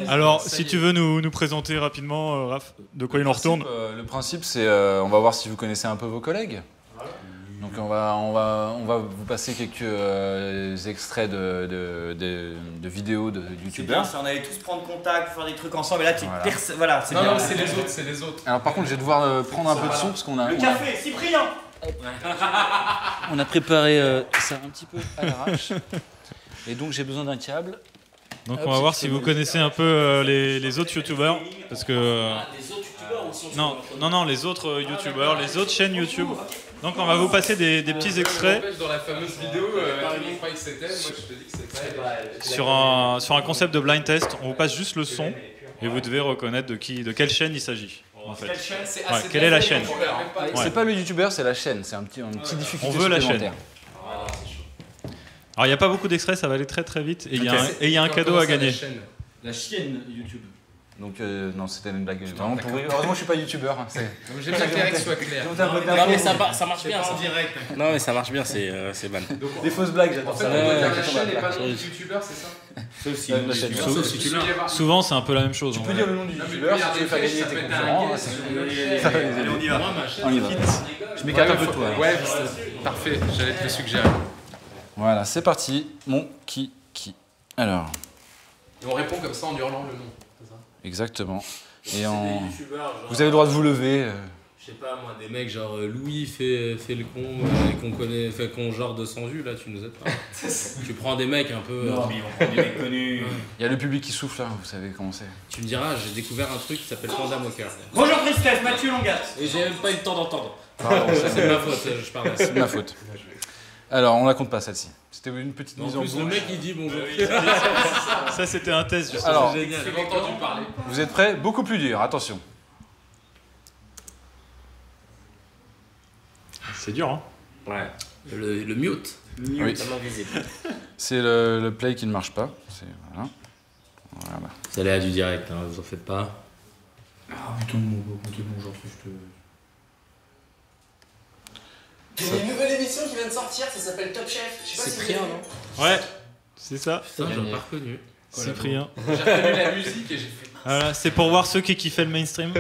Speaker 1: Alors, si tu veux nous présenter rapidement, Raph, de quoi il en retourne.
Speaker 7: Le principe, c'est on va voir si vous connaissez un peu vos collègues. Donc on va vous passer quelques extraits de vidéos de
Speaker 9: C'est bien,
Speaker 7: youtubeurs.
Speaker 9: ça, on allait tous prendre contact, faire des trucs ensemble. Et là, tu
Speaker 7: Voilà.
Speaker 9: voilà, c'est bien.
Speaker 8: Non, c'est les autres, c'est les autres.
Speaker 7: Alors par contre, je vais devoir prendre un peu de son parce qu'on a,
Speaker 9: Le café, Cyprien.
Speaker 7: on a préparé ça un petit peu à l'arrache. Et donc j'ai besoin d'un câble.
Speaker 1: Donc on va voir si vous connaissez un peu les autres youtubeurs. Parce que.
Speaker 6: Les autres youtubeurs aussi.
Speaker 1: Non, les autres youtubeurs, les autres chaînes YouTube. Donc on va vous passer des petits extraits
Speaker 8: Dans la fameuse vidéo, tout le monde croyait que c'était, moi je te dis que c'était.
Speaker 1: sur un concept de blind test. On vous passe juste le son et vous devez reconnaître de quelle chaîne il s'agit. En fait. Ouais, quelle est la chaîne? Ouais.
Speaker 7: C'est pas le youtubeur, c'est la chaîne. C'est une petite difficulté.
Speaker 1: On veut la chaîne.
Speaker 7: supplémentaire.
Speaker 1: Alors il n'y a pas beaucoup d'extraits, ça va aller très très vite. Et il y a un cadeau à gagner.
Speaker 3: La chienne YouTube.
Speaker 7: Donc non, c'était une blague vraiment pourrie. Heureusement, je suis pas youtubeur. Hein,
Speaker 8: J'aime bien que les règles soient claires.
Speaker 6: Non mais ça marche bien. Ça. Non mais ça marche bien, c'est ban.
Speaker 7: Des fausses blagues, j'adore ça.
Speaker 8: La chaîne n'est pas le nom du youtubeur, c'est ça?
Speaker 9: Sauf si
Speaker 7: La chaîne.
Speaker 8: Sauf si tu veux.
Speaker 1: Souvent c'est un peu la même chose.
Speaker 7: Tu
Speaker 1: en
Speaker 7: peux
Speaker 1: vrai.
Speaker 7: dire le nom du youtubeur si tu veux faire gagner tes concurrents.
Speaker 9: Allez, on y va.
Speaker 7: On y va. Je m'écarte un peu de toi.
Speaker 8: Ouais, parfait, j'allais te le suggérer.
Speaker 7: Voilà, c'est parti. Mon kiki. Alors,
Speaker 8: Et on répond comme ça en hurlant le nom. C'est ça?
Speaker 7: exactement. Et vous avez le droit de vous lever.
Speaker 2: Je sais pas moi, des mecs genre Louis fait le con et qu'on connaît, fait qu'on genre 200 vues, là tu nous aides pas. Tu prends des mecs un peu.
Speaker 9: Non, mais on prend des mecs connus.
Speaker 7: Il y a le public qui souffle là, vous savez comment c'est.
Speaker 2: Tu me diras, j'ai découvert un truc qui s'appelle Panda Mocker.
Speaker 9: Bonjour Christophe, Mathieu Longat.
Speaker 2: Et j'ai même pas eu le temps d'entendre.
Speaker 7: Pardon,
Speaker 2: C'est de ma faute, je parle.
Speaker 7: c'est de ma faute. Alors, on la compte pas celle-ci. C'était une petite
Speaker 2: En
Speaker 7: mise en
Speaker 2: plus, le
Speaker 7: bouche.
Speaker 2: mec il dit bonjour.
Speaker 1: Ça c'était un test justement.
Speaker 7: Alors,
Speaker 2: Génial.
Speaker 8: J'ai entendu parler.
Speaker 7: vous êtes prêts? Beaucoup plus dur, attention.
Speaker 1: C'est dur hein.
Speaker 2: Ouais. Le mute.
Speaker 7: Oui.
Speaker 6: Tellement visible.
Speaker 7: C'est le play qui ne marche pas. C'est voilà. Voilà.
Speaker 2: C'est l'aléa du direct, hein, vous en faites pas.
Speaker 9: Ah putain, bonjour, je te.
Speaker 10: Il y a une nouvelle émission qui vient de sortir, ça s'appelle Top Chef. Je sais pas si vous
Speaker 2: Cyprien,
Speaker 10: avez vu.
Speaker 2: non?
Speaker 1: Ouais, c'est ça.
Speaker 2: Putain, j'en ai pas reconnu.
Speaker 1: Cyprien.
Speaker 8: J'ai reconnu la musique et j'ai fait.
Speaker 1: Voilà, c'est pour voir ceux qui kiffaient le mainstream.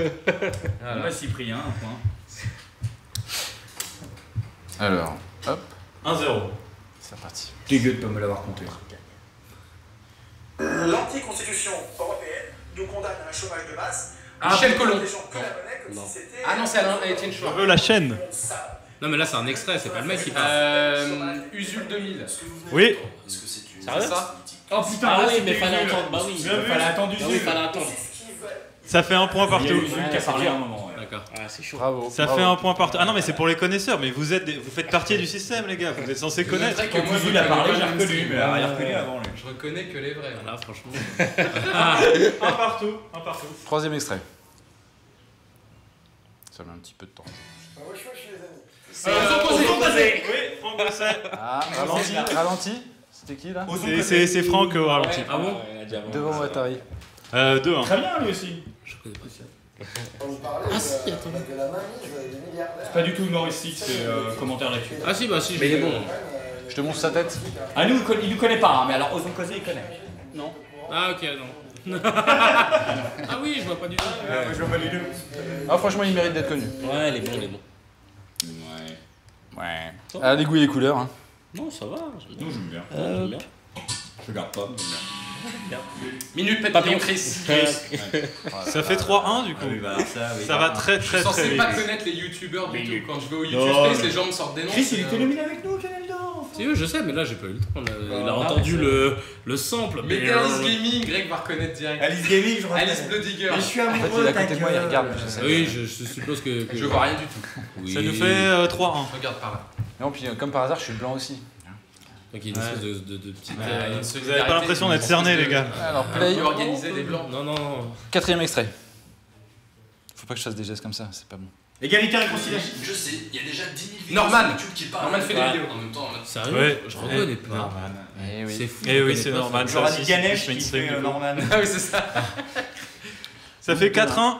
Speaker 9: Moi, Cyprien, un point.
Speaker 7: Alors, hop,
Speaker 9: 1-0.
Speaker 7: c'est parti.
Speaker 9: Dégueu de pas me l'avoir compté.
Speaker 10: L'anticonstitution européenne nous condamne à un chômage de masse.
Speaker 8: Michel Collomb.
Speaker 10: Les gens que la monnaie comme
Speaker 2: Non.
Speaker 10: si c'était.
Speaker 8: Ah non, c'est Alain Etienne
Speaker 1: Je
Speaker 8: Chouard.
Speaker 1: veux la chaîne.
Speaker 10: Ça.
Speaker 2: Non mais là c'est un extrait, c'est pas le mec qui parle.
Speaker 8: Usul 2000.
Speaker 1: Oui.
Speaker 2: Sérieux
Speaker 6: Ça
Speaker 9: Oh putain,
Speaker 6: Ah
Speaker 9: là,
Speaker 6: oui, mais
Speaker 9: c'était
Speaker 6: fallait
Speaker 9: nul.
Speaker 6: attendre, bah oui.
Speaker 9: Fallait attendre
Speaker 6: Bah oui, fallait attendre.
Speaker 1: Ça fait un point
Speaker 9: Il y a
Speaker 1: partout.
Speaker 9: Usul qui a parlé à un moment. Ouais.
Speaker 2: D'accord.
Speaker 6: Ah, c'est chaud.
Speaker 7: Bravo.
Speaker 1: Ça
Speaker 7: bravo.
Speaker 1: fait un point partout. Ah non mais c'est pour les connaisseurs, mais vous faites partie du système les gars, vous êtes censés connaître.
Speaker 8: C'est vrai
Speaker 9: Quand
Speaker 8: que moi,
Speaker 9: Usul a parlé, j'ai
Speaker 8: je
Speaker 9: reconnu, mais elle a reconnu avant lui.
Speaker 8: Je reconnais que les vrais.
Speaker 2: Là franchement.
Speaker 1: Un partout, un partout.
Speaker 7: Troisième extrait. Ça met un petit peu de temps.
Speaker 10: Moi, je suis les amis.
Speaker 1: Oui, Franck Bosset.
Speaker 7: Ah, ralenti. C'était qui là?
Speaker 1: C'est Franck au ralenti.
Speaker 2: Ah bon?
Speaker 7: Devant Watari.
Speaker 1: 2-1.
Speaker 9: Très bien lui aussi.
Speaker 2: Je connais pas ça.
Speaker 10: On vous parlait de la mainmise des milliardaires.
Speaker 9: Pas du tout humoristique, c'est commentaire là-dessus.
Speaker 2: Ah si bah si, mais il est bon.
Speaker 7: Je te montre sa tête.
Speaker 9: Ah nous, il nous connaît pas, hein, mais alors Osons Causer, il connaît. Non.
Speaker 2: Ah ok non. Ah oui, je vois pas du tout.
Speaker 9: Je vois pas les deux.
Speaker 7: Ah, franchement, il mérite d'être connu.
Speaker 6: Ouais, les bons, les bons.
Speaker 7: Ouais. Ah, les goûts et les couleurs. Hein.
Speaker 6: Non, ça va.
Speaker 9: Nous, j'aime bien.
Speaker 6: J'aime bien.
Speaker 9: Je regarde pas, mais j'aime
Speaker 8: Minute
Speaker 6: Papillon.
Speaker 8: Papillon Chris.
Speaker 1: Ça fait 3-1 du coup.
Speaker 9: bien. Ah oui, bah, ça, oui.
Speaker 1: Ça va très
Speaker 8: Je
Speaker 1: très
Speaker 8: suis
Speaker 1: très
Speaker 8: censé
Speaker 1: vite.
Speaker 8: pas connaître les youtubeurs du tout. Quand je vais au
Speaker 9: Non,
Speaker 8: YouTube Space,
Speaker 9: mais-
Speaker 8: les gens me sortent des noms.
Speaker 9: Chris, il était nominé avec nous au Canal d'Or.
Speaker 2: Si oui, je sais, mais là j'ai pas eu le temps. Il a
Speaker 9: Ah,
Speaker 2: entendu le sample.
Speaker 8: Mais Alice Gaming, Greg va reconnaître direct.
Speaker 9: Alice Gaming, je
Speaker 8: Alice Bloodiger.
Speaker 9: Mais je suis
Speaker 7: En fait,
Speaker 9: amoureux
Speaker 7: il est à côté de moi, il regarde. Je sais.
Speaker 2: Oui, je suppose que.
Speaker 8: Je vois rien du tout.
Speaker 2: Oui.
Speaker 1: Ça nous fait 3-1.
Speaker 8: Regarde par là.
Speaker 7: Non, puis comme par hasard, je suis blanc aussi.
Speaker 2: Donc il y a une espèce de petite.
Speaker 1: Vous avez pas l'impression d'être cerné les gars.
Speaker 7: Alors,
Speaker 8: Play.
Speaker 7: play.
Speaker 8: Organiser des blancs.
Speaker 2: Non, non.
Speaker 7: Quatrième extrait. Faut pas que je fasse des gestes comme ça, c'est pas bon.
Speaker 9: Égalité, réconciliation.
Speaker 5: Je sais, il y a déjà 10 000 vidéos
Speaker 8: Norman.
Speaker 5: sur YouTube qui parlent.
Speaker 8: Norman fait des
Speaker 6: Ouais.
Speaker 8: vidéos.
Speaker 5: En même temps, là.
Speaker 2: Sérieux?
Speaker 1: Ouais.
Speaker 2: Je reconnais pas.
Speaker 7: Eh oui.
Speaker 2: C'est fou.
Speaker 1: Eh
Speaker 2: je
Speaker 1: oui,
Speaker 2: connais
Speaker 1: c'est
Speaker 2: pas
Speaker 1: normal.
Speaker 2: ça.
Speaker 1: Ça
Speaker 9: J'aurais
Speaker 1: aussi,
Speaker 9: dit
Speaker 1: c'est
Speaker 9: Ganesh
Speaker 1: plus
Speaker 9: qui
Speaker 1: mainstream,
Speaker 9: fait
Speaker 1: du coup.
Speaker 9: Norman.
Speaker 8: Ah oui, c'est ça.
Speaker 1: Ça fait 4-1.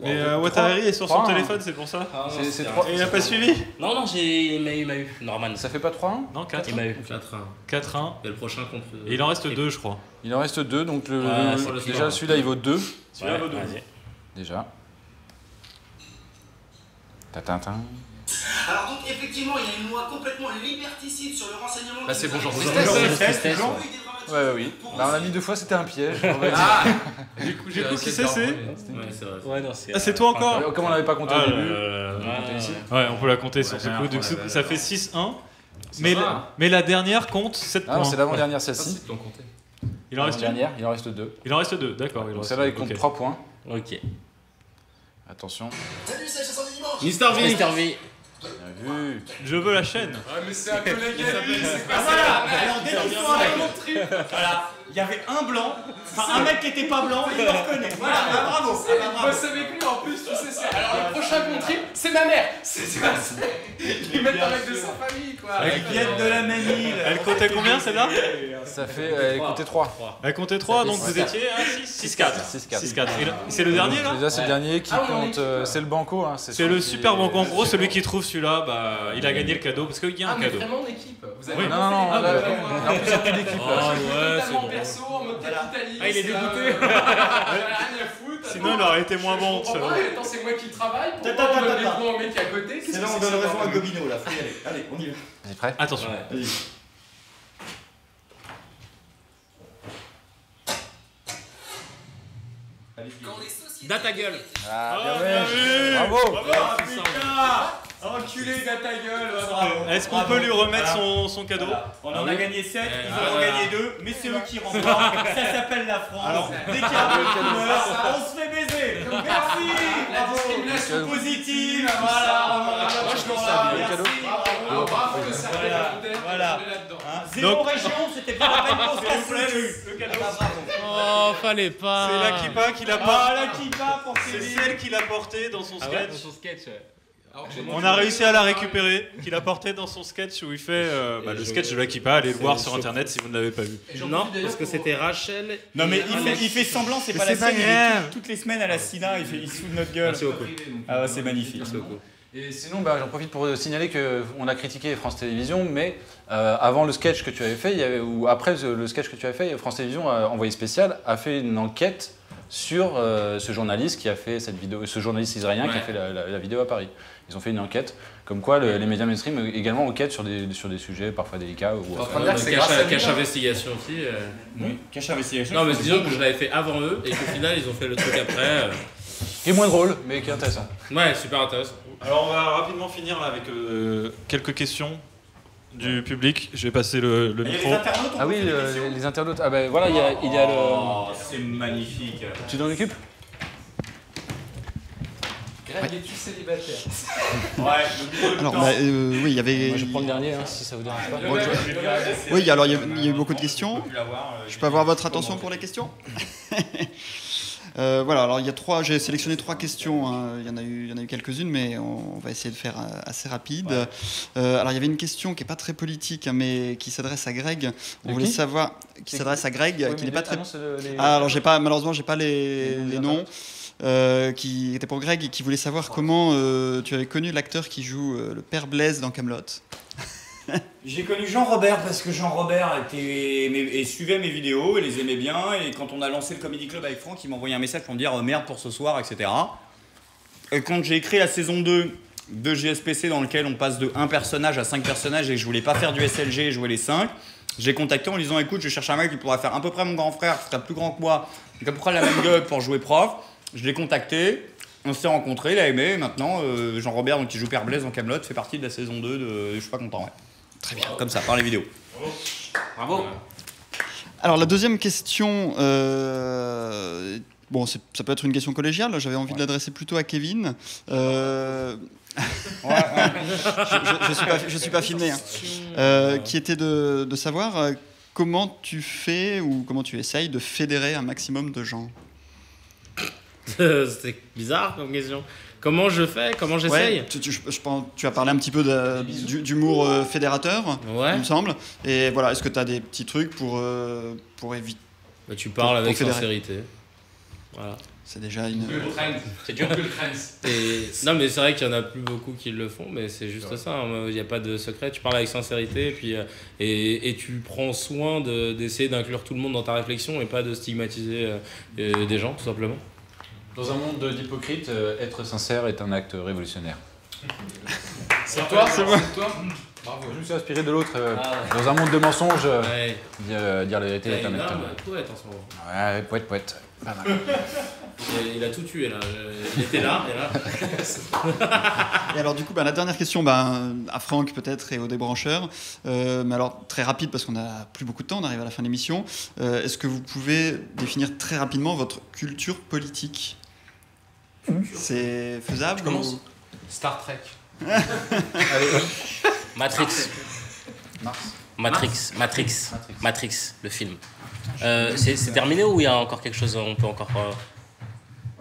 Speaker 1: Et Watari est sur son
Speaker 7: 3-1.
Speaker 1: téléphone, c'est pour ça.
Speaker 6: Ah, non,
Speaker 7: C'est
Speaker 6: c'était
Speaker 7: 3.
Speaker 1: Et il a pas suivi?
Speaker 6: Non, non, il m'a eu. Norman.
Speaker 7: Ça fait pas 3-1?
Speaker 1: Non, 4.
Speaker 6: Il m'a eu.
Speaker 2: 4-1.
Speaker 1: 4-1.
Speaker 2: Et le prochain contre.
Speaker 1: Et il en reste 2 je crois.
Speaker 7: Il en reste 2, donc
Speaker 6: Ouais, sur
Speaker 2: le
Speaker 7: déjà
Speaker 2: suivant.
Speaker 7: celui-là il vaut 2.
Speaker 1: Celui-là vaut deux.
Speaker 6: Vas-y.
Speaker 7: Déjà. Tatintin.
Speaker 10: Alors, donc, effectivement, il y a une loi complètement liberticide sur le renseignement.
Speaker 8: Là, c'est bonjour.
Speaker 7: Ouais, oui. Bah, on a mis 2 fois, c'était un piège.
Speaker 8: Ah
Speaker 1: Du coup, qui c'est
Speaker 6: c'est
Speaker 1: toi encore.
Speaker 7: Comme on l'avait pas compté au début.
Speaker 1: Ouais, on peut la compter sur ce coup. Donc, ça fait 6-1. Mais la dernière compte 7
Speaker 7: Ah
Speaker 1: points.
Speaker 7: non, c'est l'avant-dernière, celle-ci.
Speaker 1: Il en reste
Speaker 7: dernière, il en reste 2.
Speaker 1: Il en reste 2, d'accord.
Speaker 7: Donc celle-là, il compte 3 points.
Speaker 6: Ok.
Speaker 7: Attention.
Speaker 10: Salut, c'est la chanson du dimanche.
Speaker 6: Mister V.
Speaker 7: Bien vu.
Speaker 1: Je veux la chaîne.
Speaker 8: Ouais, mais c'est un collègue à lui, c'est
Speaker 9: Ah
Speaker 8: pas
Speaker 9: voilà,
Speaker 8: ça.
Speaker 9: alors dès qu'ils sont avec mon trip, voilà, il y avait un blanc, enfin un mec qui était pas blanc, il le reconnaît. Voilà, bah, bravo.
Speaker 8: Je bosse avec lui en plus, tu sais, c'est. Alors le prochain bon trip, c'est ma mère. Ils mettent un mec de sa famille, quoi.
Speaker 9: Avec Viette de la Manille.
Speaker 1: Elle comptait combien celle-là?
Speaker 7: Ça fait. Elle comptait 3.
Speaker 1: Elle comptait 3, donc vous étiez à 6-4.
Speaker 7: 6-4.
Speaker 1: C'est le dernier là?
Speaker 7: Déjà, c'est le dernier qui compte. C'est le banco. Hein,
Speaker 1: c'est le super banco. En gros, celui qui trouve celui-là, bah, il a gagné le cadeau parce qu'il y a un cadeau.
Speaker 8: Vraiment d'équipe. Vous avez
Speaker 1: Oui.
Speaker 7: Non, en plus, il n'y a plus d'équipe.
Speaker 1: Ouais, c'est bon.
Speaker 8: perso, en mode capitaliste.
Speaker 1: Ah, il est dégoûté.
Speaker 8: Rien à foutre.
Speaker 1: Sinon, il aurait été moins bon.
Speaker 8: Attends, c'est moi qui travaille. Pourquoi
Speaker 9: Attends,
Speaker 8: on me
Speaker 9: attends.
Speaker 8: met pas un mec à côté?
Speaker 9: C'est là on donne raison à Gobineau là, faut y aller. Allez, on y va.
Speaker 7: Vous êtes prêts?
Speaker 1: Attention.
Speaker 9: Vas-y.
Speaker 6: Date ta gueule.
Speaker 7: Ah,
Speaker 1: Oh,
Speaker 7: bien vu. Bravo.
Speaker 9: Ah putain, enculé de ta gueule, ouais, bravo.
Speaker 1: Est-ce qu'on peut lui remettre son cadeau?
Speaker 9: On en a gagné 7, ils en ont gagné 2, mais c'est eux qui remportent. Ça s'appelle la France. Alors, dès qu'il y a deux couleurs, on se fait baiser. Merci. Bravo. Discrimination positive. Voilà.
Speaker 8: Bravo, le cercle de la bouteille.
Speaker 9: Voilà. Zéro région, c'était pas la peine pour se casser le cadeau.
Speaker 6: Oh, fallait pas.
Speaker 1: C'est la kippa qui l'a
Speaker 9: Ah,
Speaker 1: pas.
Speaker 9: la kippa pour
Speaker 1: C'est
Speaker 9: Kevin.
Speaker 1: celle qui l'a porté dans son sketch.
Speaker 6: Son sketch, ouais.
Speaker 1: On a réussi à la récupérer, qu'il a porté dans son sketch où il fait le sketch de la kippa. Allez le voir sur internet si vous ne l'avez pas vu.
Speaker 6: Non, parce que c'était Rachel.
Speaker 9: Non mais il fait semblant, c'est pas la scène, il est toutes les semaines à la Sina, il se fout de notre gueule.
Speaker 6: Merci beaucoup.
Speaker 9: Ah ouais, c'est magnifique.
Speaker 6: Merci beaucoup.
Speaker 7: Et sinon, j'en profite pour signaler qu'on a critiqué France Télévisions, mais avant le sketch que tu avais fait, ou après le sketch que tu avais fait, France Télévisions, envoyé spécial, a fait une enquête sur ce journaliste qui a fait cette vidéo, ce journaliste israélien qui a fait la vidéo à Paris. Ils ont fait une enquête, comme quoi les médias mainstream également enquêtent sur des sujets parfois délicats. Ou
Speaker 2: Cache investigation aussi.
Speaker 9: Oui, cache investigation.
Speaker 2: Non, mais disons que je l'avais fait avant eux et qu'au final ils ont fait le truc après.
Speaker 7: Qui est moins drôle, mais qui est intéressant.
Speaker 2: Ouais, super intéressant.
Speaker 1: Alors on va rapidement finir là avec quelques questions du public. Je vais passer le
Speaker 9: Il y a
Speaker 1: micro.
Speaker 9: les internautes, on
Speaker 7: Ah oui,
Speaker 9: fait des questions.
Speaker 7: les internautes. Ah ben voilà, il y a le.
Speaker 9: Oh, c'est magnifique.
Speaker 7: Tu t'en occupes?
Speaker 8: Greg, es-tu célibataire?
Speaker 9: Ouais,
Speaker 11: Alors, oui, il y avait.
Speaker 7: Moi, je prends le dernier, si ça vous dérange pas.
Speaker 11: Oui, alors il y a eu beaucoup de questions. Je peux avoir votre attention pour les questions? Voilà, alors j'ai sélectionné 3 questions. Hein. Il y en a eu quelques-unes, mais on va essayer de faire assez rapide. Alors il y avait une question qui est pas très politique, hein, mais qui s'adresse à Greg. On voulait savoir, qui s'adresse à Greg, qui n'est pas très. Ah, alors malheureusement j'ai pas les noms. Qui était pour Greg et qui voulait savoir comment tu avais connu l'acteur qui joue le père Blaise dans Kaamelott.
Speaker 9: J'ai connu Jean-Robert parce que Jean-Robert suivait mes vidéos et les aimait bien. Et quand on a lancé le Comedy Club avec Franck, il m'a envoyé un message pour me dire merde pour ce soir, etc. Et quand j'ai écrit la saison 2 de GSPC dans lequel on passe de 1 personnage à 5 personnages et que je voulais pas faire du SLG et jouer les 5, j'ai contacté en lui disant écoute, je cherche un mec qui pourra faire à peu près mon grand frère, qui sera plus grand que moi, qui a à peu près la même gueule pour jouer prof. Je l'ai contacté, on s'est rencontrés, il a aimé. Et maintenant, Jean-Robert, qui joue Père Blaise dans Kaamelott, fait partie de la saison 2 de Je suis pas content. Ouais. Très bien. Comme ça, par les vidéos.
Speaker 6: Bravo.
Speaker 11: Alors la deuxième question, bon, ça peut être une question collégiale. J'avais envie de l'adresser plutôt à Kevin. Je suis pas filmé. Hein. Qui était de savoir comment tu fais ou comment tu essayes de fédérer un maximum de gens.
Speaker 6: C'était bizarre comme question. Comment je fais? Comment j'essaye?
Speaker 11: Tu as parlé un petit peu d'humour fédérateur, il me semble. Et voilà, est-ce que tu as des petits trucs pour éviter?
Speaker 2: Tu parles avec sincérité. Voilà.
Speaker 11: C'est déjà une.
Speaker 8: C'est dur que le crâne.
Speaker 2: Non, mais c'est vrai qu'il y en a plus beaucoup qui le font, mais c'est juste ça. Il n'y a pas de secret. Tu parles avec sincérité et tu prends soin d'essayer d'inclure tout le monde dans ta réflexion et pas de stigmatiser des gens, tout simplement.
Speaker 7: Dans un monde d'hypocrites, être sincère est un acte révolutionnaire.
Speaker 8: C'est toi,
Speaker 11: c'est moi.
Speaker 8: toi. Bravo.
Speaker 7: Je me suis inspiré de l'autre. Dans un monde de mensonges,
Speaker 2: Ouais.
Speaker 7: dire la vérité est un
Speaker 2: Il est
Speaker 7: acte.
Speaker 2: poète en ce moment.
Speaker 7: Ouais, poète. Pas mal.
Speaker 2: Il a tout tué là. Il était là, et là.
Speaker 11: Et alors du coup, la dernière question à Franck peut-être et aux débrancheurs. Mais alors très rapide parce qu'on n'a plus beaucoup de temps, on arrive à la fin de l'émission. Est-ce que vous pouvez définir très rapidement votre culture politique? C'est faisable?
Speaker 2: Je commence.
Speaker 8: Star Trek.
Speaker 2: Matrix. Matrix, le film. C'est terminé ou il y a encore quelque chose? On peut encore.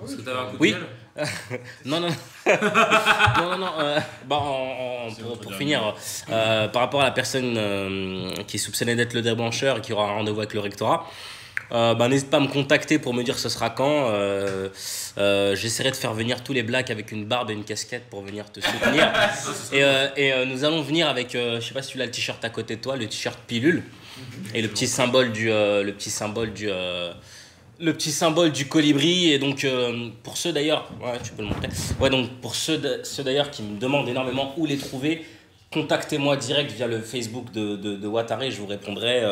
Speaker 8: Est-ce que t'avais un coup de
Speaker 2: Oui.
Speaker 8: gueule?
Speaker 2: Non. Pour finir, par rapport à la personne qui est soupçonnée d'être le débrancheur et qui aura un rendez-vous avec le rectorat, n'hésite pas à me contacter pour me dire ce sera quand. J'essaierai de faire venir tous les blacks avec une barbe et une casquette pour venir te soutenir. Et nous allons venir avec, je sais pas si tu l'as le t-shirt à côté de toi, le t-shirt pilule et le petit symbole du colibri. Et donc pour ceux d'ailleurs, ouais, tu peux le montrer. Ouais, donc pour ceux d'ailleurs qui me demandent énormément où les trouver, contactez-moi direct via le Facebook de Ouattara, je vous répondrai.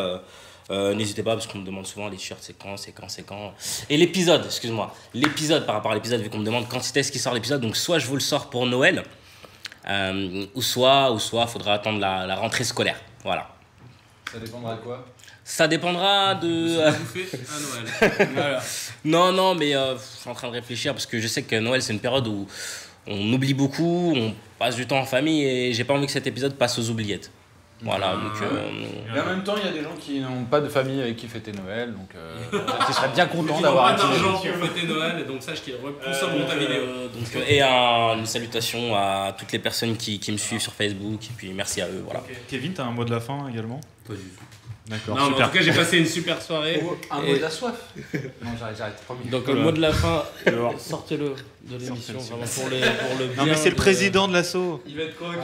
Speaker 2: N'hésitez pas parce qu'on me demande souvent les t-shirts c'est quand. Et l'épisode, par rapport à l'épisode, vu qu'on me demande quand est-ce qu'il sort l'épisode, donc soit je vous le sors pour Noël, ou soit faudra attendre la rentrée scolaire. Voilà.
Speaker 7: Ça dépendra de quoi?
Speaker 2: Ça dépendra de.
Speaker 8: À Noël.
Speaker 2: Voilà. Non, mais je suis en train de réfléchir parce que je sais que Noël c'est une période où on oublie beaucoup, on passe du temps en famille et j'ai pas envie que cet épisode passe aux oubliettes. Voilà, donc.
Speaker 7: Mais en même temps, il y a des gens qui n'ont pas de famille avec qui fêter Noël, donc qui seraient bien contents d'avoir un petit
Speaker 2: d'argent
Speaker 8: pour fêter Noël, et donc sache qu'il consommeront ta vidéo.
Speaker 2: Et une salutation à toutes les personnes qui me suivent sur Facebook, et puis merci à eux. Voilà.
Speaker 1: Okay. Kevin, t'as un mot de la fin également?
Speaker 8: Pas du tout.
Speaker 1: D'accord,
Speaker 8: non,
Speaker 1: super.
Speaker 8: En tout cas, j'ai passé une super soirée.
Speaker 7: Un mot de la soif. Non, j'arrête.
Speaker 2: Donc, le mot de la fin, sortez-le de l'émission, vraiment pour le bien.
Speaker 1: Non, mais c'est le président de l'assaut.
Speaker 8: Il va être croqué.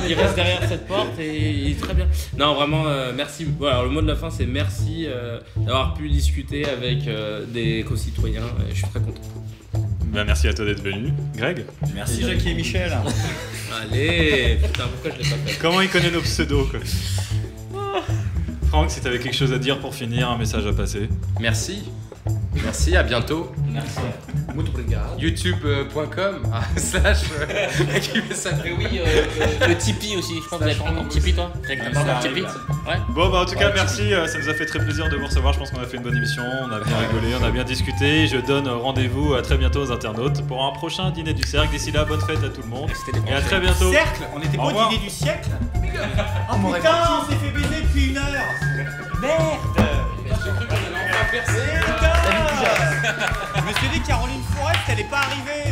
Speaker 8: Il reste derrière cette porte et il est très bien. Non, vraiment, merci. Voilà, le mot de la fin, c'est merci d'avoir pu discuter avec des co-citoyens. Je suis très content.
Speaker 1: Merci à toi d'être venu. Greg?
Speaker 9: Merci Jackie et Michel.
Speaker 8: Allez, putain, pourquoi je l'ai pas fait?
Speaker 1: Comment il connaît nos pseudos, quoi. Franck, si t'avais quelque chose à dire pour finir, un message à passer.
Speaker 8: Merci, à bientôt.
Speaker 2: Merci.
Speaker 8: YouTube.com
Speaker 2: le Tipeee aussi, je pense que vous avez pas encore Tipeee toi? Tipeee. Ouais.
Speaker 1: Bon en tout cas merci, ça nous a fait très plaisir de vous recevoir, je pense qu'on a fait une bonne émission, on a bien rigolé, on a bien discuté, je donne rendez-vous à très bientôt aux internautes pour un prochain dîner du cercle, d'ici là bonne fête à tout le monde et à très bientôt.
Speaker 9: Cercle, on était pas au dîner du siècle. Oh putain, on s'est fait baiser depuis 1 heure. Merde. Je me suis dit Caroline Forest, elle est pas arrivée.